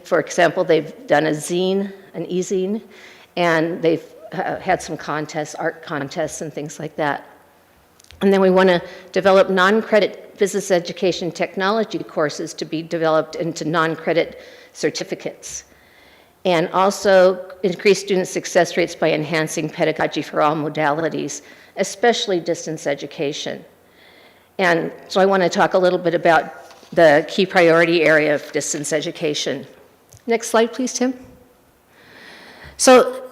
for example, they've done an e-zine, and they've had some contests, art contests and things like that. And then we want to develop non-credit business education technology courses to be developed into non-credit certificates. And also increase student success rates by enhancing pedagogy for all modalities, especially distance education. And so I want to talk a little bit about the key priority area of distance education. Next slide, please, Tim. So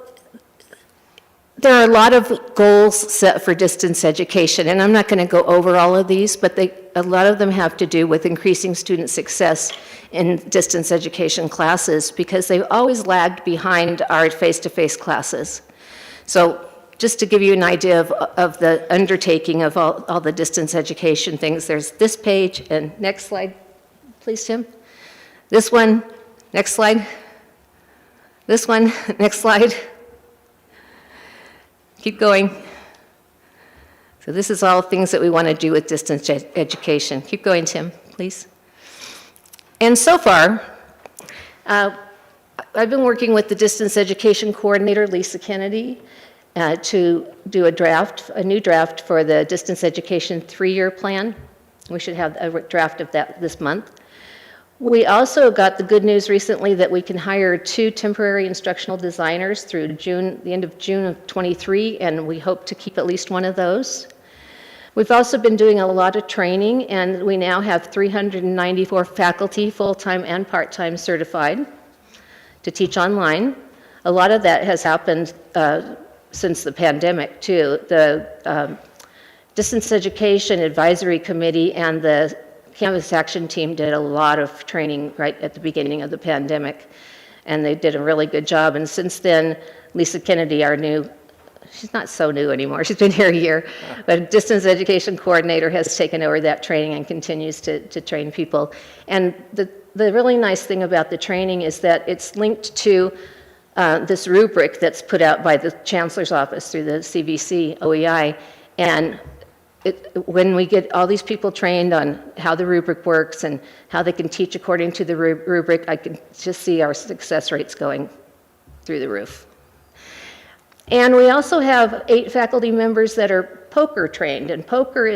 there are a lot of goals set for distance education, and I'm not going to go over all of these, but a lot of them have to do with increasing student success in distance education classes because they've always lagged behind our face-to-face classes. So just to give you an idea of the undertaking of all the distance education things, there's this page, and next slide, please, Tim. This one, next slide. This one, next slide. Keep going. So this is all things that we want to do with distance education. Keep going, Tim, please. And so far, I've been working with the distance education coordinator, Lisa Kennedy, to do a new draft for the distance education 3-year plan. We should have a draft of that this month. We also got the good news recently that we can hire 2 temporary instructional designers through the end of June of 23, and we hope to keep at least one of those. We've also been doing a lot of training, and we now have 394 faculty, full-time and part-time certified, to teach online. A lot of that has happened since the pandemic, too. The Distance Education Advisory Committee and the Canvas Action Team did a lot of training right at the beginning of the pandemic, and they did a really good job. And since then, Lisa Kennedy, our new, she's not so new anymore, she's been here a year, but Distance Education Coordinator has taken over that training and continues to train people. And the really nice thing about the training is that it's linked to this rubric that's put out by the Chancellor's Office through the CVC OEI, and when we get all these people trained on how the rubric works and how they can teach according to the rubric, I can just see our success rates going through the roof. And we also have 8 faculty members that are POCR trained, and POCR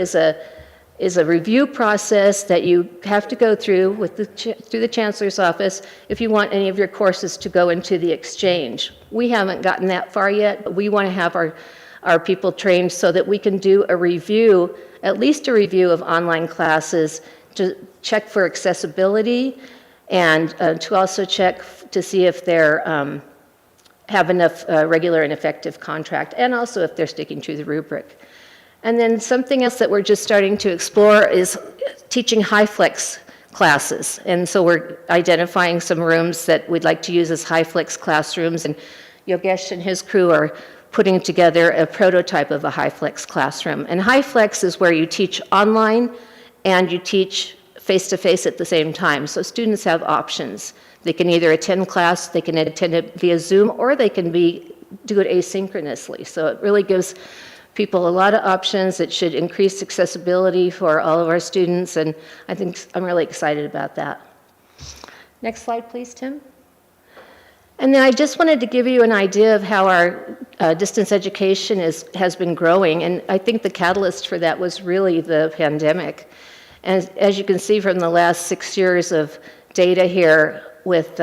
is a review process that you have to go through through the Chancellor's Office if you want any of your courses to go into the exchange. We haven't gotten that far yet, but we want to have our people trained so that we can do a review, at least a review of online classes to check for accessibility and to also check to see if they're have enough regular and effective contract, and also if they're sticking to the rubric. And then something else that we're just starting to explore is teaching HighFlex classes. And so we're identifying some rooms that we'd like to use as HighFlex classrooms, and Yogesh and his crew are putting together a prototype of a HighFlex classroom. And HighFlex is where you teach online and you teach face-to-face at the same time. So students have options. They can either attend class, they can attend it via Zoom, or they can do it asynchronously. So it really gives people a lot of options. It should increase accessibility for all of our students, and I'm really excited about that. Next slide, please, Tim. And then I just wanted to give you an idea of how our distance education has been growing, and I think the catalyst for that was really the pandemic. And as you can see from the last 6 years of data here with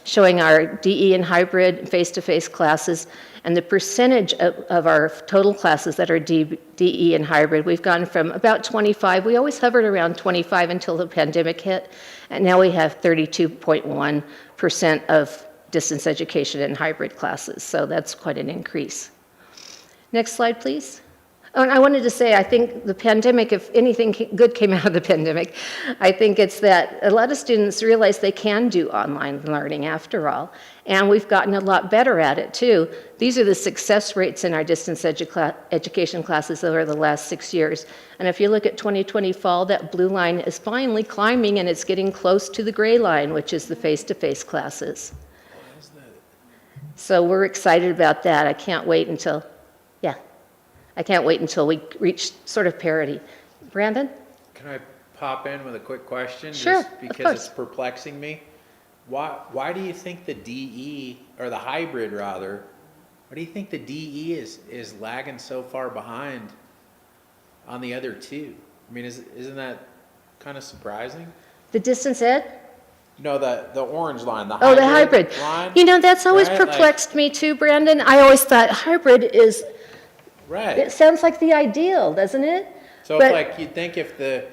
showing our DE and hybrid face-to-face classes and the percentage of our total classes that are DE and hybrid, we've gone from about 25, we always hovered around 25 until the pandemic hit, and now we have 32.1% of distance education and hybrid classes, so that's quite an increase. Next slide, please. Oh, and I wanted to say, I think the pandemic, if anything good came out of the pandemic, I think it's that a lot of students realize they can do online learning after all, and we've gotten a lot better at it too. These are the success rates in our distance education classes over the last 6 years. And if you look at 2020 fall, that blue line is finally climbing, and it's getting close to the gray line, which is the face-to-face classes. So we're excited about that. I can't wait until we reach sort of parity. Brandon? Can I pop in with a quick question? Sure, Just of because course. it's perplexing me. Why do you think the DE, or the hybrid rather, why do you think the DE is lagging so far behind on the other two? I mean, isn't that kind of surprising? The distance ed? No, the orange line, the Oh, the hybrid. line. You know, that's always right? Like- perplexed me too, Brandon. I always thought hybrid is, Right. it sounds like the ideal, doesn't it? So But- if like you'd think if the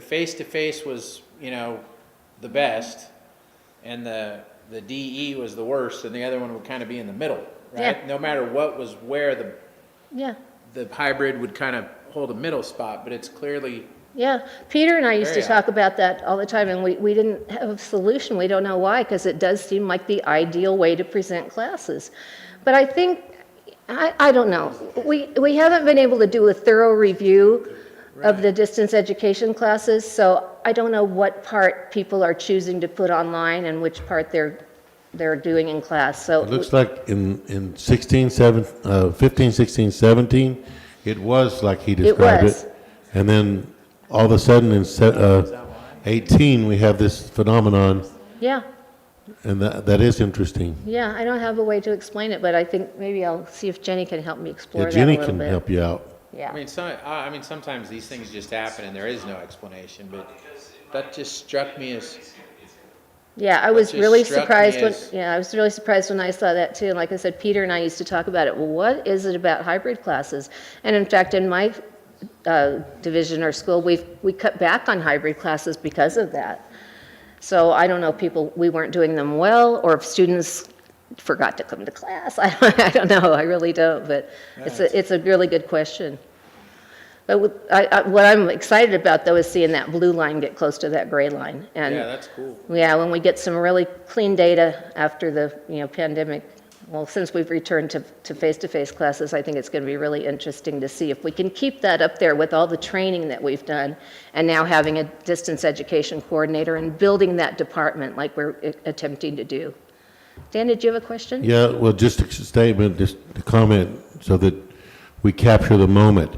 face-to-face was, the best and the DE was the worst, then the other one would kind of be in the middle, right? Yeah. No matter what was where Yeah, the hybrid would kind of hold a middle spot, but it's clearly, yeah. Peter and I used to Very talk about that all the time, and we didn't have a solution. We don't know why, because it does seem like the ideal way to present classes. But I think, I don't know. We haven't been able to do a thorough review of the distance education classes, so I don't know what part people are choosing to put online and which part they're doing in class, so. It looks like in 15, 16, 17, it was like he described was. it. And then all of a sudden in 18, we have this phenomenon, Yeah, and that is interesting. yeah, I don't have a way to explain it, but I think maybe I'll see if Jenny can help me explore Yeah, that a little Jenny bit. can help you out. Yeah. I mean, sometimes these things just happen and there is no explanation, but that just struck me as, Yeah, I That was just really struck me surprised when, as- I was really surprised when I saw that too. And like I said, Peter and I used to talk about it. Well, what is it about hybrid classes? And in fact, in my division or school, we cut back on hybrid classes because of that. So I don't know if we weren't doing them well, or if students forgot to come to class. I don't know, I really don't, but it's a really good question. But what I'm excited about, though, is seeing that blue line get close to that gray line. And yeah, that's cool. yeah, when we get some really clean data after the, pandemic, well, since we've returned to face-to-face classes, I think it's going to be really interesting to see if we can keep that up there with all the training that we've done, and now having a distance education coordinator and building that department like we're attempting to do. Dan, did you have a question? Yeah, well, just a statement, just a comment, so that we capture the moment.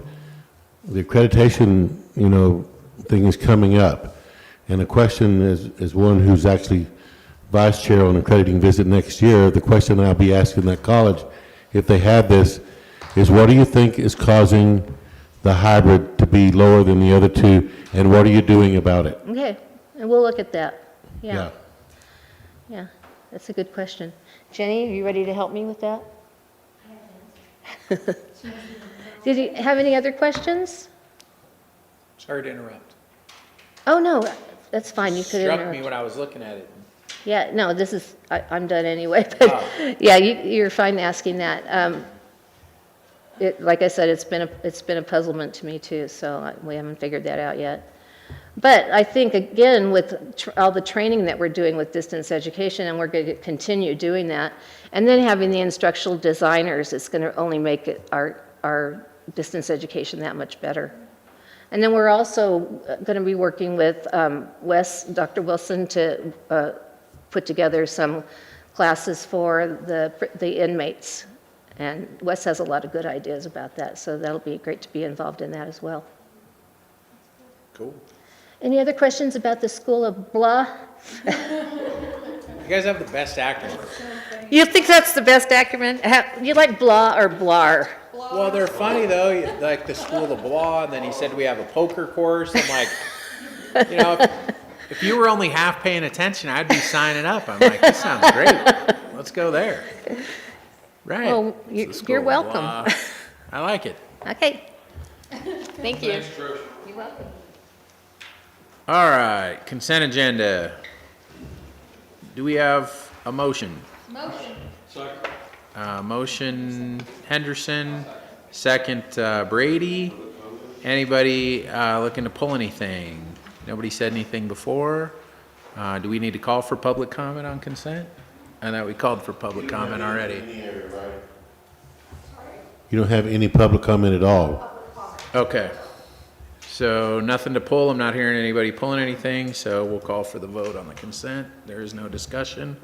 The accreditation, thing is coming up, and the question is one who's actually vice chair on accrediting visit next year. The question I'll be asking that college, if they have this, is what do you think is causing the hybrid to be lower than the other two, and what are you doing about it? Okay, and we'll look at that. Yeah. Yeah, that's a good question. Jenny, are you ready to help me with that? Did you have any other questions? Sorry to interrupt. Oh, no, that's fine, you could Struck me interrupt. when I was looking at it. Yeah, no, I'm done anyway, but, yeah, you're fine asking that. Like I said, it's been a puzzlement to me too, so we haven't figured that out yet. But I think, again, with all the training that we're doing with distance education, and we're going to continue doing that, and then having the instructional designers, it's going to only make our distance education that much better. And then we're also going to be working with Dr. Wilson to put together some classes for the inmates. And Wes has a lot of good ideas about that, so that'll be great to be involved in that as well. Cool. Any other questions about the School of Blah? You guys have the best actors. You think that's the best acronym? You like Blah or Blar? Well, they're funny though, like the School of Blah, and then he said we have a poker course. I'm like, if you were only half paying attention, I'd be signing up. I'm like, this sounds great. Let's go there. Right. Well, It's the School you're of welcome. Blah. I like it. Okay. Thank you. You're welcome. All right, consent agenda. Do we have a motion? Motion. Motion Henderson, second Brady. Anybody looking to pull anything? Nobody said anything before. Do we need to call for public comment on consent? I thought we called for public comment already. You don't have any public comment at all. Okay. So nothing to pull. I'm not hearing anybody pulling anything, so we'll call for the vote on the consent. There is no discussion.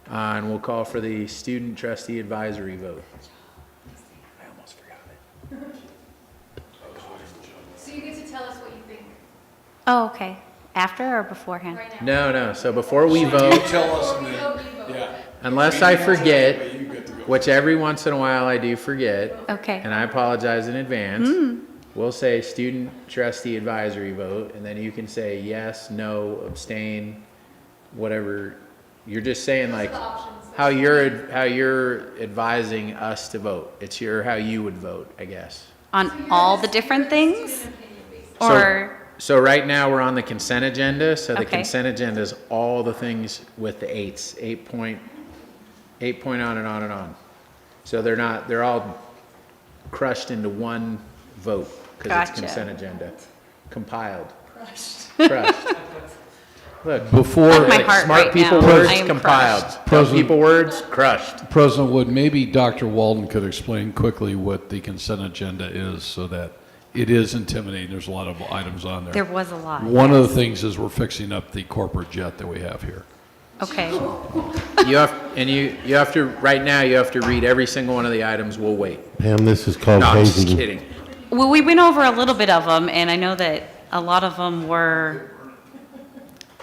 And we'll call for the student trustee advisory vote. I almost forgot it. So you get to tell us what you think. Oh, okay. After or beforehand? No, so before we vote, Tell us and then, yeah. unless I forget, which every once in a while I do forget, Okay. and I apologize in advance, we'll say student trustee advisory vote, and then you can say yes, no, abstain, whatever. You're just saying like how you're advising us to vote. It's how you would vote, I guess. On all the different things? Or, So right now, we're on the consent agenda, so the Okay. consent agenda is all the things with the eights, 8 point on and on and on. So they're all crushed into one vote, because it's Gotcha. consent agenda, compiled. Crushed. Look, Before- That's my like heart smart right people now. words, I am compiled. crushed. Dumb President- people words, crushed. President Wood, maybe Dr. Walden could explain quickly what the consent agenda is so that it is intimidating. There's a lot of items on there. there was a lot. One of the things is we're fixing up the corporate jet that we have here. Okay. You have to, right now, you have to read every single one of the items. We'll wait. Pam, this is called No, I'm just hazing. kidding. Well, we went over a little bit of them, and I know that a lot of them were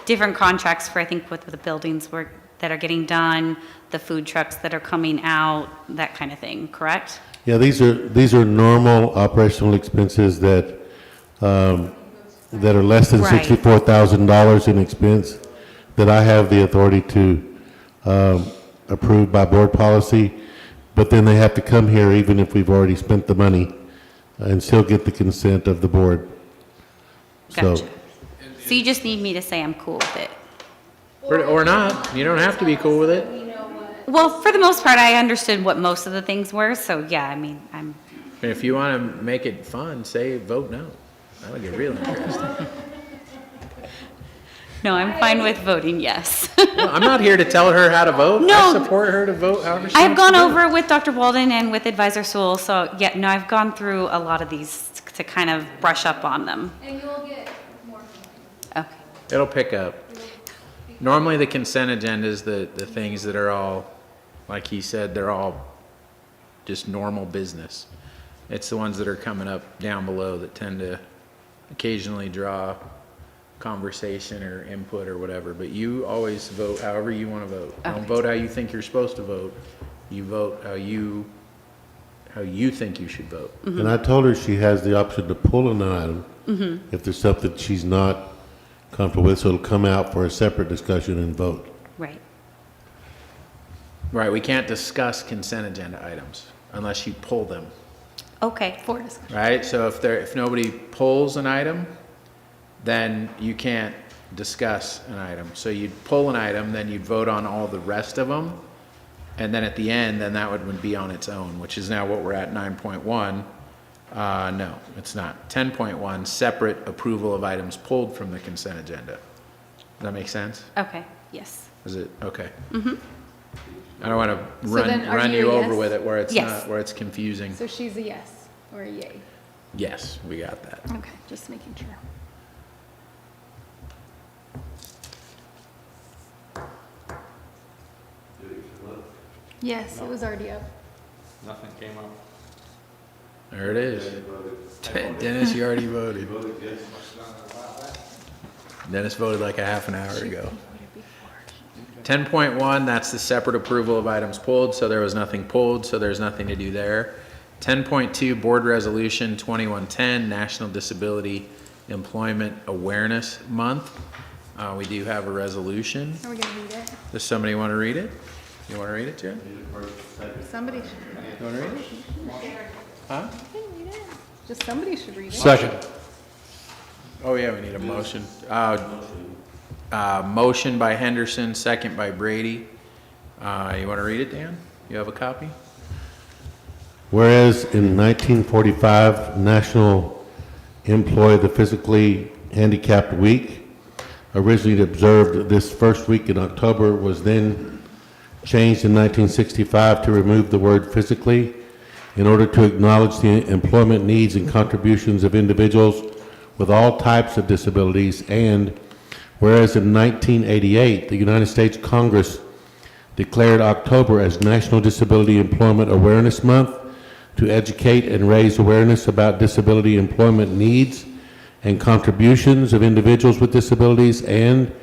different contracts for, I think, with the buildings that are getting done, the food trucks that are coming out, that kind of thing, correct? Yeah, these are normal operational expenses that are less than Right. $64,000 in expense that I have the authority to approve by board policy, but then they have to come here even if we've already spent the money and still get the consent of the board. So, Gotcha. So you just need me to say I'm cool with it? Or not. You don't have to be cool with it. Well, for the most part, I understood what most of the things were, so yeah, I mean, I'm, And if you want to make it fun, say vote no. That'll get real interesting. no, I'm fine with voting yes. Well, I'm not here to tell her how to vote. No. I support her to vote however she I have wants to gone vote. over it with Dr. Walden and with Advisor Sewell, so yeah, no, I've gone through a lot of these to kind of brush up on them. And you'll get more. Okay. It'll pick up. Normally, the consent agenda is the things that are all, like he said, they're all just normal business. It's the ones that are coming up down below that tend to occasionally draw conversation or input or whatever. But you always vote however you want to vote. Don't vote how you think you're supposed to vote. You vote how you think you should vote. and I told her she has the option to pull an item if there's something she's not comfortable with, so it'll come out for a separate discussion and vote. Right. Right, we can't discuss consent agenda items unless you pull them. Okay. For discussion. Right, so if nobody pulls an item, then you can't discuss an item. So you'd pull an item, then you'd vote on all the rest of them, and then at the end, then that would be on its own, which is now what we're at, 9.1. No, it's not. 10.1, separate approval of items pulled from the consent agenda. Does that make sense? Okay, yes. Is it, okay. I don't want to So then are run you you a over yes? with it where it's Yes. not, where it's confusing. So she's a yes or a yay? Yes, we got that. Okay, just making sure. Yes, it was already up. Nothing came up. There it is. Dennis, you already voted. Dennis voted like a half an hour ago. 10.1, that's the separate approval of items pulled, so there was nothing pulled, so there's nothing to do there. 10.2, Board Resolution 2110, National Disability Employment Awareness Month. We do have a resolution. Are we gonna read it? Does somebody want to read it? You want to read it, Jen? Somebody should. You want to read it? Huh? I can read it. Just somebody should read it. Second. Oh, yeah, we need a motion. Motion by Henderson, second by Brady. You want to read it, Dan? You have a copy? Whereas in 1945, National Employ the Physically Handicapped Week, originally observed this first week in October, was then changed in 1965 to remove the word physically in order to acknowledge the employment needs and contributions of individuals with all types of disabilities. And whereas in 1988, the United States Congress declared October as National Disability Employment Awareness Month to educate and raise awareness about disability employment needs and contributions of individuals with disabilities, and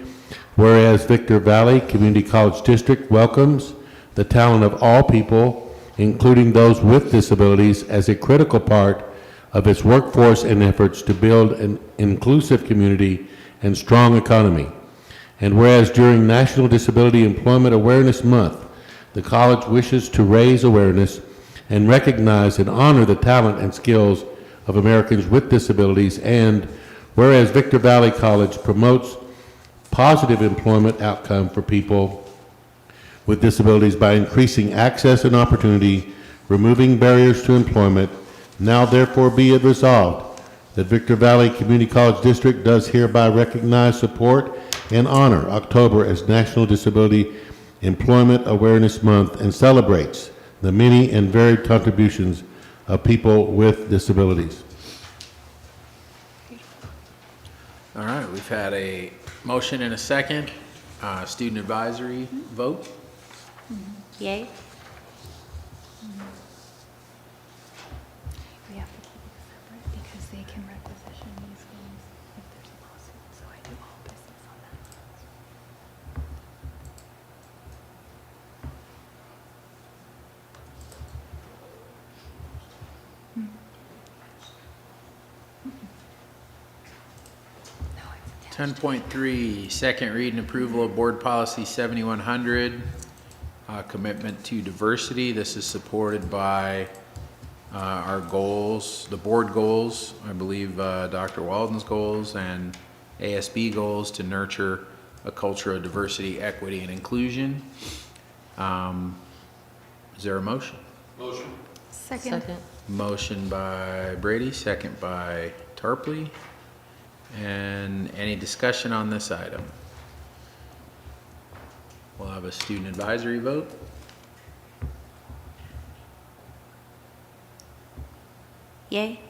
whereas Victor Valley Community College District welcomes the talent of all people, including those with disabilities, as a critical part of its workforce and efforts to build an inclusive community and strong economy. And whereas during National Disability Employment Awareness Month, the college wishes to raise awareness and recognize and honor the talent and skills of Americans with disabilities, and whereas Victor Valley College promotes positive employment outcome for people with disabilities by increasing access and opportunity, removing barriers to employment, now therefore be it resolved that Victor Valley Community College District does hereby recognize, support, and honor October as National Disability Employment Awareness Month and celebrates the many and varied contributions of people with disabilities. All right, we've had a motion and a second. Student advisory vote. Yay? We have to keep it separate because they can requisition these things if there's a lawsuit, so I do all business on that. No, it's 10.3, second read and approval of Board Policy 7100, commitment to diversity. This is supported by our goals, the board goals, I believe Dr. Walden's goals and ASB goals to nurture a culture of diversity, equity, and inclusion. Is there a motion? Motion. Second. Motion by Brady, second by Tarpley. And any discussion on this item? We'll have a student advisory vote. Yay?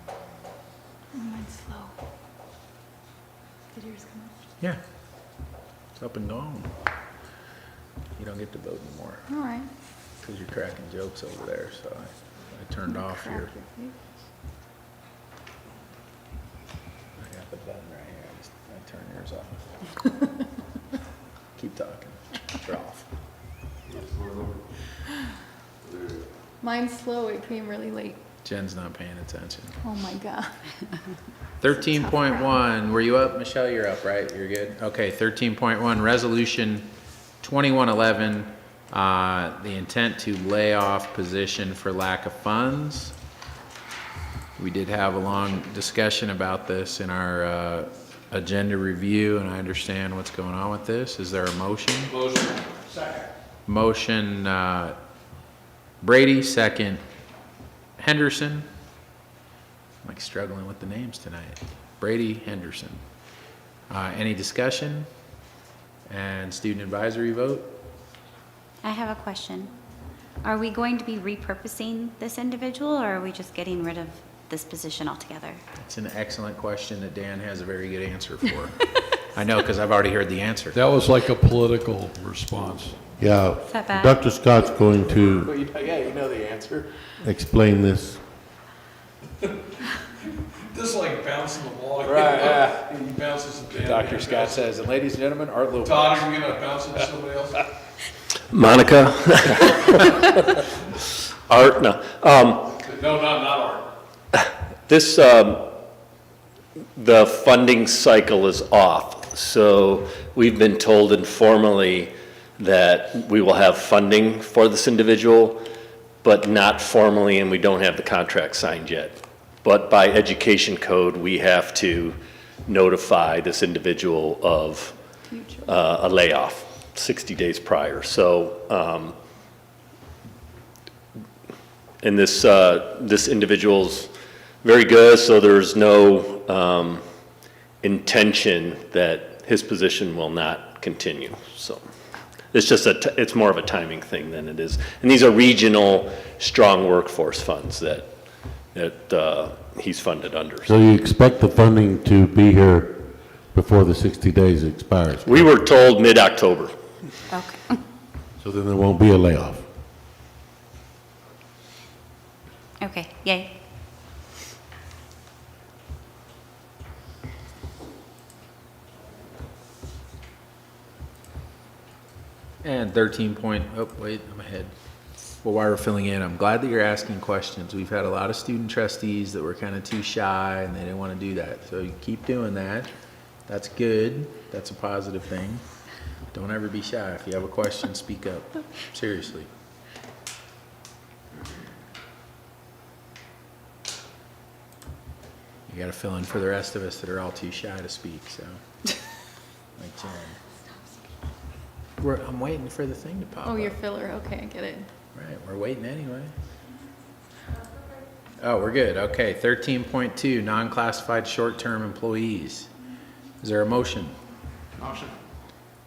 Oh, mine's slow. Did yours come up? Yeah. It's up and gone. You don't get to vote anymore All right. because you're cracking jokes over there, so I turned off your. I got the button right here. I turn yours off. Keep talking. You're off. Mine's slow. It came really late. Jen's not paying attention. Oh my God. 13.1, were you up? Michelle, you're up, right? You're good? Okay, 13.1, Resolution 2111, the intent to lay off position for lack of funds. We did have a long discussion about this in our agenda review, and I understand what's going on with this. Is there a motion? Motion. Second. Motion Brady, second Henderson. I'm like struggling with the names tonight. Brady, Henderson. Any discussion? And student advisory vote? I have a question. Are we going to be repurposing this individual, or are we just getting rid of this position altogether? It's an excellent question that Dan has a very good answer for. I know, because I've already heard the answer. That was like a political response. Yeah, that bad? Dr. Scott's going to Yeah, you know the answer. explain this. This is like bouncing the ball. Right, yeah. He bounces it down. Dr. Scott says, and ladies and gentlemen, Art Lopez. Todd, are you gonna bounce it to somebody else? Monica? Art? No. No, not Art. This, the funding cycle is off, so we've been told informally that we will have funding for this individual, but not formally, and we don't have the contract signed yet. But by education code, we have to notify this individual of a layoff 60 days prior. So, and this individual's very good, so there's no intention that his position will not continue. So it's just it's more of a timing thing than it is. And these are regional strong workforce funds that he's funded under. So you expect the funding to be here before the 60 days expires? We were told mid-October. Okay. So then there won't be a layoff. Okay, yay. And 13 point, oh, wait, I'm ahead. Well, while we're filling in, I'm glad that you're asking questions. We've had a lot of student trustees that were kind of too shy and they didn't want to do that. So you keep doing that. That's good. That's a positive thing. Don't ever be shy. If you have a question, speak up. Seriously. You got to fill in for the rest of us that are all too shy to speak, so. Like Jen. I'm waiting for the thing to pop up. Oh, your filler, okay, I get it. Right, we're waiting anyway. Oh, we're good. Okay, 13.2, non-classified short-term employees. Is there a motion? Motion.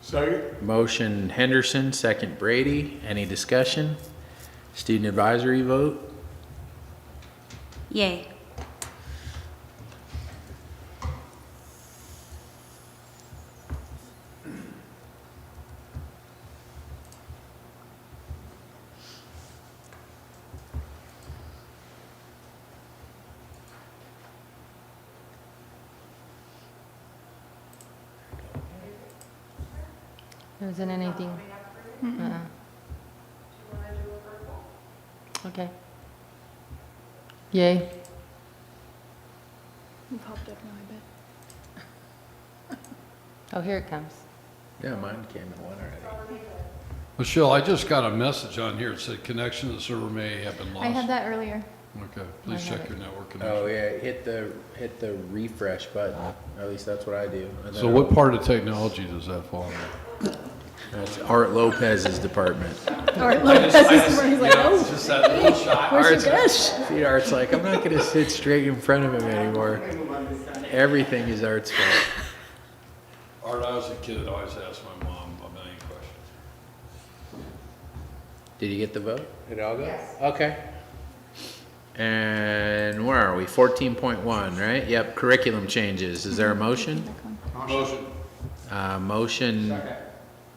Second. Motion Henderson, second Brady. Any discussion? Student advisory vote? Yay. There isn't anything. Okay. Yay. It popped up now, I bet. Oh, here it comes. Yeah, mine came in one already. Michelle, I just got a message on here. It said connection to the server may have been lost. I had that earlier. Okay, please I have check it. your network connection. Oh, yeah, hit the refresh button. At least that's what I do. And then So what part of technology does that fall under? That's Art Lopez's department. Art Lopez is he's like, oh, Just that little shot. where's your dish? See, Art's like, I'm not gonna sit straight in front of him anymore. Everything is Art's fault. Art, I was a kid that always asked my mom a million questions. Did you get the vote? Did it all go? Yes. Okay. And where are we? 14.1, right? Yep, curriculum changes. Is there a motion? Motion.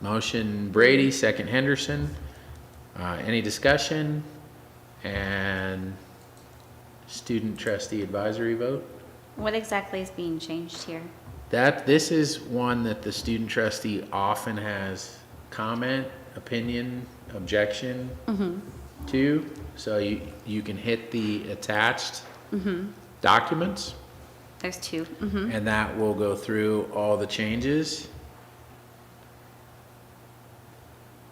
Motion Brady, second Henderson. Any discussion? And student trustee advisory vote? What exactly is being changed here? This is one that the student trustee often has comment, opinion, objection to. So you can hit the attached documents, There's two. and that will go through all the changes.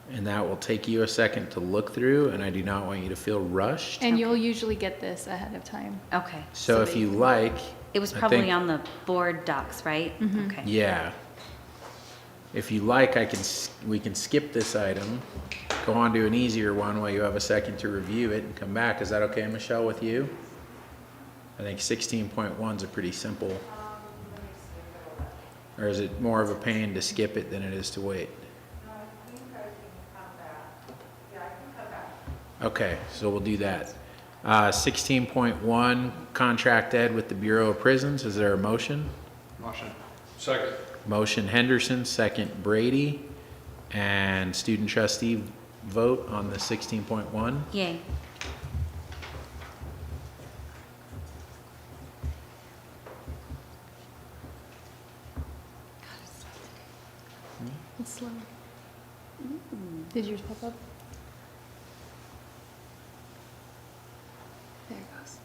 And that will take you a second to look through, and I do not want you to feel rushed. And you'll usually get this ahead of time. Okay. So if you like. It was I probably think- on the board docs, right? Okay. Yeah. If you like, we can skip this item, go on to an easier one while you have a second to review it and come back. Is that okay, Michelle, with you? I think 16.1 is a pretty simple. Or is it more of a pain to skip it than it is to wait? Okay, so we'll do that. 16.1, contract ed with the Bureau of Prisons. Is there a motion? Motion. Second. Motion Henderson, second Brady. And student trustee vote on the 16.1. Yay. It's slow. Did yours pop up? There it goes.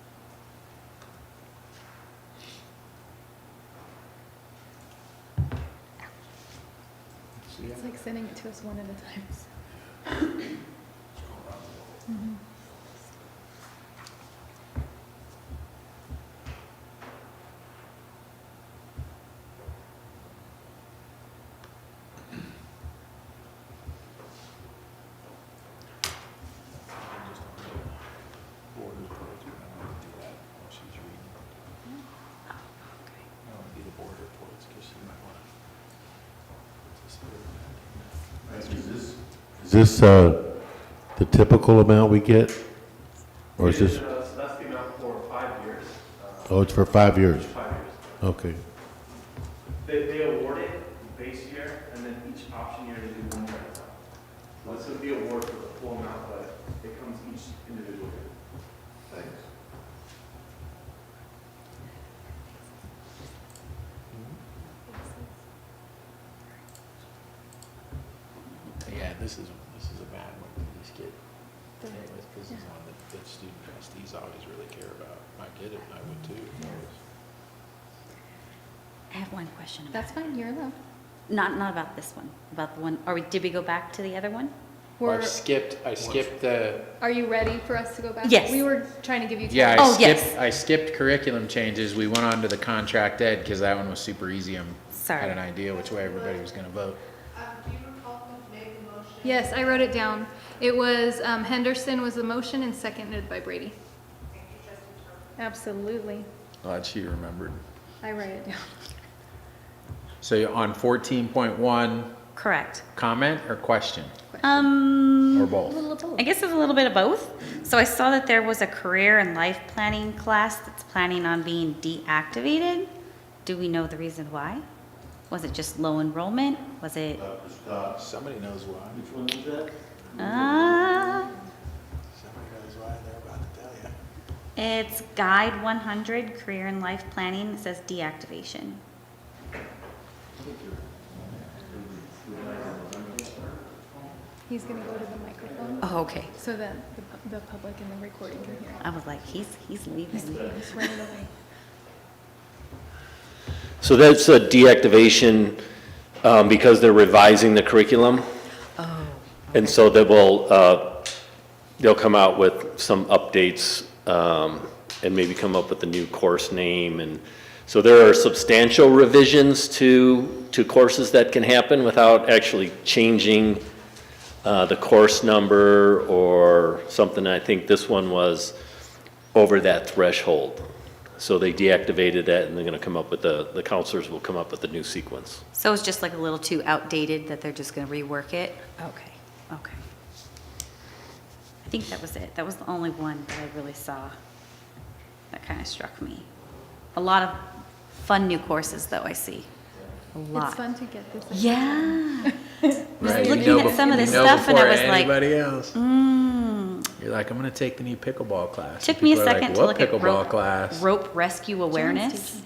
It's like sending it to us one at a time. Is this the typical amount we get? Or is this, That's the amount for 5 years. oh, it's for 5 years? 5 years. Okay. They award it base year, and then each option year they do one year at a time. So this would be this is a bad one. These kids, this is one that student trustees always really care about. I get it, I would too. I have one question. That's fine, you're allowed. Not about this one, about the one, did we go back to the other one? Well, I skipped the. Are you ready for us to go back? Yes. We were trying to give you time. Yeah, I skipped curriculum changes. We went on to the contract ed because that one was super easy. Had an idea which way everybody was going to vote. Do you recall who made the motion? Yes, I wrote it down. It was Henderson was the motion and seconded by Brady. Absolutely. Glad she remembered. I write it down. So on 14.1. Correct. Comment or question? Or both? I guess it's a little bit of both. So I saw that there was a career and life planning class that's planning on being deactivated. Do we know the reason why? Was it just low enrollment? Was it? Somebody knows why. Which one is that? Somebody knows why. They're about to tell you. It's Guide 100 Career and Life Planning. It says deactivation. He's gonna go to the microphone. Oh, okay. So that the public and the recording can hear. I was like, he's leaving. He's running away. So that's a deactivation because they're revising the curriculum. Oh. And so they'll come out with some updates and maybe come up with a new course name. And so there are substantial revisions to courses that can happen without actually changing the course number or something. I think this one was over that threshold. So they deactivated that and they're going to come up with the counselors will come up with a new sequence. So it's just like a little too outdated that they're just going to rework it? Okay, okay. I think that was it. That was the only one that I really saw that kind of struck me. A lot of fun new courses, though, I see. A lot. It's fun to get this. Yeah. Right, Looking at some of this stuff and I was like, anybody else. You're like, I'm going to take the new pickleball class. Took me a People are second like, to what look at pickleball class? rope rescue awareness.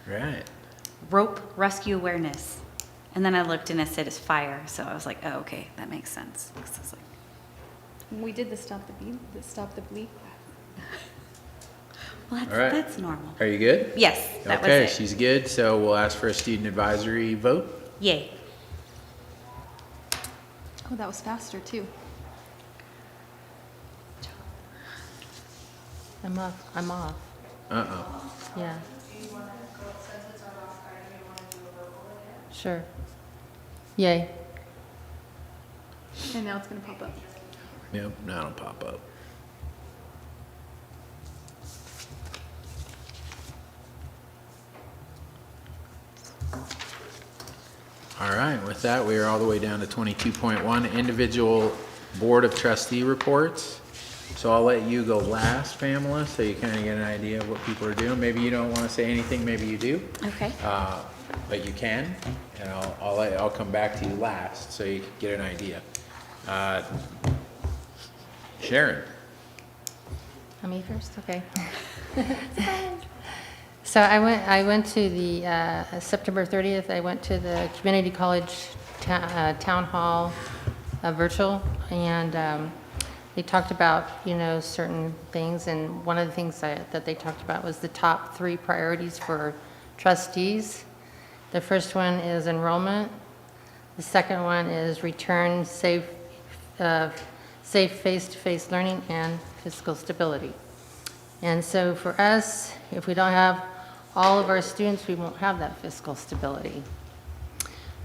Right. Rope rescue awareness. And then I looked and it said it's fire. So I was like, oh, okay, that makes sense. So I was like, We did the stop the bleed. well, All right. that's normal. Are you good? Yes, that was Okay, it. she's good. So we'll ask for a student advisory vote. Yay. Oh, that was faster too. I'm off. Uh-oh. Yeah. Sure. Yay. And now it's gonna pop up. Yep, now it'll pop up. All right, with that, we are all the way down to 22.1, individual Board of Trustee reports. So I'll let you go last, Pamela, so you kind of get an idea of what people are doing. Maybe you don't want to say anything, maybe you do. Okay. But you can, and I'll come back to you last, so you can get an idea. Sharon. Me first? Okay. So I went to the, September 30th, I went to the community college town hall virtual, and they talked about, certain things, and one of the things that they talked about was the top 3 priorities for trustees. The first one is enrollment. The second one is return safe face-to-face learning and fiscal stability. And so for us, if we don't have all of our students, we won't have that fiscal stability.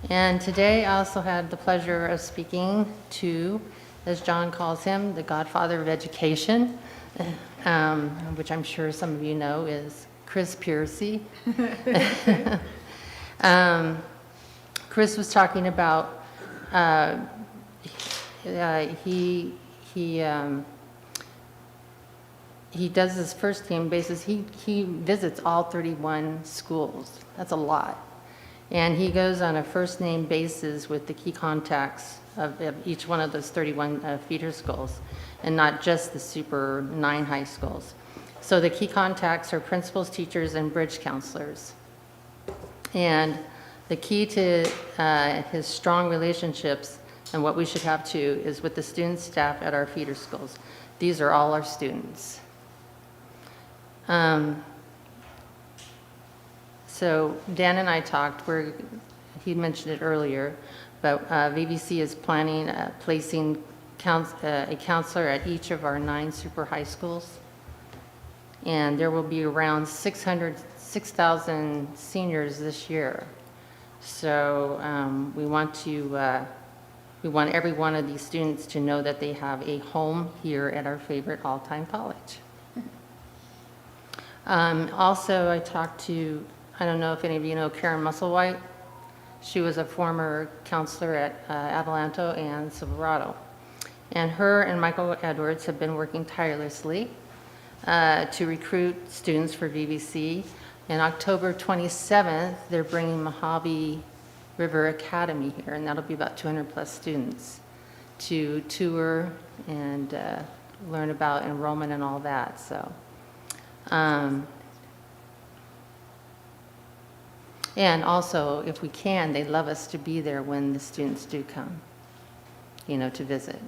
And today I also had the pleasure of speaking to, as John calls him, the godfather of education, which I'm sure some of you know is Chris Piercy. Chris was talking about he does his first team basis. He visits all 31 schools. That's a lot. And he goes on a first name basis with the key contacts of each one of those 31 feeder schools, and not just the Super 9 high schools. So the key contacts are principals, teachers, and bridge counselors. And the key to his strong relationships And what we should have too is with the student staff at our feeder schools. These are all our students. So Dan and I talked, he mentioned it earlier, but VVC is planning placing a counselor at each of our 9 super high schools. And there will be around 6,000 seniors this year. So we want every one of these students to know that they have a home here at our favorite all-time college. Also, I talked to, I don't know if any of you know Karen Musselwhite. She was a former counselor at Adelanto and Silverado. And her and Michael Edwards have been working tirelessly to recruit students for VVC. And October 27th, they're bringing Mojave River Academy here, and that'll be about 200 plus students to tour and learn about enrollment and all that. So, and also, if we can, they'd love us to be there when the students do come, to visit.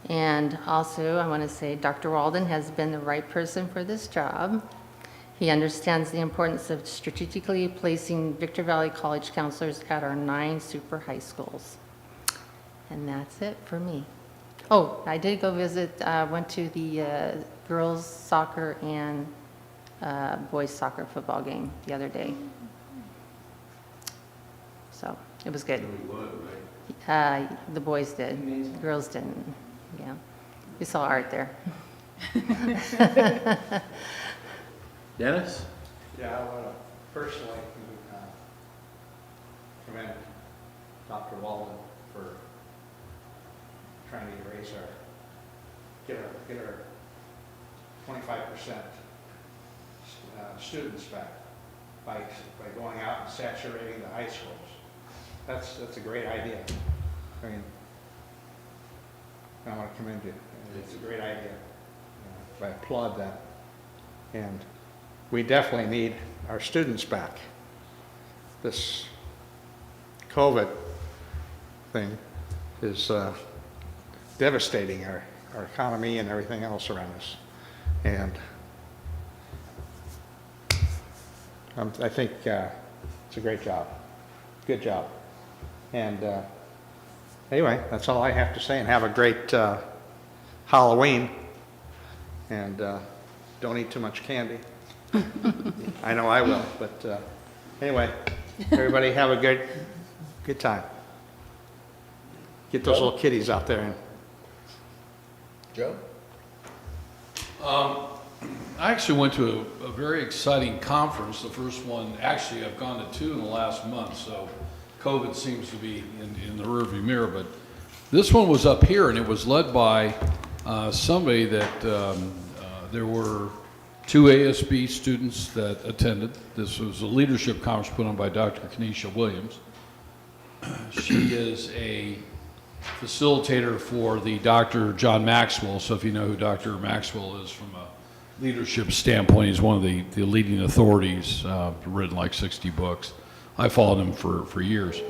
And also, I want to say Dr. Walden has been the right person for this job. He understands the importance of strategically placing Victor Valley College counselors at our 9 super high schools. And that's it for me. Oh, I did go visit, went to the girls soccer and boys soccer football game the other day. So it was good. The boys did. The girls didn't. Yeah. We saw art there. Dennis? Yeah, I want to personally commend Dr. Walden for trying to get our 25% students back by going out and saturating the high schools. That's a great idea. I mean, I want to commend you. It's a great idea. I applaud that. And we definitely need our students back. This COVID thing is devastating our economy and everything else around us. And I think it's a great job. Good job. And anyway, that's all I have to say. And have a great Halloween. And don't eat too much candy. I know I will, but anyway, everybody have a good time. Get those little kitties out there. And Joe? I actually went to a very exciting conference, the first one, actually I've gone to 2 in the last month, so COVID seems to be in the rearview mirror, but this one was up here and it was led by somebody that there were 2 ASB students that attended. This was a leadership conference put on by Dr. Kenesha Williams. She is a facilitator for the Dr. John Maxwell. So if you know who Dr. Maxwell is from a leadership standpoint, he's one of the leading authorities, written like 60 books. I followed him for years.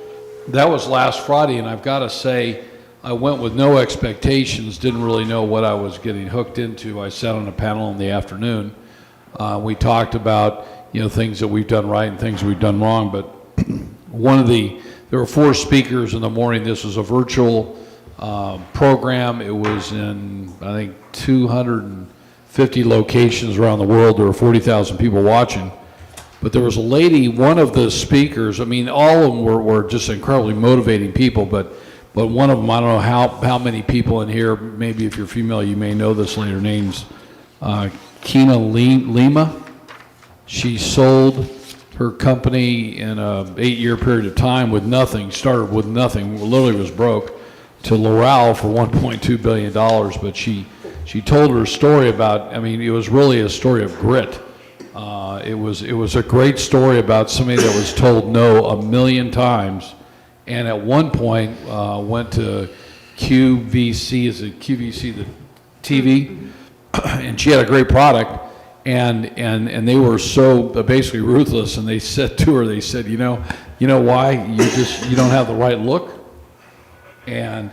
That was last Friday, and I've got to say, I went with no expectations, didn't really know what I was getting hooked into. I sat on a panel in the afternoon. We talked about, things that we've done right and things we've done wrong, but there were 4 speakers in the morning. This was a virtual program. It was in, I think, 250 locations around the world. There were 40,000 people watching. But there was a lady, one of the speakers, I mean, all of them were just incredibly motivating people, but one of them, I don't know how many people in here, maybe if you're female, you may know this lady. Her name's Kina Lima. She sold her company in a 8-year period of time with nothing, started with nothing, literally was broke, to L'Oreal for $1.2 billion. But she told her story about, it was really a story of grit. It was a great story about somebody that was told no 1,000,000 times, and at one point went to QVC, is it QVC, the TV, and she had a great product, and they were so basically ruthless, and they said to her, they said, you know why? You don't have the right look. and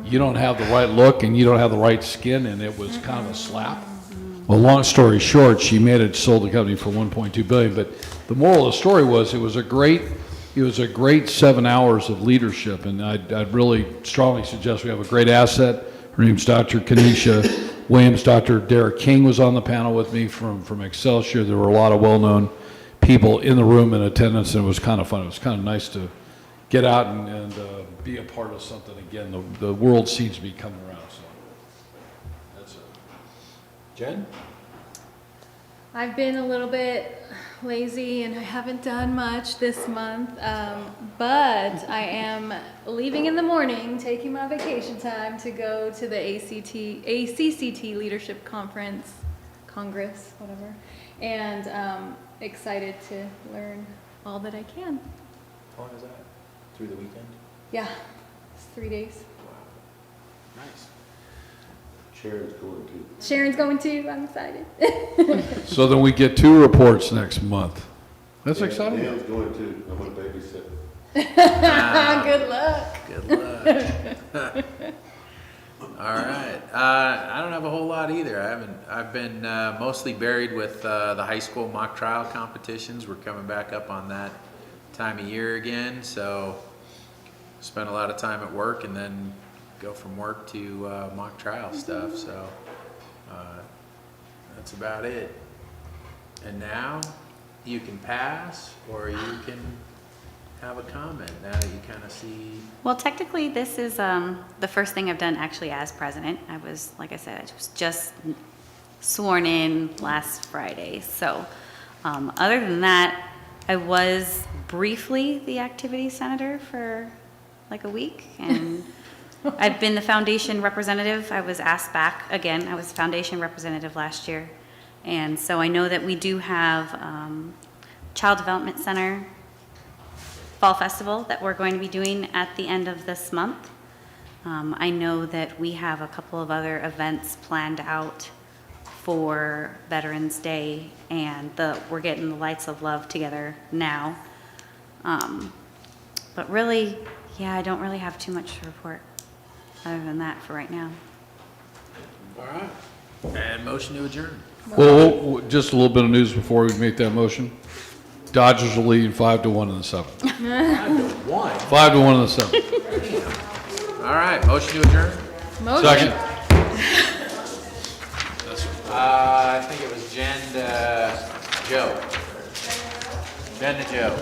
you don't have the right look and you don't have the right skin, and it was kind of a slap. Well, long story short, she made it, sold the company for $1.2 billion. But the moral of the story was it was a great 7 hours of leadership, and I'd really strongly suggest we have a great asset. Her name's Dr. Kanisha Williams. Dr. Derek King was on the panel with me from Excelsior. There were a lot of well-known people in the room in attendance, and it was kind of fun. It was kind of nice to get out and be a part of something again. The world seems to be coming around. So that's it. Jen? I've been a little bit lazy and I haven't done much this month, but I am leaving in the morning, taking my vacation time to go to the ACCT Leadership Congress, whatever, and excited to learn all that I can. How long is that? Through the weekend? Yeah, it's 3 days. Nice. Sharon's going too. Sharon's going too, I'm excited. So then we get 2 reports next month. That's exciting. Dan's going too. I'm going to babysit. Good luck. Good luck. All right. I don't have a whole lot either. I've been mostly buried with the high school mock trial competitions. We're coming back up on that time of year again, so spend a lot of time at work and then go from work to mock trial stuff. So that's about it. And now you can pass, or you can have a comment now that you kind of see. Well, technically, this is the first thing I've done actually as president. I was, like I said, I was just sworn in last Friday. So other than that, I was briefly the activity senator for like a week, and I've been the foundation representative. I was asked back again. I was foundation representative last year. And so I know that we do have Child Development Center Fall Festival that we're going to be doing at the end of this month. I know that we have a couple of other events planned out for Veterans Day, and we're getting the Lights of Love together now. But really, yeah, I don't really have too much to report other than that for right now. All right. And motion to adjourn. Well, just a little bit of news before we make that motion. Dodgers are leading 5-1 in the 7th. 5-1. 5-1 in the 7th. All right. Motion to adjourn. Motion. Second. I think it was Jen to Joe. Jen to Joe.